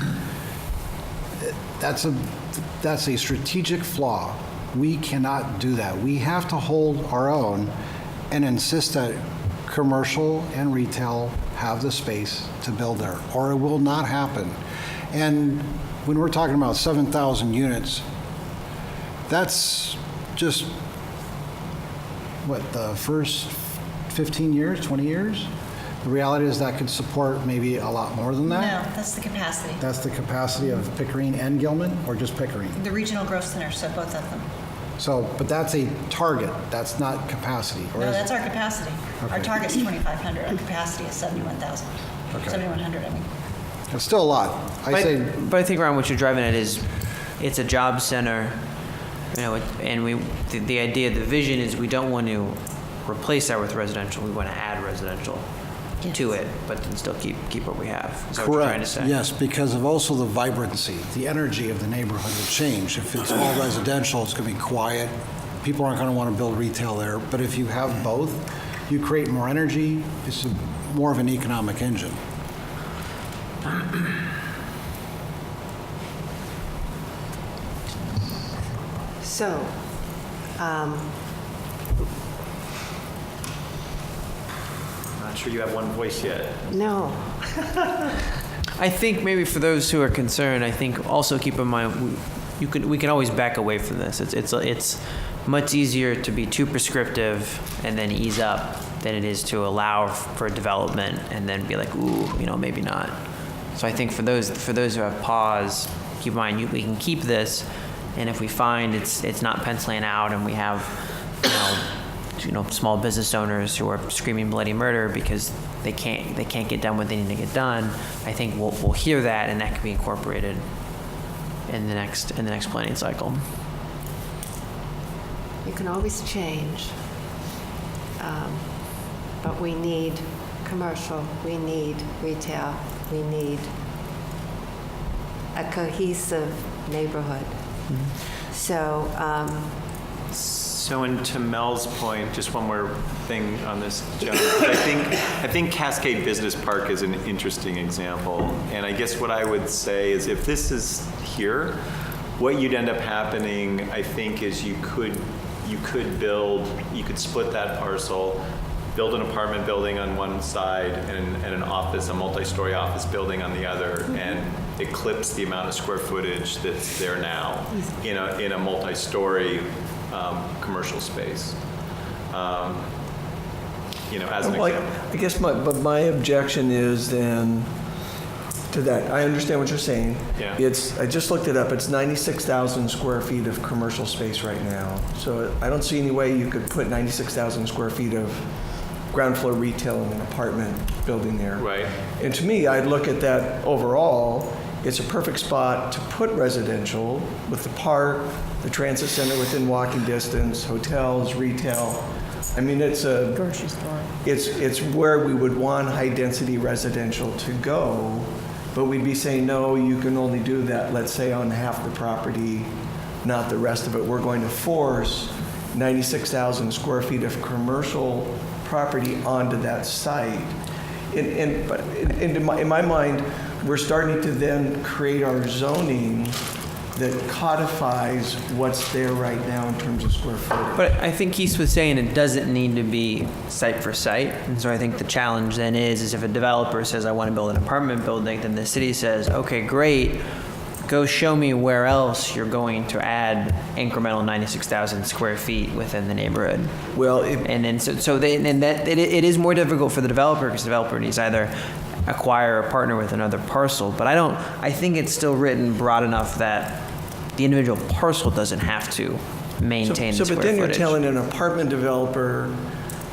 [SPEAKER 8] That's a strategic flaw. We cannot do that. We have to hold our own and insist that commercial and retail have the space to build there, or it will not happen. And when we're talking about 7,000 units, that's just, the first 15 years, 20 years? The reality is that could support maybe a lot more than that.
[SPEAKER 14] No, that's the capacity.
[SPEAKER 8] That's the capacity of Pickering and Gilman, or just Pickering?
[SPEAKER 14] The regional growth center, so both of them.
[SPEAKER 8] So, but that's a target, that's not capacity, or
[SPEAKER 14] No,
[SPEAKER 8] is
[SPEAKER 14] that's
[SPEAKER 8] it?
[SPEAKER 14] our capacity. Our
[SPEAKER 8] Okay.
[SPEAKER 14] target's 2,500, our capacity is 71,000.
[SPEAKER 8] Okay.
[SPEAKER 14] 7,100, I mean.
[SPEAKER 8] It's still a lot.
[SPEAKER 6] But I think, Ron, what you're driving at is it's a job center, and the idea, the vision is we don't want to replace that with residential. We want to add residential to it, but then still keep what we have. Is that what you're trying to
[SPEAKER 8] Correct,
[SPEAKER 6] say?
[SPEAKER 8] yes, because of also the vibrancy, the energy of the neighborhood will change. If it's all residential, it's going to be quiet. People aren't going to want to build retail there. But if you have both, you create more energy. It's more of an economic engine.
[SPEAKER 1] So,
[SPEAKER 4] Not sure you have one voice yet.
[SPEAKER 1] no.
[SPEAKER 6] I think maybe for those who are concerned, I think also keep in mind we can always back away from this. It's much easier to be too prescriptive and then ease up than it is to allow for development and then be like, ooh, maybe not. So I think for those who have pause, keep in mind we can keep this, and if we find it's not penciling out and we have small business owners who are screaming bloody murder because they can't get done what they need to get done, I think we'll hear that, and that can be incorporated in the next planning cycle.
[SPEAKER 1] You can always change. But we need commercial, we need retail, we need a cohesive neighborhood. So,
[SPEAKER 4] So, and to Mel's point, just one more thing on this, Joan. I think Cascade Business Park is an interesting example. And I guess what I would say is if this is here, what you'd end up happening, I think, is you could split that parcel, build an apartment building on one side and an office, a multi-story office building on the other, and eclipse the amount of square footage that's there now in a multi-story commercial space. As an example.
[SPEAKER 7] I guess my objection is then to that. I understand what you're saying.
[SPEAKER 4] Yeah.
[SPEAKER 7] I just looked it up. It's 96,000 square feet of commercial space right now. So I don't see any way you could put 96,000 square feet of ground floor retail in an apartment building there.
[SPEAKER 4] Right.
[SPEAKER 7] And to me, I'd look at that overall. It's a perfect spot to put residential with the park, the transit center within walking distance, hotels, retail. I mean, it's a
[SPEAKER 13] Grocery store.
[SPEAKER 7] it's where we would want high-density residential to go, but we'd be saying, no, you can only do that, let's say, on half the property, not the rest of it. We're going to force 96,000 square feet of commercial property onto that site. But in my mind, we're starting to then create our zoning that codifies what's there right now in terms of square footage.
[SPEAKER 6] But I think Keith was saying it doesn't need to be site for site. And so I think the challenge then is if a developer says, I want to build an apartment building, then the city says, okay, great, go show me where else you're going to add incremental 96,000 square feet within the neighborhood.
[SPEAKER 7] Well,
[SPEAKER 6] it is more difficult for the developer because the developer needs either acquire or partner with another parcel. But I think it's still written broad enough that the individual parcel doesn't have to maintain the square
[SPEAKER 7] But then
[SPEAKER 6] footage.
[SPEAKER 7] you're telling an apartment developer,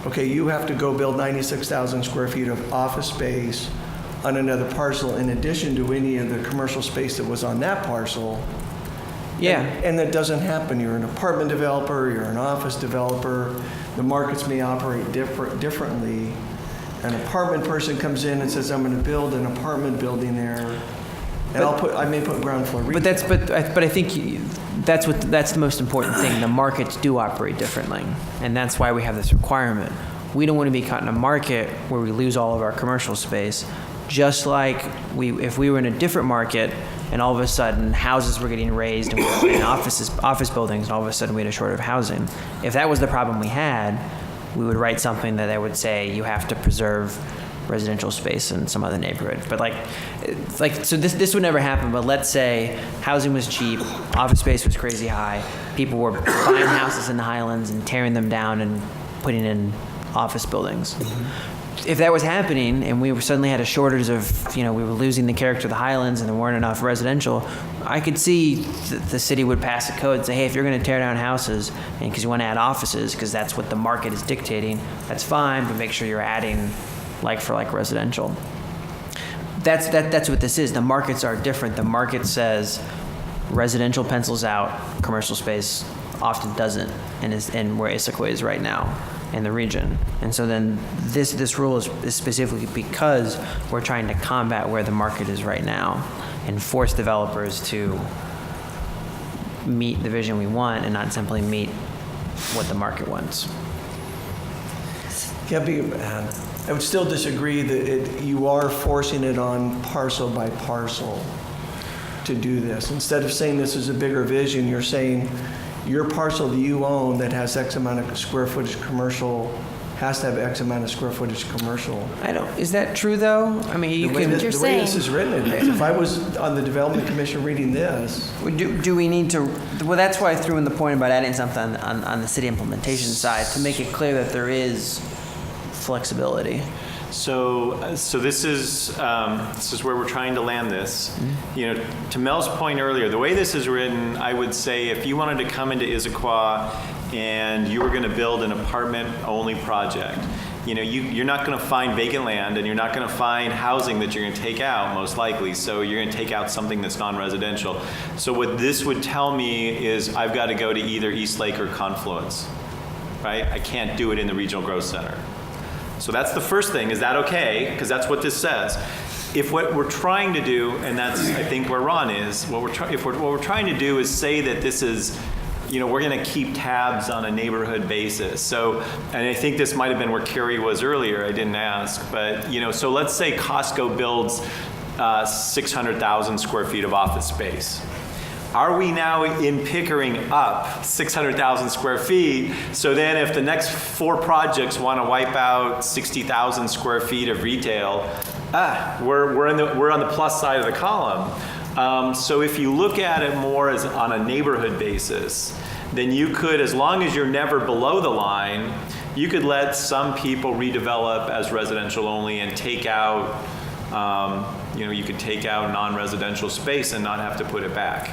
[SPEAKER 7] okay, you have to go build 96,000 square feet of office space on another parcel in addition to any of the commercial space that was on that parcel.
[SPEAKER 6] Yeah.
[SPEAKER 7] And that doesn't happen. You're an apartment developer, you're an office developer. The markets may operate differently. An apartment person comes in and says, I'm going to build an apartment building there. And I may put ground floor retail.
[SPEAKER 6] But I think that's the most important thing. The markets do operate differently, and that's why we have this requirement. We don't want to be caught in a market where we lose all of our commercial space. Just like if we were in a different market and all of a sudden houses were getting raised and we were in office buildings and all of a sudden we had a shortage of housing. If that was the problem we had, we would write something that would say you have to preserve residential space in some other neighborhood. But so this would never happen, but let's say housing was cheap, office space was crazy high, people were buying houses in the Highlands and tearing them down and putting in office buildings. Mm-hmm. If that was happening and we suddenly had a shortage of, we were losing the character of the Highlands and there weren't enough residential, I could see the city would pass a code and say, hey, if you're going to tear down houses and because you want to add offices because that's what the market is dictating, that's fine, but make sure you're adding like-for-like residential. That's what this is. The markets are different. The market says residential pencils out, commercial space often doesn't, and where Issaquah is right now in the region. And so then this rule is specifically because we're trying to combat where the market is right now and force developers to meet the vision we want and not simply meet what the market wants.
[SPEAKER 7] I would still disagree that you are forcing it on parcel by parcel to do this. Instead of saying this is a bigger vision, you're saying your parcel that you own that has X amount of square footage commercial has to have X amount of square footage commercial.
[SPEAKER 6] Is that true though? I mean,
[SPEAKER 7] The way this is written, it is. If I was on the Development Commission reading this.
[SPEAKER 6] Do we need to, well, that's why I threw in the point about adding something on the city implementation side to make it clear that there is flexibility.
[SPEAKER 4] So this is where we're trying to land this. Mm-hmm. To Mel's point earlier, the way this is written, I would say if you wanted to come into Issaquah and you were going to build an apartment-only project, you're not going to find vacant land and you're not going to find housing that you're going to take out, most likely. So you're going to take out something that's non-residential. So what this would tell me is I've got to go to either Eastlake or Confluence, right? I can't do it in the Regional Growth Center. So that's the first thing. Is that okay? Because that's what this says. if what we're trying to do, and that's, I think, where Ron is, what we're trying to do is say that this is, we're going to keep tabs on a neighborhood basis. So, and I think this might have been where Carrie was earlier, I didn't ask, but, so let's say Costco builds 600,000 square feet of office space. Are we now in Pickering up 600,000 square feet? So then if the next 4 projects want to wipe out 60,000 square feet of retail, we're on the plus side of the column. So if you look at it more as on a neighborhood basis, then you could, as long as you're never below the line, you could let some people redevelop as residential only and take out, you could take out non-residential space and not have to put it back.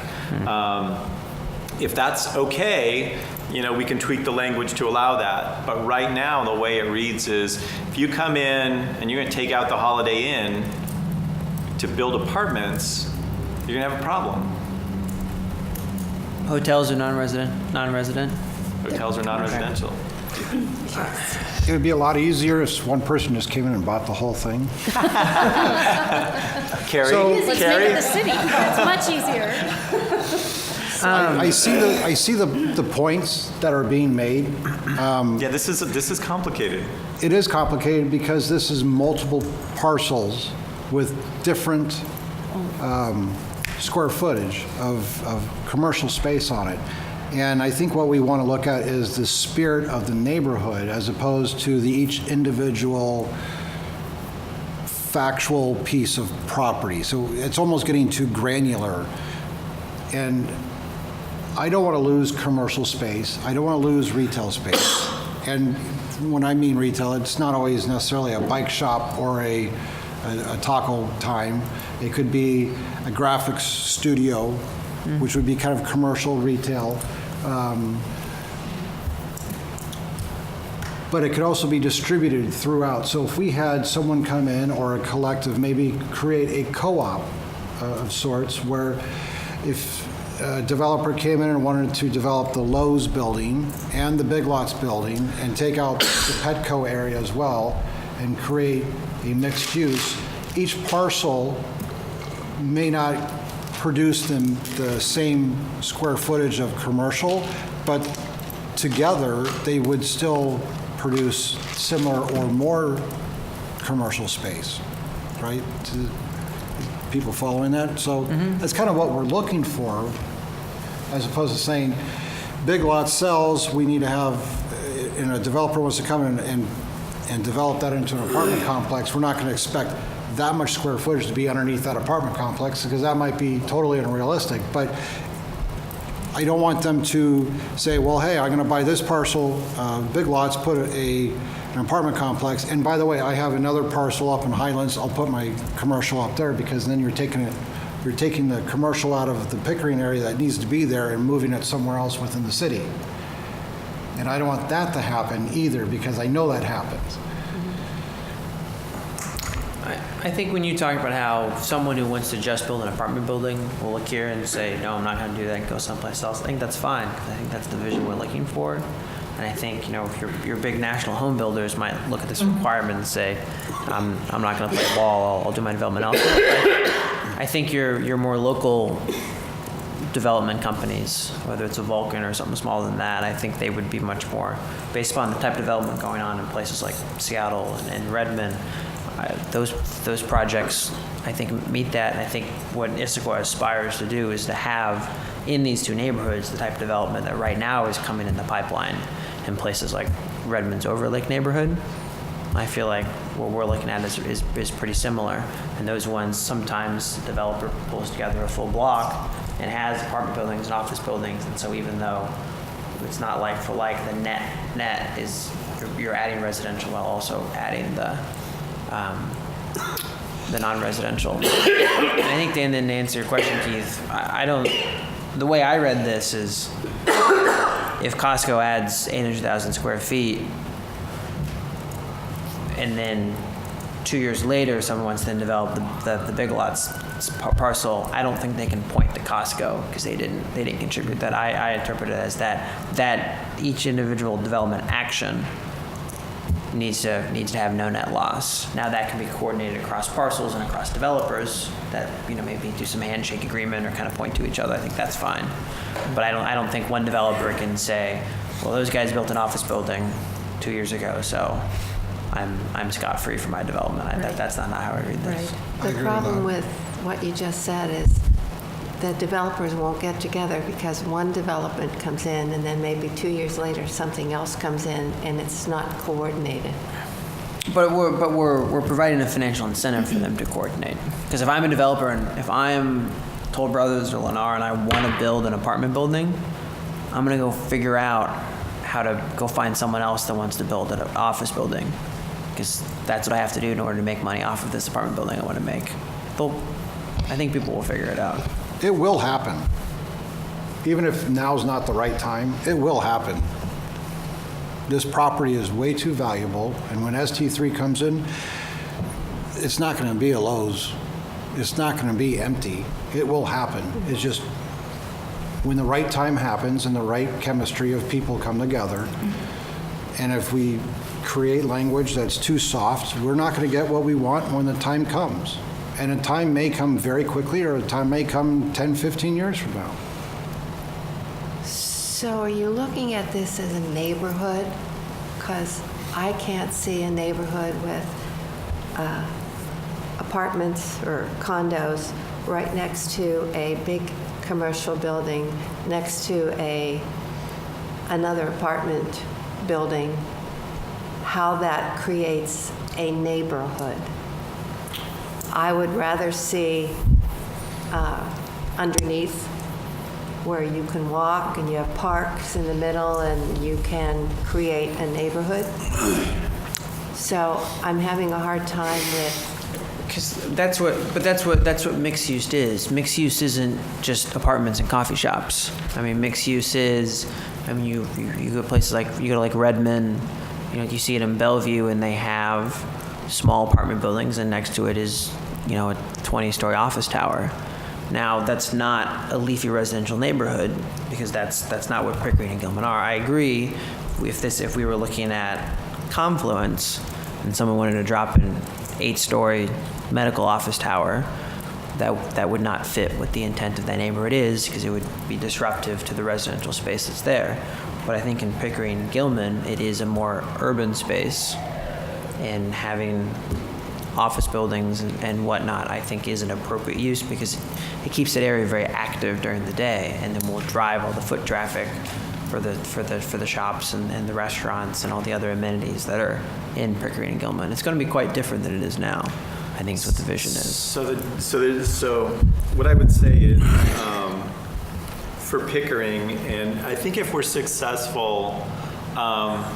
[SPEAKER 4] If that's okay, we can tweak the language to allow that. But right now, the way it reads is, if you come in and you're going to take out the Holiday Inn to build apartments, you're going to have a problem.
[SPEAKER 6] Hotels are non-resident?
[SPEAKER 4] Hotels are non-residential.
[SPEAKER 8] It would be a lot easier if one person just came in and bought the whole thing.
[SPEAKER 4] Carrie?
[SPEAKER 13] Let's make it the city. It's much easier.
[SPEAKER 8] I see the points that are being made.
[SPEAKER 4] Yeah, this is complicated.
[SPEAKER 8] It is complicated because this is multiple parcels with different square footage of commercial space on it. And I think what we want to look at is the spirit of the neighborhood as opposed to each individual factual piece of property. So it's almost getting too granular. And I don't want to lose commercial space. I don't want to lose retail space. And when I mean retail, it's not always necessarily a bike shop or a taco time. It could be a graphics studio, which would be kind of commercial retail. But it could also be distributed throughout. So if we had someone come in or a collective maybe create a co-op of sorts where if a developer came in and wanted to develop the Lowe's building and the Big Lots building and take out the Petco area as well and create a mixed use, each parcel may not produce them the same square footage of commercial, but together they would still produce similar or more commercial space, right? People following that? So that's kind of what we're looking for, as opposed to saying, Big Lot sells, we need to have, a developer wants to come in and develop that into an apartment complex. We're not going to expect that much square footage to be underneath that apartment complex because that might be totally unrealistic. But I don't want them to say, well, hey, I'm going to buy this parcel, Big Lots, put an apartment complex, and by the way, I have another parcel up in Highlands, I'll put my commercial up there, because then you're taking the commercial out of the Pickering area that needs to be there and moving it somewhere else within the city. And I don't want that to happen either, because I know that happens.
[SPEAKER 6] I think when you talk about how someone who wants to just build an apartment building will look here and say, no, I'm not going to do that and go someplace else, I think that's fine, because I think that's the vision we're looking for. And I think, if your big national home builders might look at this requirement and say, I'm not going to play ball, I'll do my development elsewhere. I think your more local development companies, whether it's a Vulcan or something smaller than that, I think they would be much more, based upon the type of development going on in places like Seattle and Redmond, those projects, I think, meet that. And I think what Issaquah aspires to do is to have in these two neighborhoods the type of development that right now is coming in the pipeline in places like Redmond's Overlake neighborhood. I feel like what we're looking at is pretty similar. And those ones, sometimes the developer pulls together a full block and has apartment buildings and office buildings. And so even though it's not like for like, the net is you're adding residential while also adding the non-residential. And I think then to answer your question, Keith, the way I read this is if Costco adds 800,000 square feet and then 2 years later someone wants to then develop the Big Lots parcel, I don't think they can point to Costco because they didn't contribute that. I interpret it as that each individual development action needs to have no net loss. Now that can be coordinated across parcels and across developers that, maybe do some handshake agreement or kind of point to each other. I think that's fine. But I don't think one developer can say, well, those guys built an office building 2 years ago, so I'm scot-free for my development. That's not how I read this.
[SPEAKER 1] The problem with what you just said is the developers won't get together because one development comes in and then maybe 2 years later something else comes in and it's not coordinated.
[SPEAKER 6] But we're providing a financial incentive for them to coordinate. Because if I'm a developer and if I'm Toll Brothers or Lennar and I want to build an apartment building, I'm going to go figure out how to go find someone else that wants to build an office building. Because that's what I have to do in order to make money off of this apartment building I want to make. I think people will figure it out.
[SPEAKER 8] It will happen. Even if now's not the right time, it will happen. This property is way too valuable, and when ST3 comes in, it's not going to be a Lowe's. It's not going to be empty. It will happen. It's just when the right time happens and the right chemistry of people come together, and if we create language that's too soft, we're not going to get what we want when the time comes. And a time may come very quickly, or a time may come 10, 15 years from now.
[SPEAKER 1] So are you looking at this as a neighborhood? Because I can't see a neighborhood with apartments or condos right next to a big commercial building, next to another apartment building, how that creates a neighborhood. I would rather see underneath where you can walk and you have parks in the middle and you can create a neighborhood. So I'm having a hard time with.
[SPEAKER 6] Because that's what mixed use is. Mixed use isn't just apartments and coffee shops. I mean, mixed use is, you go to places like, you go to like Redmond, you see it in Bellevue, and they have small apartment buildings, and next to it is, a 20-story office tower. Now, that's not a leafy residential neighborhood, because that's not what Pickering and Gilman are. I agree, if we were looking at Confluence, and someone wanted to drop an 8-story medical office tower, that would not fit what the intent of that neighborhood is, because it would be disruptive to the residential space that's there. But I think in Pickering and Gilman, it is a more urban space, and having office buildings and whatnot, I think, is an appropriate use, because it keeps that area very active during the day, and then we'll drive all the foot traffic for the shops and the restaurants and all the other amenities that are in Pickering and Gilman. It's going to be quite different than it is now. I think is what the vision is.
[SPEAKER 4] So what I would say is, for Pickering, and I think if we're successful,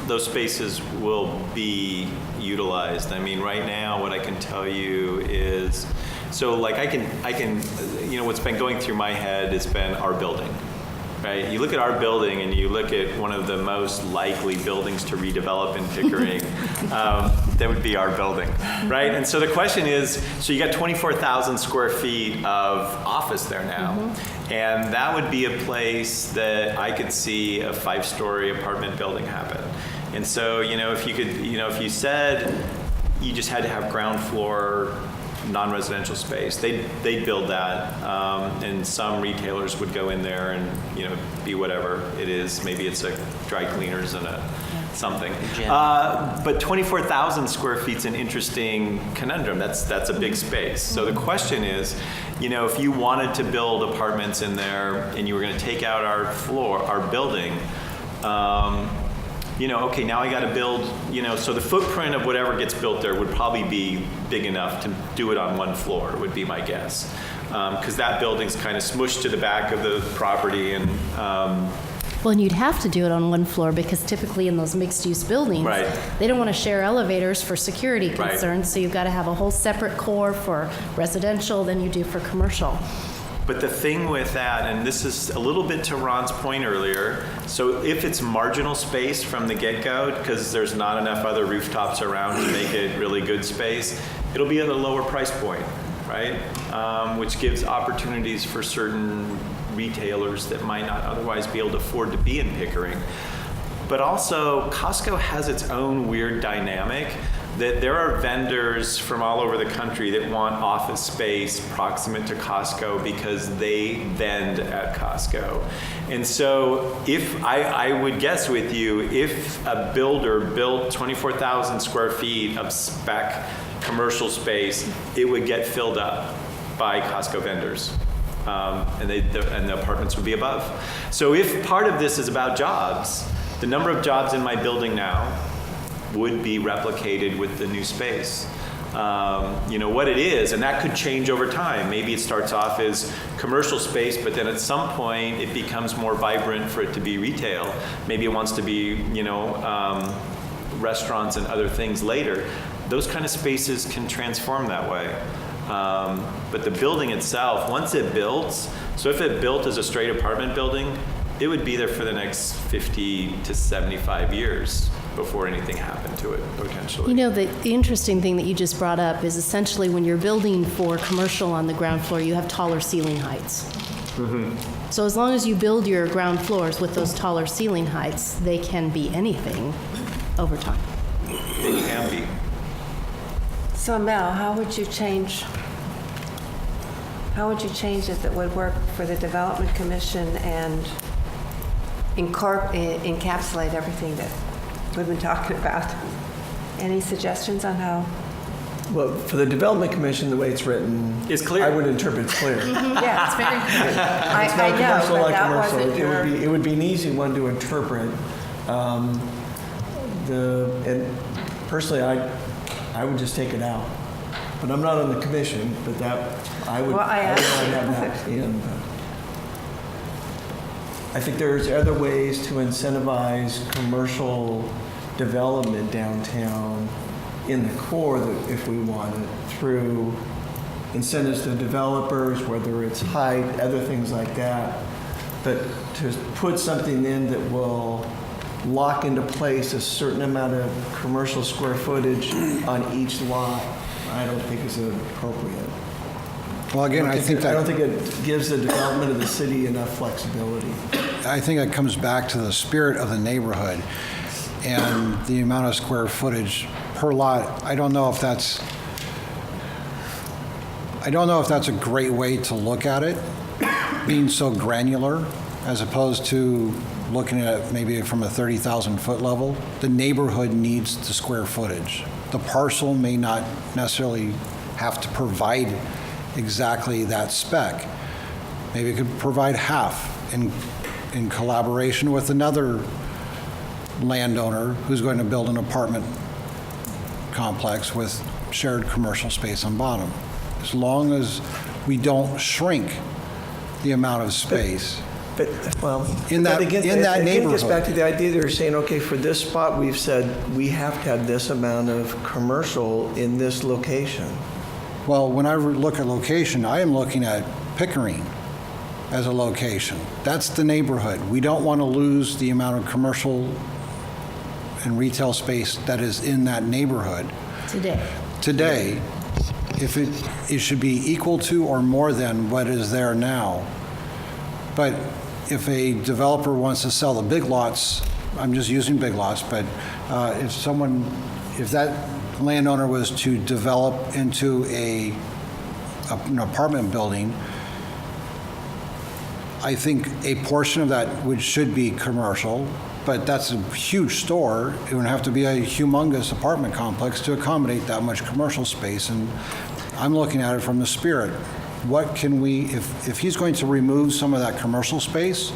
[SPEAKER 4] those spaces will be utilized. I mean, right now, what I can tell you is, so like I can, what's been going through my head has been our building, right? You look at our building and you look at one of the most likely buildings to redevelop in Pickering, that would be our building, right? And so the question is, so you got 24,000 square feet of office there now. Mm-hmm. And that would be a place that I could see a 5-story apartment building happen. And so, if you could, if you said you just had to have ground floor non-residential space, they'd build that, and some retailers would go in there and, be whatever it is. Maybe it's a dry cleaners and something. But 24,000 square feet's an interesting conundrum. That's a big space. So the question is, if you wanted to build apartments in there and you were going to take out our building, okay, now I got to build, so the footprint of whatever gets built there would probably be big enough to do it on one floor, would be my guess. Because that building's kind of smushed to the back of the property, and
[SPEAKER 13] well, and you'd have to do it on one floor, because typically in those mixed-use buildings,
[SPEAKER 4] right, they
[SPEAKER 13] don't want to share elevators for security concerns, right. So you've got to have a whole separate core for residential than you do for commercial.
[SPEAKER 4] But the thing with that, and this is a little bit to Ron's point earlier, so if it's marginal space from the get-go, because there's not enough other rooftops around to make it really good space, it'll be at a lower price point, right? Which gives opportunities for certain retailers that might not otherwise be able to afford to be in Pickering. but also Costco has its own weird dynamic that there are vendors from all over the country that want office space proximate to Costco because they vend at Costco. And so if I would guess with you, if a builder built 24,000 square feet of spec commercial space, it would get filled up by Costco vendors. And the apartments would be above. So if part of this is about jobs, the number of jobs in my building now would be replicated with the new space. What it is, and that could change over time. Maybe it starts off as commercial space, but then at some point it becomes more vibrant for it to be retail. Maybe it wants to be, restaurants and other things later. Those kind of spaces can transform that way. But the building itself, once it builds, so if it built as a straight apartment building, it would be there for the next 50 to 75 years before anything happened to it, potentially.
[SPEAKER 13] The interesting thing that you just brought up is essentially when you're building for commercial on the ground floor, you have taller ceiling heights.
[SPEAKER 4] Mm-hmm.
[SPEAKER 13] So as long as you build your ground floors with those taller ceiling heights, they can be anything over time.
[SPEAKER 4] They can be.
[SPEAKER 1] So Mel, how would you change it that would work for the Development Commission and encapsulate everything that we've been talking about? Any suggestions on how?
[SPEAKER 7] Well, for the Development Commission, the way it's written,
[SPEAKER 4] it's clear.
[SPEAKER 7] I would interpret it's clear.
[SPEAKER 1] Yeah, it's very clear.
[SPEAKER 7] It's not commercial, like commercial. It would be an easy one to interpret. And personally, I would just take it out. But I'm not on the commission, but I would have that in. I think there's other ways to incentivize commercial development downtown in the core that if we wanted, through incentives to developers, whether it's height, other things like that. But to put something in that will lock into place a certain amount of commercial square footage on each lot, I don't think is appropriate.
[SPEAKER 8] Well, again, I don't
[SPEAKER 7] think it gives the development of the city enough flexibility.
[SPEAKER 8] I think it comes back to the spirit of the neighborhood and the amount of square footage per lot. I don't know if that's a great way to look at it, being so granular, as opposed to looking at it maybe from a 30,000 foot level. The neighborhood needs the square footage. The parcel may not necessarily have to provide exactly that spec. Maybe it could provide half in collaboration with another landowner who's going to build an apartment complex with shared commercial space on bottom. As long as we don't shrink the amount of space.
[SPEAKER 7] But
[SPEAKER 8] in that neighborhood.
[SPEAKER 7] It gets back to the idea that you're saying, okay, for this spot, we've said we have to have this amount of commercial in this location.
[SPEAKER 8] Well, when I look at location, I am looking at Pickering as a location. That's the neighborhood. We don't want to lose the amount of commercial and retail space that is in that neighborhood. Today, if it should be equal to or more than what is there now. But if a developer wants to sell the big lots, I'm just using big lots, but if that landowner was to develop into an apartment building, I think a portion of that should be commercial, but that's a huge store. It would have to be a humongous apartment complex to accommodate that much commercial space. And I'm looking at it from the spirit. What can we, if he's going to remove some of that commercial space,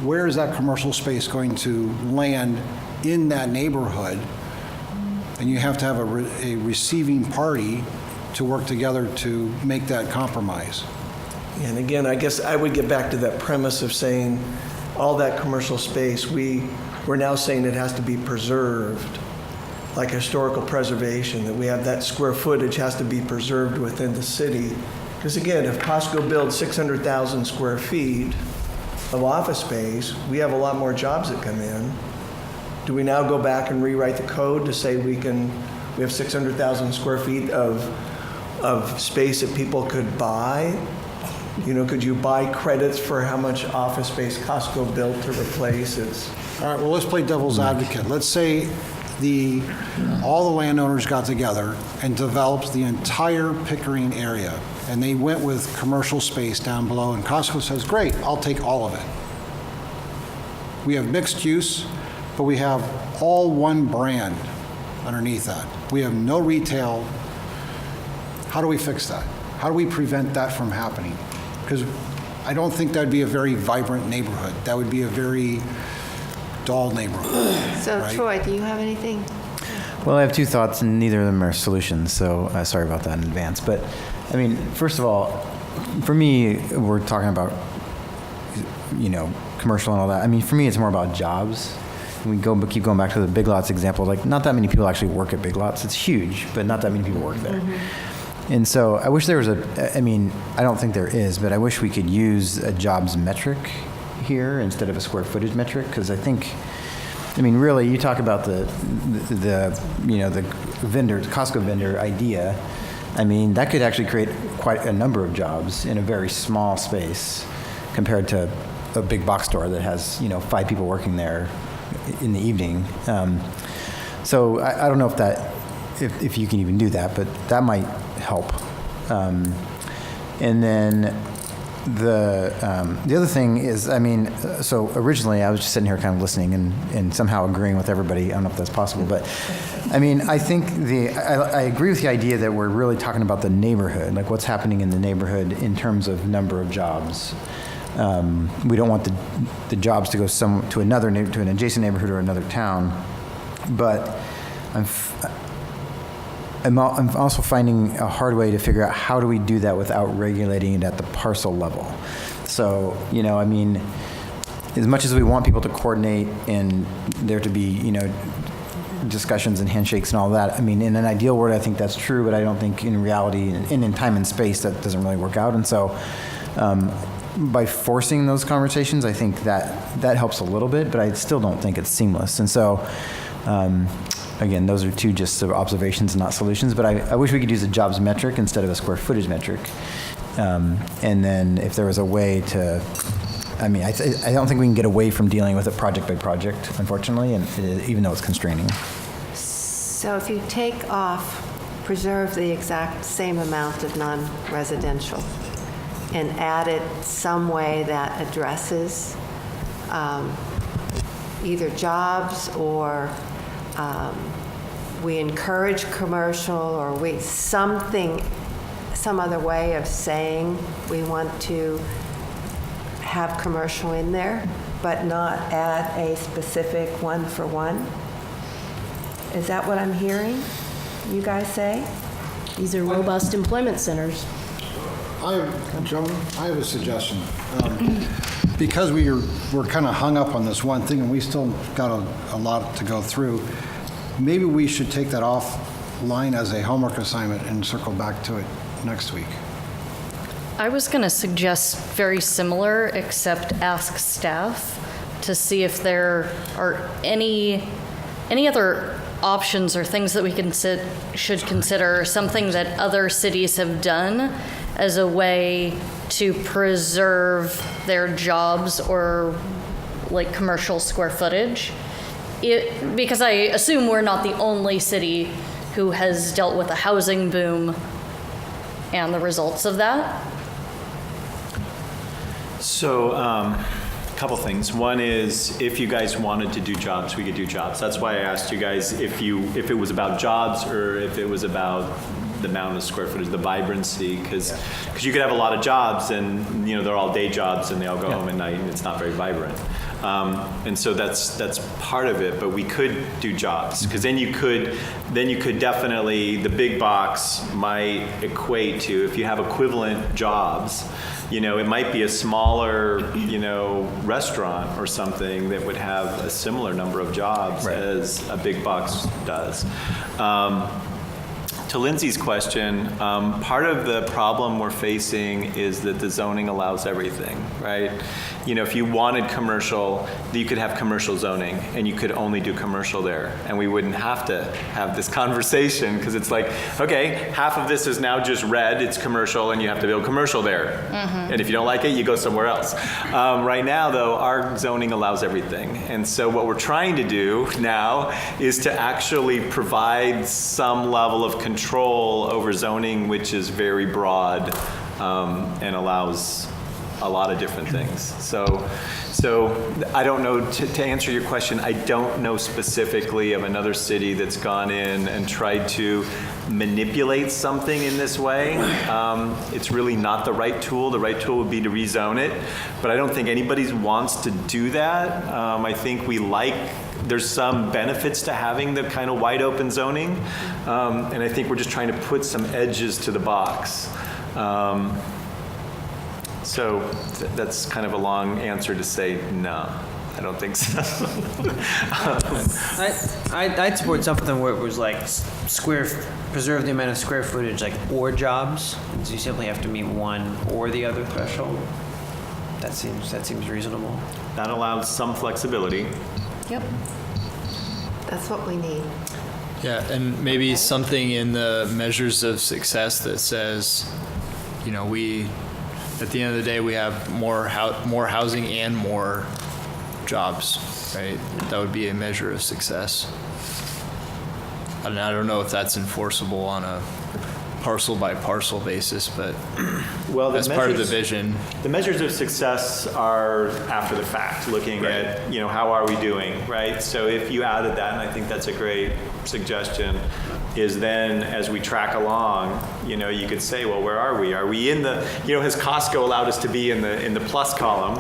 [SPEAKER 8] where is that commercial space going to land in that neighborhood? And you have to have a receiving party to work together to make that compromise.
[SPEAKER 7] And again, I guess I would get back to that premise of saying all that commercial space, we're now saying it has to be preserved, like historical preservation, that we have that square footage has to be preserved within the city. Because again, if Costco builds 600,000 square feet of office space, we have a lot more jobs that come in. Do we now go back and rewrite the code to say we have 600,000 square feet of space that people could buy? Could you buy credits for how much office space Costco built to replace?
[SPEAKER 8] All right, well, let's play devil's advocate. Let's say all the landowners got together and developed the entire Pickering area, and they went with commercial space down below, and Costco says, great, I'll take all of it. We have mixed use, but we have all one brand underneath that. We have no retail. How do we fix that? How do we prevent that from happening? Because I don't think that'd be a very vibrant neighborhood. That would be a very dull neighborhood.
[SPEAKER 1] So
[SPEAKER 8] right?
[SPEAKER 1] Troy, do you have anything?
[SPEAKER 2] Well, I have two thoughts, and neither of them are solutions, so sorry about that in advance. But, I mean, first of all, for me, we're talking about, commercial and all that. I mean, for me, it's more about jobs. We keep going back to the Big Lots example. Like, not that many people actually work at Big Lots. It's huge, but not that many people work there. Mm-hmm. And so I wish there was I don't think there is, but I wish we could use a jobs metric here instead of a square footage metric, because I think, really, you talk about the vendor, Costco vendor idea. That could actually create quite a number of jobs in a very small space compared to a big box store that has, 5 people working there in the evening. So I don't know if you can even do that, but that might help. And then the other thing is, so originally I was just sitting here kind of listening and somehow agreeing with everybody. I don't know if that's possible, but I think I agree with the idea that we're really talking about the neighborhood, like what's happening in the neighborhood in terms of number of jobs. We don't want the jobs to go to an adjacent neighborhood or another town, but I'm also finding a hard way to figure out how do we do that without regulating it at the parcel level. So, as much as we want people to coordinate and there to be, discussions and handshakes and all that, in an ideal world, I think that's true, but I don't think in reality and in time and space that doesn't really work out. And so, by forcing those conversations, I think that helps a little bit, but I still don't think it's seamless. And so, again, those are two just sort of observations, not solutions, but I wish we could use a jobs metric instead of a square footage metric. And then if there was a way to, I don't think we can get away from dealing with it project by project, unfortunately, and even though it's constraining.
[SPEAKER 1] So if you take off, preserve the exact same amount of non-residential and add it some way that addresses either jobs or we encourage commercial or some other way of saying we want to have commercial in there, but not add a specific one-for-one. Is that what I'm hearing you guys say?
[SPEAKER 13] These are robust employment centers.
[SPEAKER 8] Gentlemen, I have a suggestion. Because we're kind of hung up on this one thing and we still got a lot to go through, maybe we should take that offline as a homework assignment and circle back to it next week.
[SPEAKER 3] I was going to suggest very similar, except ask staff to see if there are any other options or things that we should consider, something that other cities have done as a way to preserve their jobs or like commercial square footage. Because I assume we're not the only city who has dealt with a housing boom and the results of that.
[SPEAKER 4] So, a couple things. One is, if you guys wanted to do jobs, we could do jobs. That's why I asked you guys if it was about jobs or if it was about the amount of square footage, the vibrancy, because you could have a lot of jobs and they're all day jobs and they all go home at night and it's not very vibrant. And so that's part of it, but we could do jobs, because then you could definitely, the big box might equate to, if you have equivalent jobs, it might be a smaller, restaurant or something that would have a similar number of jobs as a big box does. to Lindsay's question, part of the problem we're facing is that the zoning allows everything, right? You know, if you wanted commercial, you could have commercial zoning, and you could only do commercial there, and we wouldn't have to have this conversation, because it's like, okay, half of this is now just red, it's commercial, and you have to build commercial there. And if you don't like it, you go somewhere else. Right now, though, our zoning allows everything, and so what we're trying to do now is to actually provide some level of control over zoning, which is very broad and allows a lot of different things. So I don't know, to answer your question, I don't know specifically of another city that's gone in and tried to manipulate something in this way. It's really not the right tool. The right tool would be to rezone it, but I don't think anybody wants to do that. I think there's some benefits to having the kind of wide open zoning, and I think we're just trying to put some edges to the box. So that's kind of a long answer to say no. I don't think so.
[SPEAKER 6] I'd support something where it was like preserve the amount of square footage, like or jobs. So you simply have to meet one or the other threshold. That seems reasonable.
[SPEAKER 4] That allows some flexibility.
[SPEAKER 1] Yep. That's what we need.
[SPEAKER 11] Yeah, and maybe something in the measures of success that says, you know, at the end of the day, we have more housing and more jobs, right? That would be a measure of success. And I don't know if that's enforceable on a parcel by parcel basis, but that's part of the vision.
[SPEAKER 4] The measures of success are after the fact, looking at, you know, how are we doing, right? So if you added that, and I think that's a great suggestion, is then as we track along, you know, you could say, well, where are we? Are we in the, you know, has Costco allowed us to be in the plus column?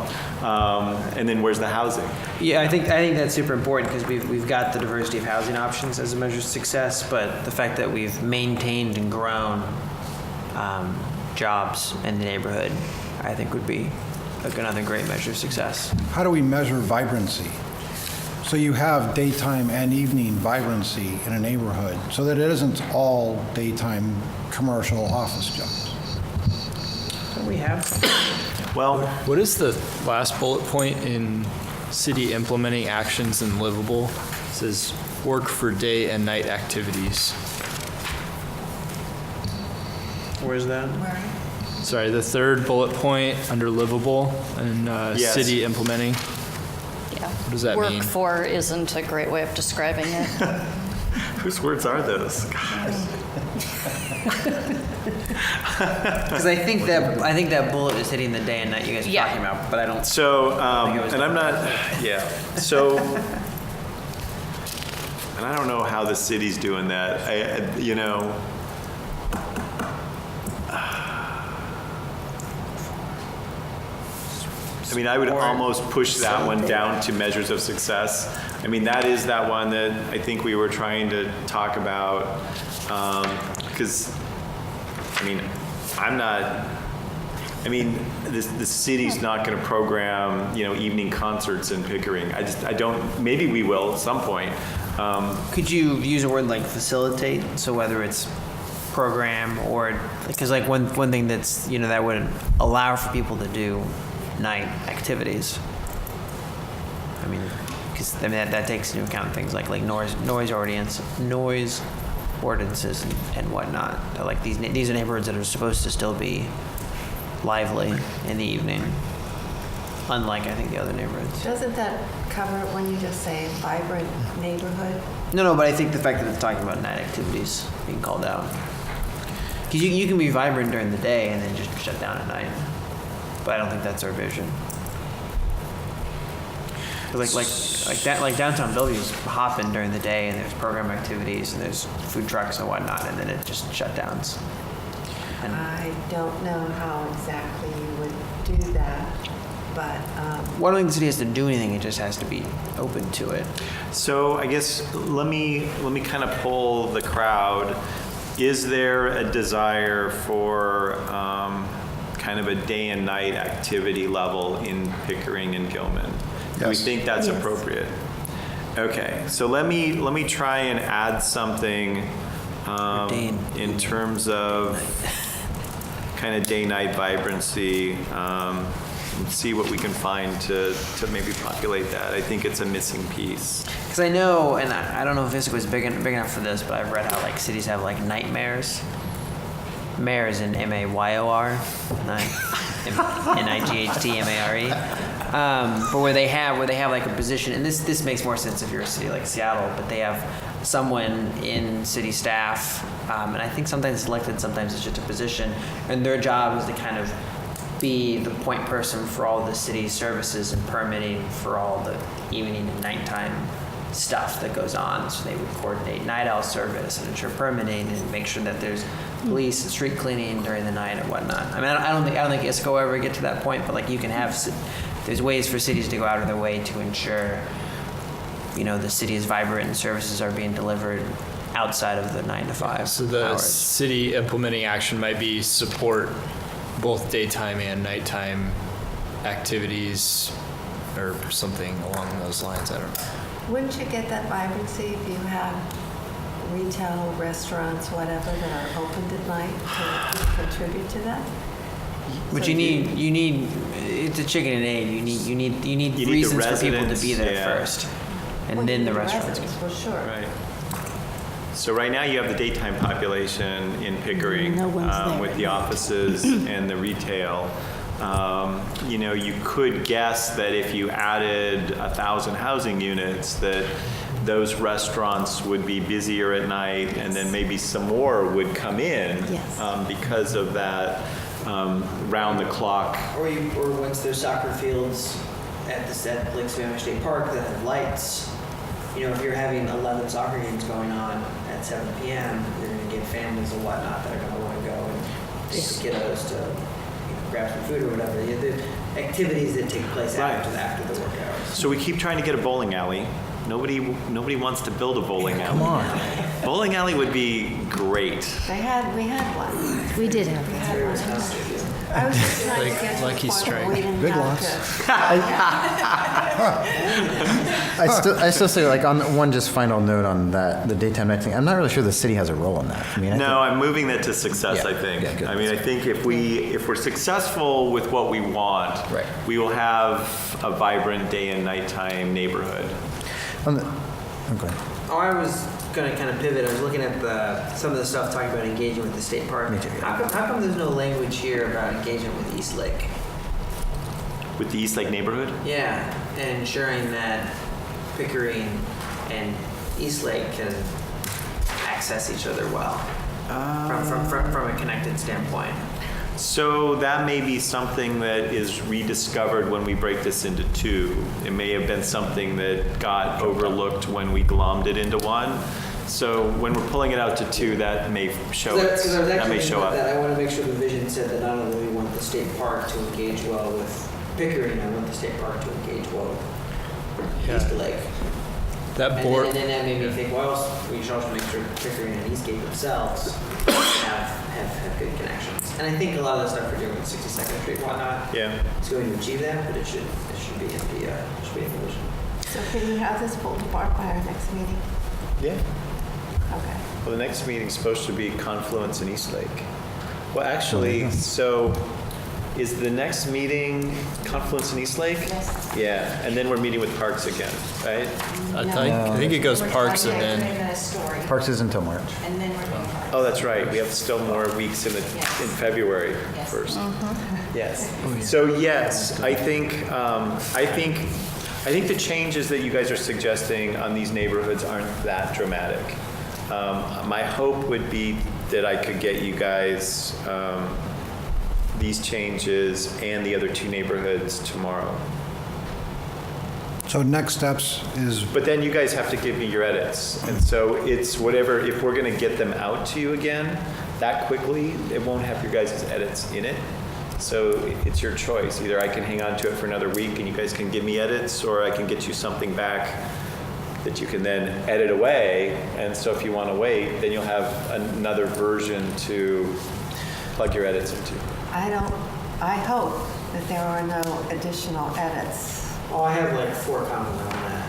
[SPEAKER 4] And then where's the housing?
[SPEAKER 6] Yeah, I think that's super important because we've got the diversity of housing options as a measure of success, but the fact that we've maintained and grown jobs in the neighborhood, I think would be another great measure of success.
[SPEAKER 8] How do we measure vibrancy? So you have daytime and evening vibrancy in a neighborhood so that it isn't all daytime commercial office jobs.
[SPEAKER 6] What we have.
[SPEAKER 4] Well,
[SPEAKER 11] what is the last bullet point in city implementing actions in livable? It says work for day and night activities.
[SPEAKER 6] Where's that?
[SPEAKER 11] Sorry, the third bullet point under livable and
[SPEAKER 4] Yes.
[SPEAKER 11] city implementing.
[SPEAKER 3] Yeah.
[SPEAKER 11] What does that mean?
[SPEAKER 3] Work for isn't a great way of describing it.
[SPEAKER 4] Whose words are those?
[SPEAKER 6] Because I think that bullet is hitting the day and night you guys are
[SPEAKER 3] Yeah.
[SPEAKER 6] talking about, but I don't.
[SPEAKER 4] So,
[SPEAKER 6] think it was
[SPEAKER 4] and I'm not, yeah. So, and I don't know how the city's doing that. You know, I mean, I would almost push that one down to measures of success. I mean, that is that one that I think we were trying to talk about, because, I mean, the city's not going to program, you know, evening concerts in Pickering. I don't, maybe we will at some point.
[SPEAKER 6] Could you use a word like facilitate? So whether it's program or, because like one thing that's, you know, that would allow for people to do night activities. I mean, because that takes into account things like noise ordinances and whatnot. So like these are neighborhoods that are supposed to still be lively in the evening, unlike I think the other neighborhoods.
[SPEAKER 1] Doesn't that cover it when you just say vibrant neighborhood?
[SPEAKER 6] No, but I think the fact that it's talking about night activities being called out, because you can be vibrant during the day and then just shut down at night. But I don't think that's our vision. Like downtown Bellevue's hopping during the day, and there's program activities, and there's food trucks and whatnot, and then it just shutdowns. And
[SPEAKER 1] I don't know how exactly you would do that, but
[SPEAKER 6] well, I don't think the city has to do anything; it just has to be open to it.
[SPEAKER 4] So I guess let me kind of poll the crowd. Is there a desire for kind of a day and night activity level in Pickering and Gilman? Do we think that's appropriate? Okay, so let me try and add something in terms of kind of day-night vibrancy, see what we can find to maybe populate that. I think it's a missing piece.
[SPEAKER 6] Because I know, and I don't know if Issaquah is big enough for this, but I've read how like cities have like nightmares. Mayors in M-A-Y-O-R, not N-I-G-H-T-M-A-R-E. But where they have like a position, and this makes more sense if you're a city like Seattle, but they have someone in city staff, and I think sometimes it's elected, sometimes it's just a position, and their job is to kind of be the point person for all the city services and permitting for all the evening and nighttime stuff that goes on. So they would coordinate night owl service and ensure permitting and make sure that there's police and street cleaning during the night and whatnot. I mean, I don't think Issaquah will ever get to that point, but like you can have, there's ways for cities to go out of their way to ensure, you know, the city is vibrant and services are being delivered outside of the 9 to 5
[SPEAKER 11] So the
[SPEAKER 6] hours.
[SPEAKER 11] city implementing action might be support both daytime and nighttime activities or something along those lines. I don't know.
[SPEAKER 1] Wouldn't you get that vibrancy if you have retail, restaurants, whatever, that are opened at night to contribute to that?
[SPEAKER 6] But
[SPEAKER 1] So
[SPEAKER 6] you need it's a chicken and egg. You need
[SPEAKER 4] the
[SPEAKER 6] reasons for people to
[SPEAKER 4] residents,
[SPEAKER 6] be there
[SPEAKER 4] yeah.
[SPEAKER 6] first, and
[SPEAKER 1] Well,
[SPEAKER 6] then
[SPEAKER 1] you
[SPEAKER 6] the
[SPEAKER 1] need
[SPEAKER 6] restaurants.
[SPEAKER 1] residents, well, sure.
[SPEAKER 4] Right. So right now you have the daytime population in Pickering
[SPEAKER 13] No one's there
[SPEAKER 4] with
[SPEAKER 13] at
[SPEAKER 4] the
[SPEAKER 13] night.
[SPEAKER 4] offices and the retail. You know, you could guess that if you added 1,000 housing units, that those restaurants would be busier at night, and then maybe some more would come in
[SPEAKER 13] Yes.
[SPEAKER 4] because of that round the clock.
[SPEAKER 6] Or once there's soccer fields at Lake Savannah State Park that have lights. You know, if you're having 11 soccer games going on at 7 p.m., you're going to get families and whatnot that are going to want to go and take the kiddos to grab some food or whatever. The activities that take place after the work hours.
[SPEAKER 4] So we keep trying to get a bowling alley. Nobody wants to build a bowling alley.
[SPEAKER 2] Come on.
[SPEAKER 4] Bowling alley would be great.
[SPEAKER 1] We had one.
[SPEAKER 13] We did have
[SPEAKER 1] We
[SPEAKER 13] that.
[SPEAKER 1] had one. I was just trying to get to the
[SPEAKER 11] Lucky
[SPEAKER 1] point
[SPEAKER 11] strike.
[SPEAKER 1] where we didn't
[SPEAKER 2] Big
[SPEAKER 1] have
[SPEAKER 2] loss.
[SPEAKER 1] to.
[SPEAKER 2] I still say, like, on one just final note on that, the daytime night thing, I'm not really sure the city has a role in that. I mean,
[SPEAKER 4] No, I'm moving that to success,
[SPEAKER 2] Yeah,
[SPEAKER 4] I think.
[SPEAKER 2] yeah, good.
[SPEAKER 4] I mean, I think if we're successful with what we want,
[SPEAKER 2] Right.
[SPEAKER 4] we will have a vibrant day and nighttime neighborhood.
[SPEAKER 2] Okay.
[SPEAKER 6] Oh, I was going to kind of pivot. I was looking at some of the stuff talking about engaging with the state park.
[SPEAKER 2] Me too, yeah.
[SPEAKER 6] How come there's no language here about engagement with East Lake?
[SPEAKER 4] With the East Lake neighborhood?
[SPEAKER 6] Yeah, and ensuring that Pickering and East Lake can access each other well from a connected standpoint.
[SPEAKER 4] So that may be something that is rediscovered when we break this into two. It may have been something that got overlooked when we glommed it into one. So when we're pulling it out to two, that may show it.
[SPEAKER 6] Because I was
[SPEAKER 4] That
[SPEAKER 6] actually
[SPEAKER 4] may
[SPEAKER 6] thinking
[SPEAKER 4] show
[SPEAKER 6] about that.
[SPEAKER 4] up.
[SPEAKER 6] I want to make sure the vision said that not only do we want the state park to engage well with Pickering, I want the state park to engage well with East Lake.
[SPEAKER 11] That
[SPEAKER 6] And
[SPEAKER 11] board,
[SPEAKER 6] then that made me think, well, we should also make sure Pickering and Eastgate themselves have good connections. And I think a lot of the stuff we're doing with 62nd Street and whatnot
[SPEAKER 4] Yeah.
[SPEAKER 6] is going to achieve that, but it should be in the vision.
[SPEAKER 1] So can you have this pulled apart by our next meeting?
[SPEAKER 4] Yeah.
[SPEAKER 1] Okay.
[SPEAKER 4] Well, the next meeting's supposed to be Confluence and East Lake. Well, actually, so is the next meeting Confluence and East Lake?
[SPEAKER 1] Yes.
[SPEAKER 4] Yeah, and then we're meeting with Parks again, right?
[SPEAKER 11] I think it goes parks and then,
[SPEAKER 2] Parks is until March.
[SPEAKER 14] And then we're doing parks.
[SPEAKER 4] Oh, that's right. We have still more weeks in February
[SPEAKER 14] Yes.
[SPEAKER 4] 1st. Yes. So yes, I think the changes that you guys are suggesting on these neighborhoods aren't that dramatic. My hope would be that I could get you guys these changes and the other two neighborhoods tomorrow.
[SPEAKER 8] So next steps is,
[SPEAKER 4] But then you guys have to give me your edits. And so it's whatever, if we're going to get them out to you again that quickly, it won't have your guys' edits in it. So it's your choice. Either I can hang on to it for another week and you guys can give me edits, or I can get you something back that you can then edit away. And so if you want to wait, then you'll have another version to plug your edits into.
[SPEAKER 1] I hope that there are no additional edits.
[SPEAKER 6] Oh, I have like 4 comments on that.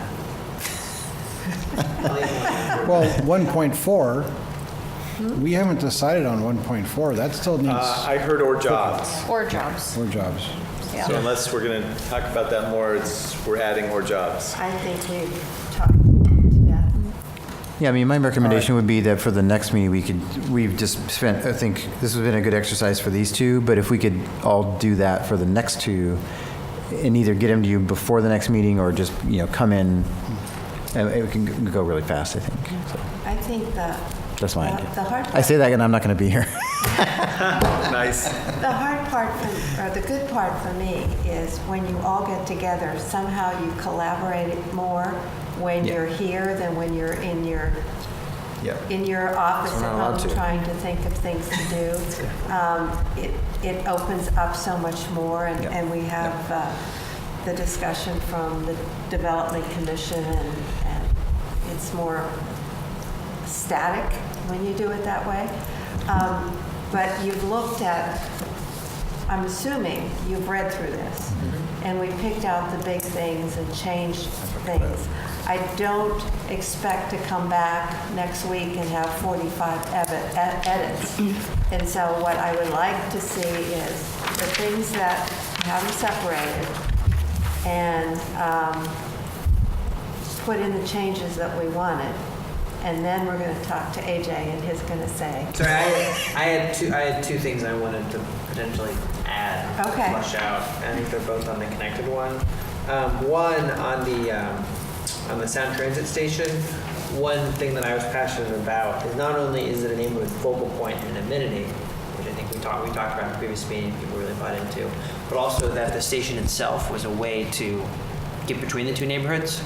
[SPEAKER 8] well, 1.4 We haven't decided on 1.4. That still needs,
[SPEAKER 4] I heard or jobs.
[SPEAKER 3] Or jobs.
[SPEAKER 8] more jobs.
[SPEAKER 3] Yeah.
[SPEAKER 4] So unless we're going to talk about that more, we're adding or jobs.
[SPEAKER 1] I think we've talked to death.
[SPEAKER 2] Yeah, I mean, my recommendation would be that for the next meeting, we've just spent, I think this has been a good exercise for these two, but if we could all do that for the next two and either get them to you before the next meeting or just, come in, and it can go really fast, I think. So
[SPEAKER 1] I think
[SPEAKER 2] that's my idea.
[SPEAKER 1] the hard
[SPEAKER 2] I
[SPEAKER 1] part,
[SPEAKER 2] say that and I'm not going to be here.
[SPEAKER 4] Nice.
[SPEAKER 1] the hard part, or the good part for me is when you all get together, somehow you collaborate more when you're here than when you're in your office
[SPEAKER 2] We're
[SPEAKER 1] at
[SPEAKER 2] not allowed
[SPEAKER 1] home
[SPEAKER 2] to.
[SPEAKER 1] trying to think of things to do. It opens up so much more, and we have the discussion from the Development Commission, and it's more static when you do it that way. But you've looked at, I'm assuming you've read through this, and we picked out the big things and changed things. I don't expect to come back next week and have 45 edits. And so what I would like to see is the things that have them separated and put in the changes that we wanted. And then we're going to talk to AJ, and he's going to say.
[SPEAKER 6] Sorry, I had two things I wanted to potentially add,
[SPEAKER 1] Okay.
[SPEAKER 6] flush out. I think they're both on the connected one. One on the Sound Transit Station. One thing that I was passionate about is not only is it a neighborhood focal point and amenity, which I think we talked about in the previous meeting, people really bought into, but also that the station itself was a way to get between the two neighborhoods.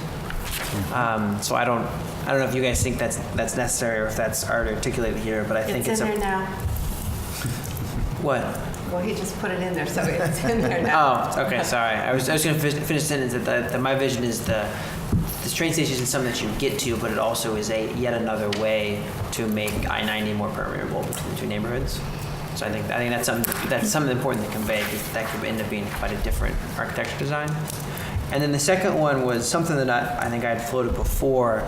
[SPEAKER 6] So I don't know if you guys think that's necessary or if that's already articulated here, but I think
[SPEAKER 1] It's in there now.
[SPEAKER 6] What?
[SPEAKER 1] Well, he just put it in there, so it's in there now.
[SPEAKER 6] Oh, okay, sorry. I was going to finish the sentence that my vision is this train station isn't something that you get to, but it also is yet another way to make I-90 more permeable between the two neighborhoods. So I think that's something important to convey, because that could end up being quite a different architecture design. And then the second one was something that I think I had floated before.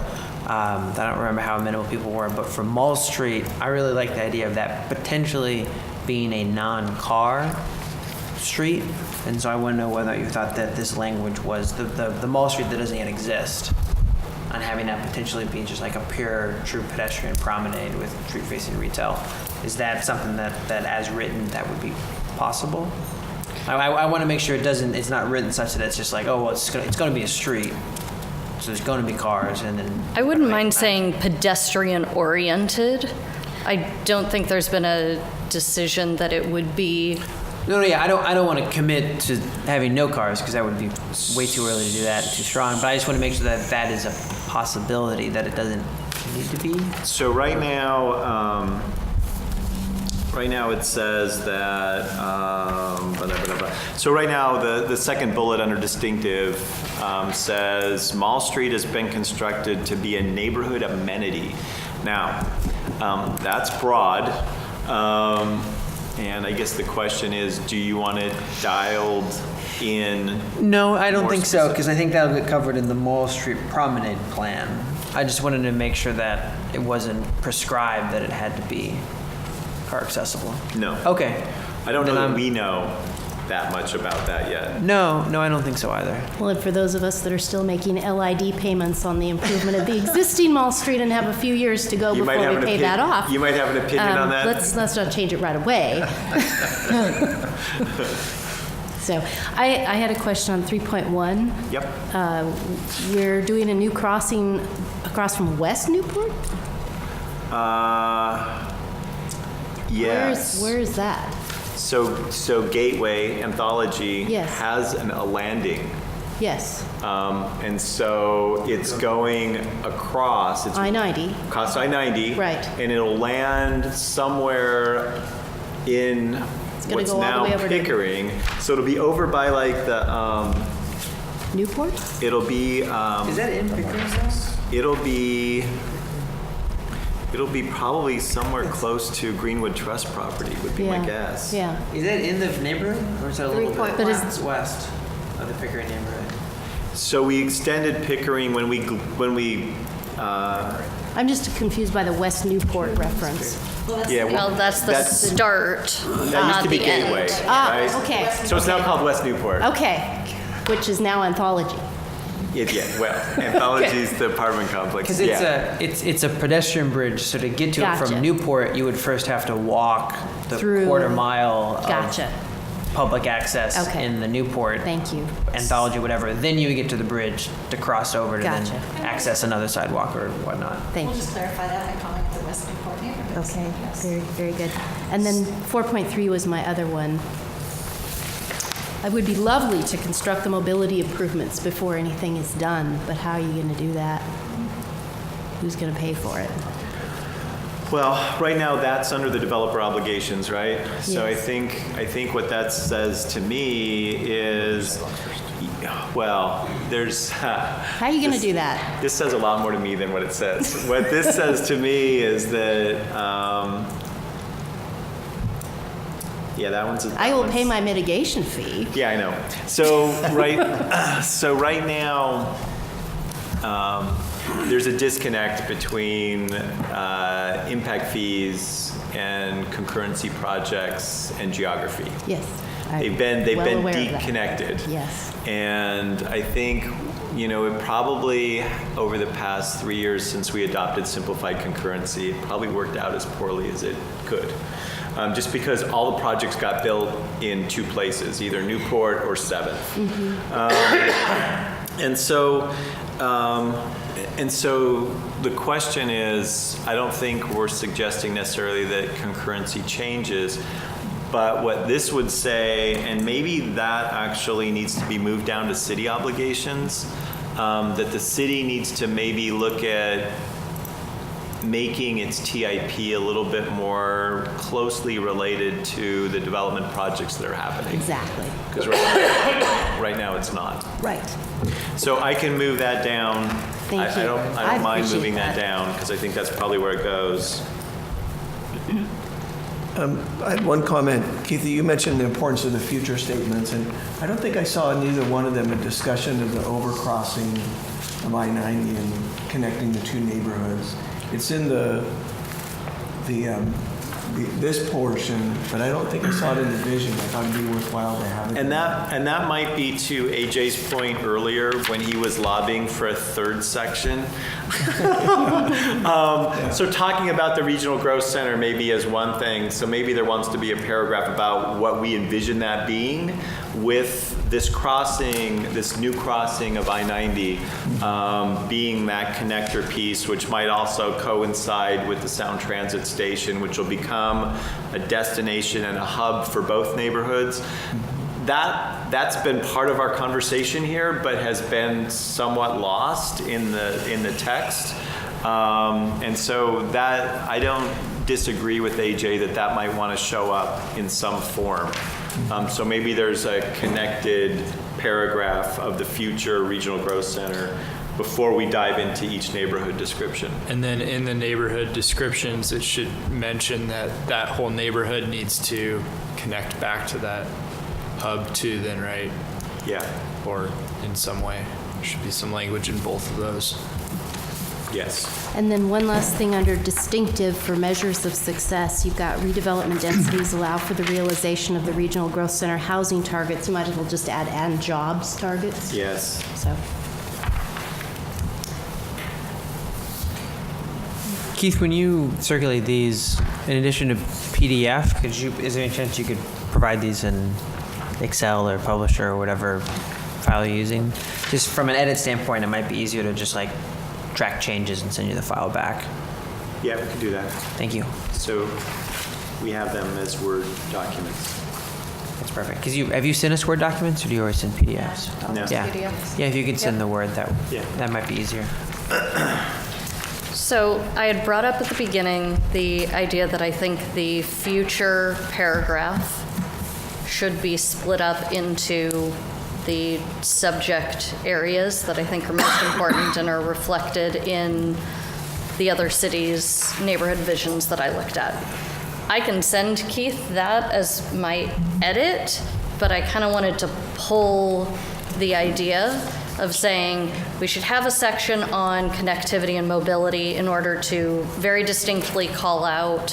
[SPEAKER 6] I don't remember how minimal people were, but for Mall Street, I really like the idea of that potentially being a non-car street. And so I want to know whether you thought that this language was the Mall Street that doesn't yet exist, and having that potentially be just like a pure, true pedestrian promenade with street-facing retail. Is that something that as written, that would be possible? I want to make sure it's not written such that it's just like, oh, well, it's going to be a street, so there's going to be cars, and then.
[SPEAKER 3] I wouldn't mind saying pedestrian-oriented. I don't think there's been a decision that it would be.
[SPEAKER 6] No, yeah, I don't want to commit to having no cars, because that would be way too early to do that, too strong. But I just want to make sure that that is a possibility, that it doesn't need to be.
[SPEAKER 4] So right now it says that, so right now the second bullet under distinctive says Mall Street has been constructed to be a neighborhood amenity. Now, that's broad. And I guess the question is, do you want it dialed in?
[SPEAKER 6] No, I don't
[SPEAKER 4] more
[SPEAKER 6] think so, because I think that'll get covered in the Mall Street Promenade plan. I just wanted to make sure that it wasn't prescribed that it had to be car accessible.
[SPEAKER 4] No.
[SPEAKER 6] Okay.
[SPEAKER 4] I don't know that we know that much about that yet.
[SPEAKER 6] No, I don't think so either.
[SPEAKER 13] Well, and for those of us that are still making LID payments on the improvement of the existing Mall Street and have a few years to go before we pay that off.
[SPEAKER 4] You might have an opinion on that.
[SPEAKER 13] Let's not change it right away. So I had a question on 3.1.
[SPEAKER 4] Yep.
[SPEAKER 13] We're doing a new crossing across from West Newport?
[SPEAKER 4] Yes.
[SPEAKER 13] Where is that?
[SPEAKER 4] So Gateway Anthology
[SPEAKER 13] Yes.
[SPEAKER 4] has a landing.
[SPEAKER 13] Yes.
[SPEAKER 4] And so it's going across. It's
[SPEAKER 13] I-90.
[SPEAKER 4] across I-90.
[SPEAKER 13] Right.
[SPEAKER 4] And it'll land somewhere in
[SPEAKER 13] gonna
[SPEAKER 4] what's
[SPEAKER 13] go all the
[SPEAKER 4] now
[SPEAKER 13] way over to-
[SPEAKER 4] Pickering. So it'll be over by like the,
[SPEAKER 13] Newport?
[SPEAKER 4] it'll be,
[SPEAKER 6] Is that in Pickering?
[SPEAKER 4] It'll be probably somewhere close to Greenwood Trust property would be my guess.
[SPEAKER 13] Yeah.
[SPEAKER 6] Is that in the neighborhood, or is that a little bit?
[SPEAKER 1] 3.1.
[SPEAKER 13] But is-
[SPEAKER 6] It's west of the Pickering neighborhood.
[SPEAKER 4] So we extended Pickering when we
[SPEAKER 13] I'm just confused by the West Newport reference.
[SPEAKER 4] Yeah,
[SPEAKER 3] Well, that's the start,
[SPEAKER 4] That used
[SPEAKER 3] not
[SPEAKER 4] to be
[SPEAKER 3] the
[SPEAKER 4] Gateway,
[SPEAKER 3] end.
[SPEAKER 4] right?
[SPEAKER 13] Okay.
[SPEAKER 4] So it's now called West Newport.
[SPEAKER 13] Okay, which is now Anthology.
[SPEAKER 4] Yeah, well, Anthology's the apartment complex.
[SPEAKER 6] Because it's a pedestrian bridge, so to get to it
[SPEAKER 13] Gotcha.
[SPEAKER 6] from Newport, you would first have to walk the
[SPEAKER 13] Through-
[SPEAKER 6] quarter mile
[SPEAKER 13] Gotcha.
[SPEAKER 6] of public access
[SPEAKER 13] Okay.
[SPEAKER 6] in the Newport
[SPEAKER 13] Thank you.
[SPEAKER 6] Anthology, whatever. Then you would get to the bridge to cross over to
[SPEAKER 13] Gotcha.
[SPEAKER 6] then access another sidewalk or whatnot.
[SPEAKER 13] Thank
[SPEAKER 14] We'll
[SPEAKER 13] you.
[SPEAKER 14] just clarify that by calling it the West Newport neighborhood.
[SPEAKER 13] Okay,
[SPEAKER 14] Yes.
[SPEAKER 13] very, very good. And then 4.3 was my other one. It would be lovely to construct the mobility improvements before anything is done, but how are you going to do that? Who's going to pay for it?
[SPEAKER 4] Well, right now, that's under the developer obligations, right? So I
[SPEAKER 13] Yes.
[SPEAKER 4] think what that says to me is, well, there's.
[SPEAKER 13] How are you going to do that?
[SPEAKER 4] This says a lot more to me than what it says. What this says to me is that, yeah, that one's.
[SPEAKER 13] I will pay my mitigation fee.
[SPEAKER 4] Yeah, I know. So right now, there's a disconnect between impact fees and concurrency projects and geography.
[SPEAKER 13] Yes. I'm
[SPEAKER 4] They've been
[SPEAKER 13] well aware of
[SPEAKER 4] deep
[SPEAKER 13] that.
[SPEAKER 4] connected.
[SPEAKER 13] Yes.
[SPEAKER 4] And I think, it probably, over the past 3 years since we adopted simplified concurrency, it probably worked out as poorly as it could. Just because all the projects got built in two places, either Newport or 7th. And so the question is, I don't think we're suggesting necessarily that concurrency changes, but what this would say, and maybe that actually needs to be moved down to city obligations, that the city needs to maybe look at making its TIP a little bit more closely related to the development projects that are happening.
[SPEAKER 13] Exactly.
[SPEAKER 4] Because right now it's not.
[SPEAKER 13] Right.
[SPEAKER 4] So I can move that down.
[SPEAKER 13] Thank
[SPEAKER 4] I
[SPEAKER 13] you.
[SPEAKER 4] don't
[SPEAKER 13] I
[SPEAKER 4] mind
[SPEAKER 13] appreciate
[SPEAKER 4] moving that
[SPEAKER 13] that.
[SPEAKER 4] down because I think that's probably where it goes.
[SPEAKER 7] I had one comment. Keith, you mentioned the importance of the future statements, and I don't think I saw in either one of them a discussion of the overcrossing of I-90 and connecting the two neighborhoods. It's in this portion, but I don't think I saw it in the vision. I thought it'd be worthwhile to have it.
[SPEAKER 4] And that might be to AJ's point earlier when he was lobbying for a third section. So talking about the regional growth center maybe as one thing. So maybe there wants to be a paragraph about what we envision that being with this crossing, this new crossing of I-90 being that connector piece, which might also coincide with the Sound Transit Station, which will become a destination and a hub for both neighborhoods. That's been part of our conversation here, but has been somewhat lost in the text. And so that, I don't disagree with AJ that might want to show up in some form. So maybe there's a connected paragraph of the future regional growth center before we dive into each neighborhood description.
[SPEAKER 11] And then in the neighborhood descriptions, it should mention that that whole neighborhood needs to connect back to that hub too then, right?
[SPEAKER 4] Yeah.
[SPEAKER 11] Or in some way. There should be some language in both of those.
[SPEAKER 4] Yes.
[SPEAKER 13] And then one last thing under distinctive for measures of success, you've got redevelopment densities allow for the realization of the regional growth center housing targets. You might as well just add and jobs targets.
[SPEAKER 4] Yes.
[SPEAKER 13] So,
[SPEAKER 6] Keith, when you circulate these, in addition to PDF, is there any chance you could provide these in Excel or Publisher or whatever file you're using? Just from an edit standpoint, it might be easier to just like track changes and send you the file back.
[SPEAKER 4] Yeah, we can do that.
[SPEAKER 6] Thank you.
[SPEAKER 4] So we have them as Word documents.
[SPEAKER 6] That's perfect. Because have you sent us Word documents, or do you always send PDFs?
[SPEAKER 4] No.
[SPEAKER 6] Yeah.
[SPEAKER 3] PDFs.
[SPEAKER 6] Yeah, if you could send the Word, that might be easier.
[SPEAKER 3] So I had brought up at the beginning the idea that I think the future paragraph should be split up into the subject areas that I think are most important and are reflected in the other cities' neighborhood visions that I looked at. I can send Keith that as my edit, but I kind of wanted to pull the idea of saying we should have a section on connectivity and mobility in order to very distinctly call out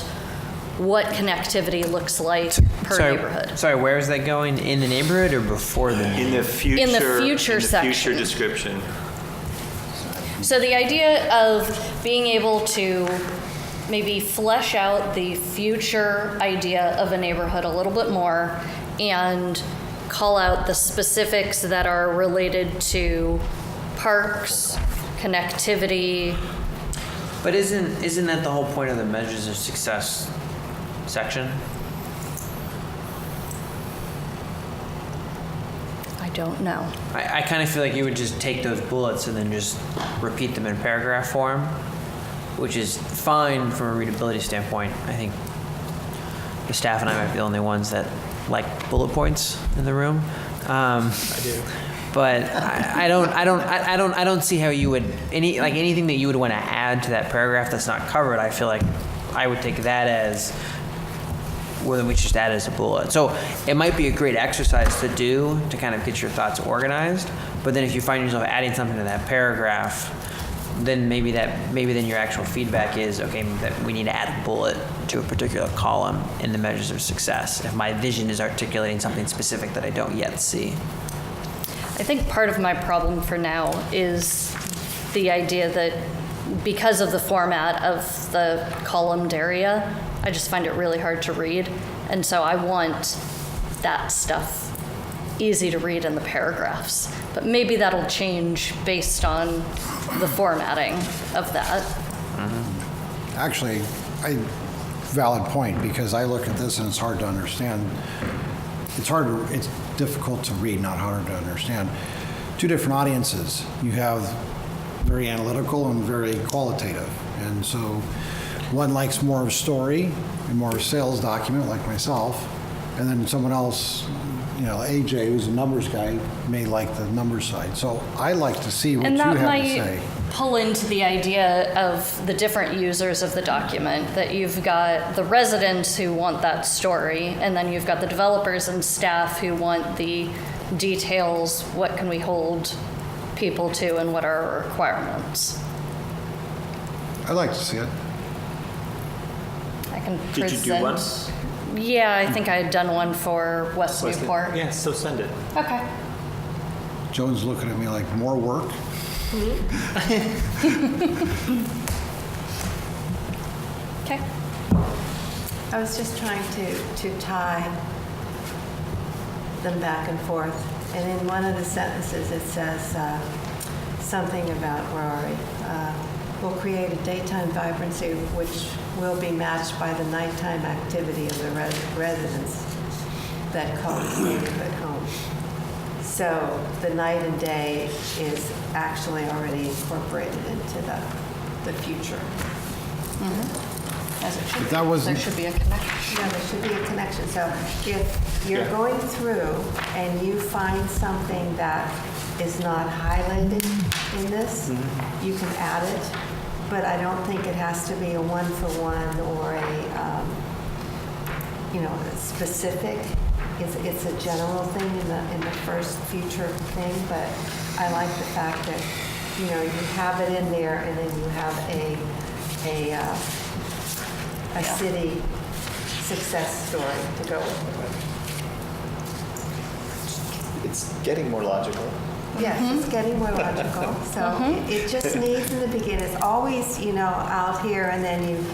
[SPEAKER 3] what connectivity looks like per neighborhood.
[SPEAKER 6] Sorry, where is that going? In the neighborhood or before the neighborhood?
[SPEAKER 4] In the future.
[SPEAKER 3] future section.
[SPEAKER 4] Future description.
[SPEAKER 3] So the idea of being able to maybe flesh out the future idea of a neighborhood a little bit more and call out the specifics that are related to parks, connectivity.
[SPEAKER 6] But isn't that the whole point of the measures of success section?
[SPEAKER 3] I don't know.
[SPEAKER 6] I kind of feel like you would just take those bullets and then just repeat them in paragraph form, which is fine from a readability standpoint. I think the staff and I might be the only ones that like bullet points in the room. I do. But I don't see how you would anything that you would want to add to that paragraph that's not covered. I feel like I would take that as, well, then we should just add it as a bullet. So it might be a great exercise to do to kind of get your thoughts organized. But then if you find yourself adding something to that paragraph, then maybe then your actual feedback is, okay, that we need to add a bullet to a particular column in the measures of success if my vision is articulating something specific that I don't yet see.
[SPEAKER 3] I think part of my problem for now is the idea that because of the format of the columned area, I just find it really hard to read. And so I want that stuff easy to read in the paragraphs. But maybe that'll change based on the formatting of that.
[SPEAKER 8] Mm-hmm. Actually, valid point, because I look at this and it's hard to understand. It's difficult to read, not hard to understand. Two different audiences. You have very analytical and very qualitative. And so one likes more of a story and more of a sales document, like myself. And then someone else, AJ, who's a numbers guy, may like the numbers side. So I like to see what you have to say.
[SPEAKER 3] And that might pull into the idea of the different users of the document, that you've got the residents who want that story, and then you've got the developers and staff who want the details, what can we hold people to and what are our requirements.
[SPEAKER 8] I'd like to see it.
[SPEAKER 3] I can
[SPEAKER 4] Did
[SPEAKER 3] present.
[SPEAKER 4] you do one?
[SPEAKER 3] Yeah, I think I had done one for West Newport.
[SPEAKER 4] Yeah, so send it.
[SPEAKER 3] Okay.
[SPEAKER 8] Joan's looking at me like, more work?
[SPEAKER 3] Okay.
[SPEAKER 1] I was just trying to tie them back and forth. And in one of the sentences, it says something about, where are we? Will create a daytime vibrancy which will be matched by the nighttime activity of the residents that call this neighborhood home. So the night and day is actually already incorporated into the future.
[SPEAKER 3] As it should
[SPEAKER 8] But
[SPEAKER 3] be.
[SPEAKER 8] that wasn't-
[SPEAKER 3] There should be a connection.
[SPEAKER 1] Yeah, there should be a connection. So if you're going through and you find something that is not highlighted in this, you can add it, but I don't think it has to be a one-for-one or a specific. It's a general thing in the first future thing, but I like the fact that, you have it in there and then you have a city success story to go with it.
[SPEAKER 15] It's getting more logical.
[SPEAKER 1] Yes, it's getting more logical. So it just needs in the beginning. It's always, out here, and then you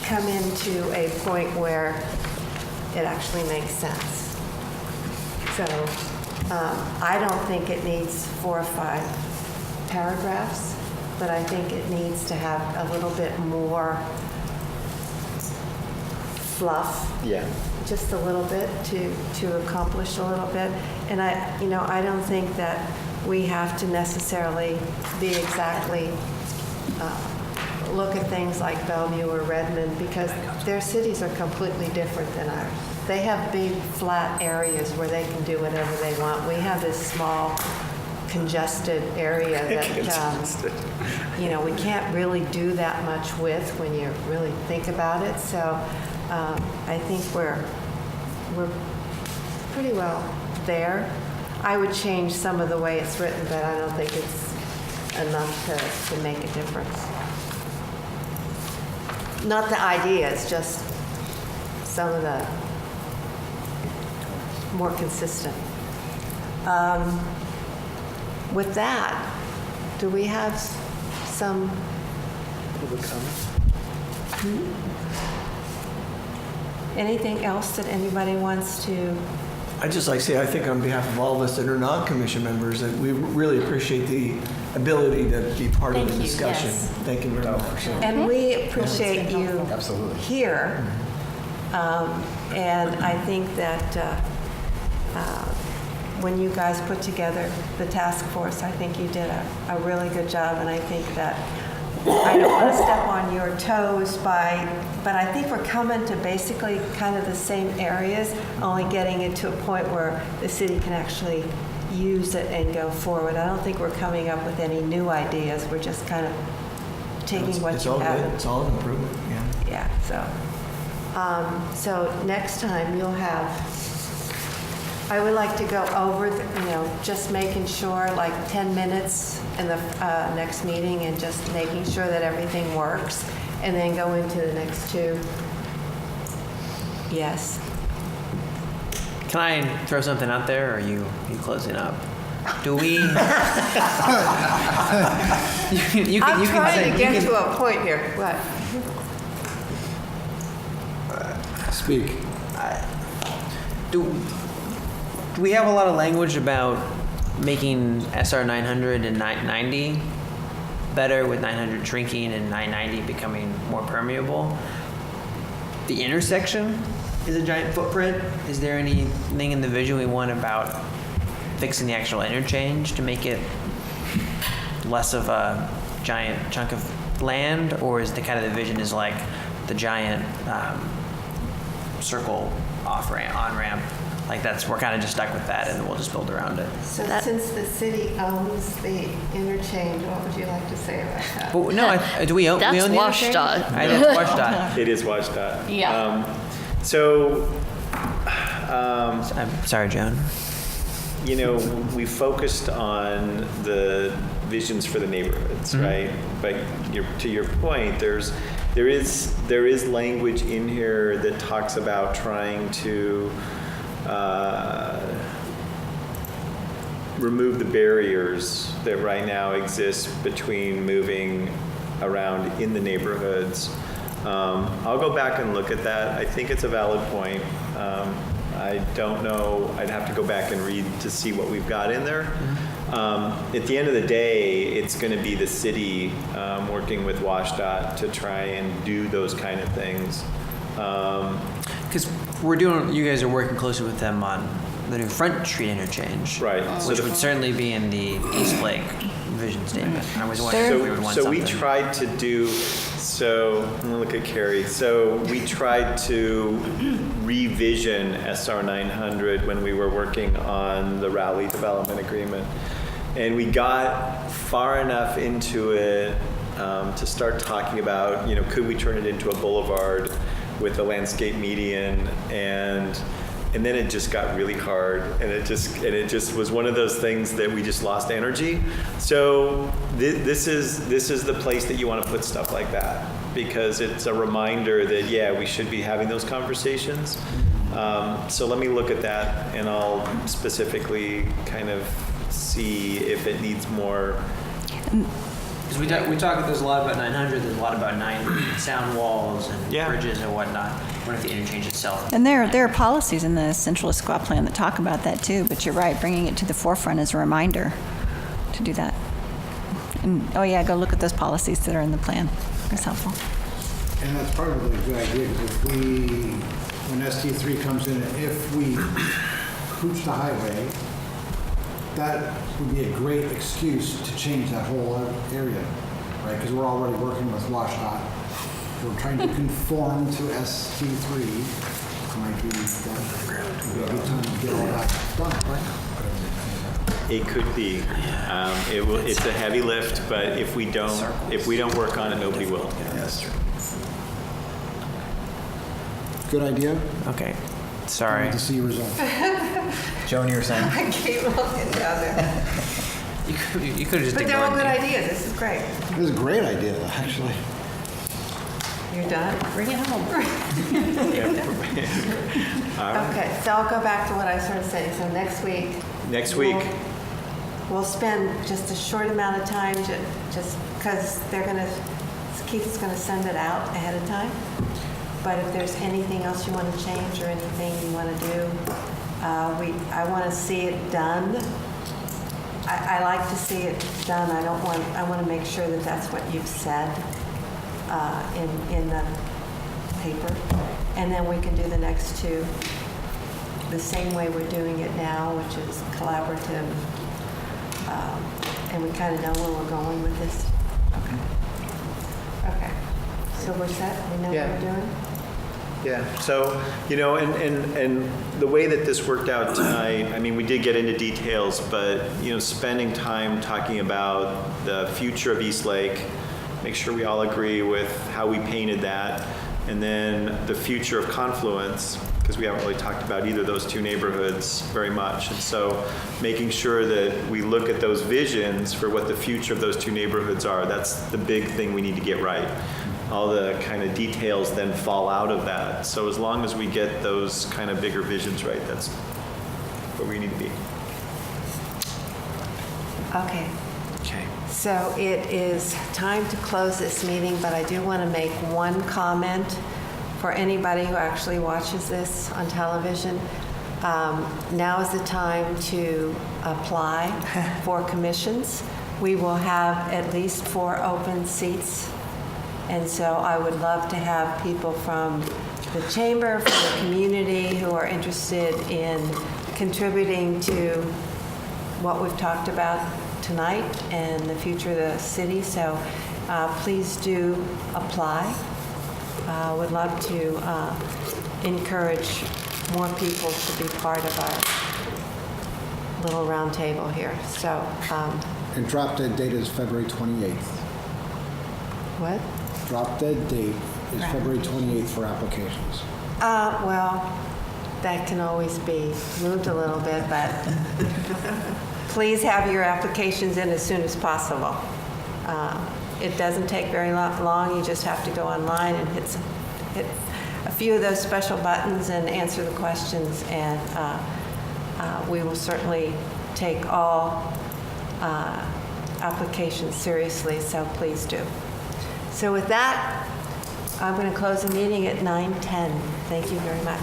[SPEAKER 1] come into a point where it actually makes sense. So I don't think it needs 4 or 5 paragraphs, but I think it needs to have a little bit more fluff.
[SPEAKER 15] Yeah.
[SPEAKER 1] Just a little bit to accomplish a little bit. And I don't think that we have to necessarily be exactly look at things like Bellevue or Redmond, because their cities are completely different than ours. They have big flat areas where they can do whatever they want. We have this small congested area that we can't really do that much with when you really think about it. So I think we're pretty well there. I would change some of the way it's written, but I don't think it's enough to make a difference. Not the idea, it's just some of the more consistent. With that, do we have some
[SPEAKER 7] Public comment?
[SPEAKER 1] anything else that anybody wants to?
[SPEAKER 7] I'd just like to say, I think on behalf of all of us that are non-commission members, that we really appreciate the ability to be part of the
[SPEAKER 13] Thank you,
[SPEAKER 7] discussion.
[SPEAKER 13] yes.
[SPEAKER 7] Thank you very much.
[SPEAKER 1] And we appreciate you
[SPEAKER 2] Absolutely.
[SPEAKER 1] here. And I think that when you guys put together the task force, I think you did a really good job. And I think that I don't want to step on your toes but I think we're coming to basically kind of the same areas, only getting it to a point where the city can actually use it and go forward. I don't think we're coming up with any new ideas. We're just kind of taking what
[SPEAKER 7] It's
[SPEAKER 1] you
[SPEAKER 7] all
[SPEAKER 1] have.
[SPEAKER 7] good. It's all an improvement, yeah.
[SPEAKER 1] Yeah, so next time you'll have, I would like to go over, just making sure, like 10 minutes in the next meeting and just making sure that everything works, and then go into the next two. Yes.
[SPEAKER 6] Can I throw something out there, or are you closing up? Do we? you
[SPEAKER 1] I'm trying
[SPEAKER 6] say-
[SPEAKER 1] to get
[SPEAKER 6] you can-
[SPEAKER 1] to a point here. What?
[SPEAKER 8] Speak.
[SPEAKER 6] Do we have a lot of language about making SR 900 and 990 better, with 900 shrinking and 990 becoming more permeable? The intersection is a giant footprint. Is there anything in the vision we want about fixing the actual interchange to make it less of a giant chunk of land, or is the kind of the vision is like the giant circle on ramp? Like we're kind of just stuck with that, and then we'll just build around it.
[SPEAKER 1] So since the city owns the interchange, what would you like to say about that?
[SPEAKER 6] But no, do we own?
[SPEAKER 3] That's
[SPEAKER 6] we own the interchange?
[SPEAKER 3] WashDOT.
[SPEAKER 6] I think it's WashDOT.
[SPEAKER 4] It is WashDOT.
[SPEAKER 3] Yeah.
[SPEAKER 6] I'm sorry, Joan.
[SPEAKER 4] We focused on the visions for the neighborhoods, right? But to your point, there is language in here that talks about trying to remove the barriers that right now exist between moving around in the neighborhoods. I'll go back and look at that. I think it's a valid point. I don't know. I'd have to go back and read to see what we've got in there. At the end of the day, it's going to be the city working with WashDOT to try and do those kind of things.
[SPEAKER 6] Because you guys are working closely with them on the new Front Street interchange,
[SPEAKER 4] Right.
[SPEAKER 6] Which would certainly be in the East Lake vision statement. I was wondering if we would want
[SPEAKER 4] So
[SPEAKER 6] something.
[SPEAKER 4] we tried to do, I'm gonna look at Carrie. So we tried to revision SR 900 when we were working on the Raleigh Development Agreement. And we got far enough into it to start talking about, could we turn it into a boulevard with a landscape median, and then it just got really hard, and it just was one of those things that we just lost energy. So this is the place that you want to put stuff like that, because it's a reminder that we should be having those conversations. So let me look at that, and I'll specifically kind of see if it needs more.
[SPEAKER 6] Because we talk, there's a lot about 900, there's a lot about 9 sound walls and bridges and whatnot. What if the interchange itself?
[SPEAKER 14] And there are policies in the Central Issaquah plan that talk about that too, but you're right, bringing it to the forefront is a reminder to do that. And, go look at those policies that are in the plan. It's helpful.
[SPEAKER 8] And that's probably a good idea, because when ST3 comes in, if we pooch the highway, that would be a great excuse to change that whole area, right? Because we're already working with WashDOT. We're trying to conform to ST3. Might be a good time to get all that done, right?
[SPEAKER 4] It could be. It's a heavy lift, but if we don't work on it, nobody will.
[SPEAKER 8] Yes. Good idea.
[SPEAKER 6] Okay. Sorry.
[SPEAKER 8] Good to see you resolve.
[SPEAKER 2] Joni, you're saying?
[SPEAKER 1] I keep looking down there.
[SPEAKER 6] You could have just
[SPEAKER 1] But they're all
[SPEAKER 6] ignored
[SPEAKER 1] good
[SPEAKER 6] me.
[SPEAKER 1] ideas. This is great.
[SPEAKER 8] It was a great idea, actually.
[SPEAKER 1] You're done?
[SPEAKER 13] Bring it home.
[SPEAKER 1] Okay, so I'll go back to what I started saying. So next week. We'll spend just a short amount of time, just because Keith is gonna send it out ahead of time. But if there's anything else you want to change or anything you want to do, I want to see it done. I like to see it done. I want to make sure that that's what you've said in the paper. And then we can do the next two the same way we're doing it now, which is collaborative. And we kind of know where we're going with this. Okay. So we're set? We know what we're doing?
[SPEAKER 4] Yeah, so, and the way that this worked out tonight, I mean, we did get into details, but, spending time talking about the future of East Lake, make sure we all agree with how we painted that, and then the future of Confluence, because we haven't really talked about either of those two neighborhoods very much. And so making sure that we look at those visions for what the future of those two neighborhoods are, that's the big thing we need to get right. All the kind of details then fall out of that. So as long as we get those kind of bigger visions right, that's where we need to be.
[SPEAKER 1] Okay.
[SPEAKER 4] Okay.
[SPEAKER 1] So it is time to close this meeting, but I do want to make one comment for anybody who actually watches this on television. Now is the time to apply for commissions. We will have at least 4 open seats. And so I would love to have people from the chamber, from the community who are interested in contributing to what we've talked about tonight and the future of the city. So please do apply. Would love to encourage more people to be part of our little round table here. So.
[SPEAKER 8] And drop dead date is February 28th.
[SPEAKER 1] What?
[SPEAKER 8] Drop dead date is February 28th for applications.
[SPEAKER 1] Well, that can always be moved a little bit, but please have your applications in as soon as possible. It doesn't take very long. You just have to go online and hit a few of those special buttons and answer the questions, and we will certainly take all applications seriously, so please do. So with that, I'm going to close the meeting at 9:10. Thank you very much.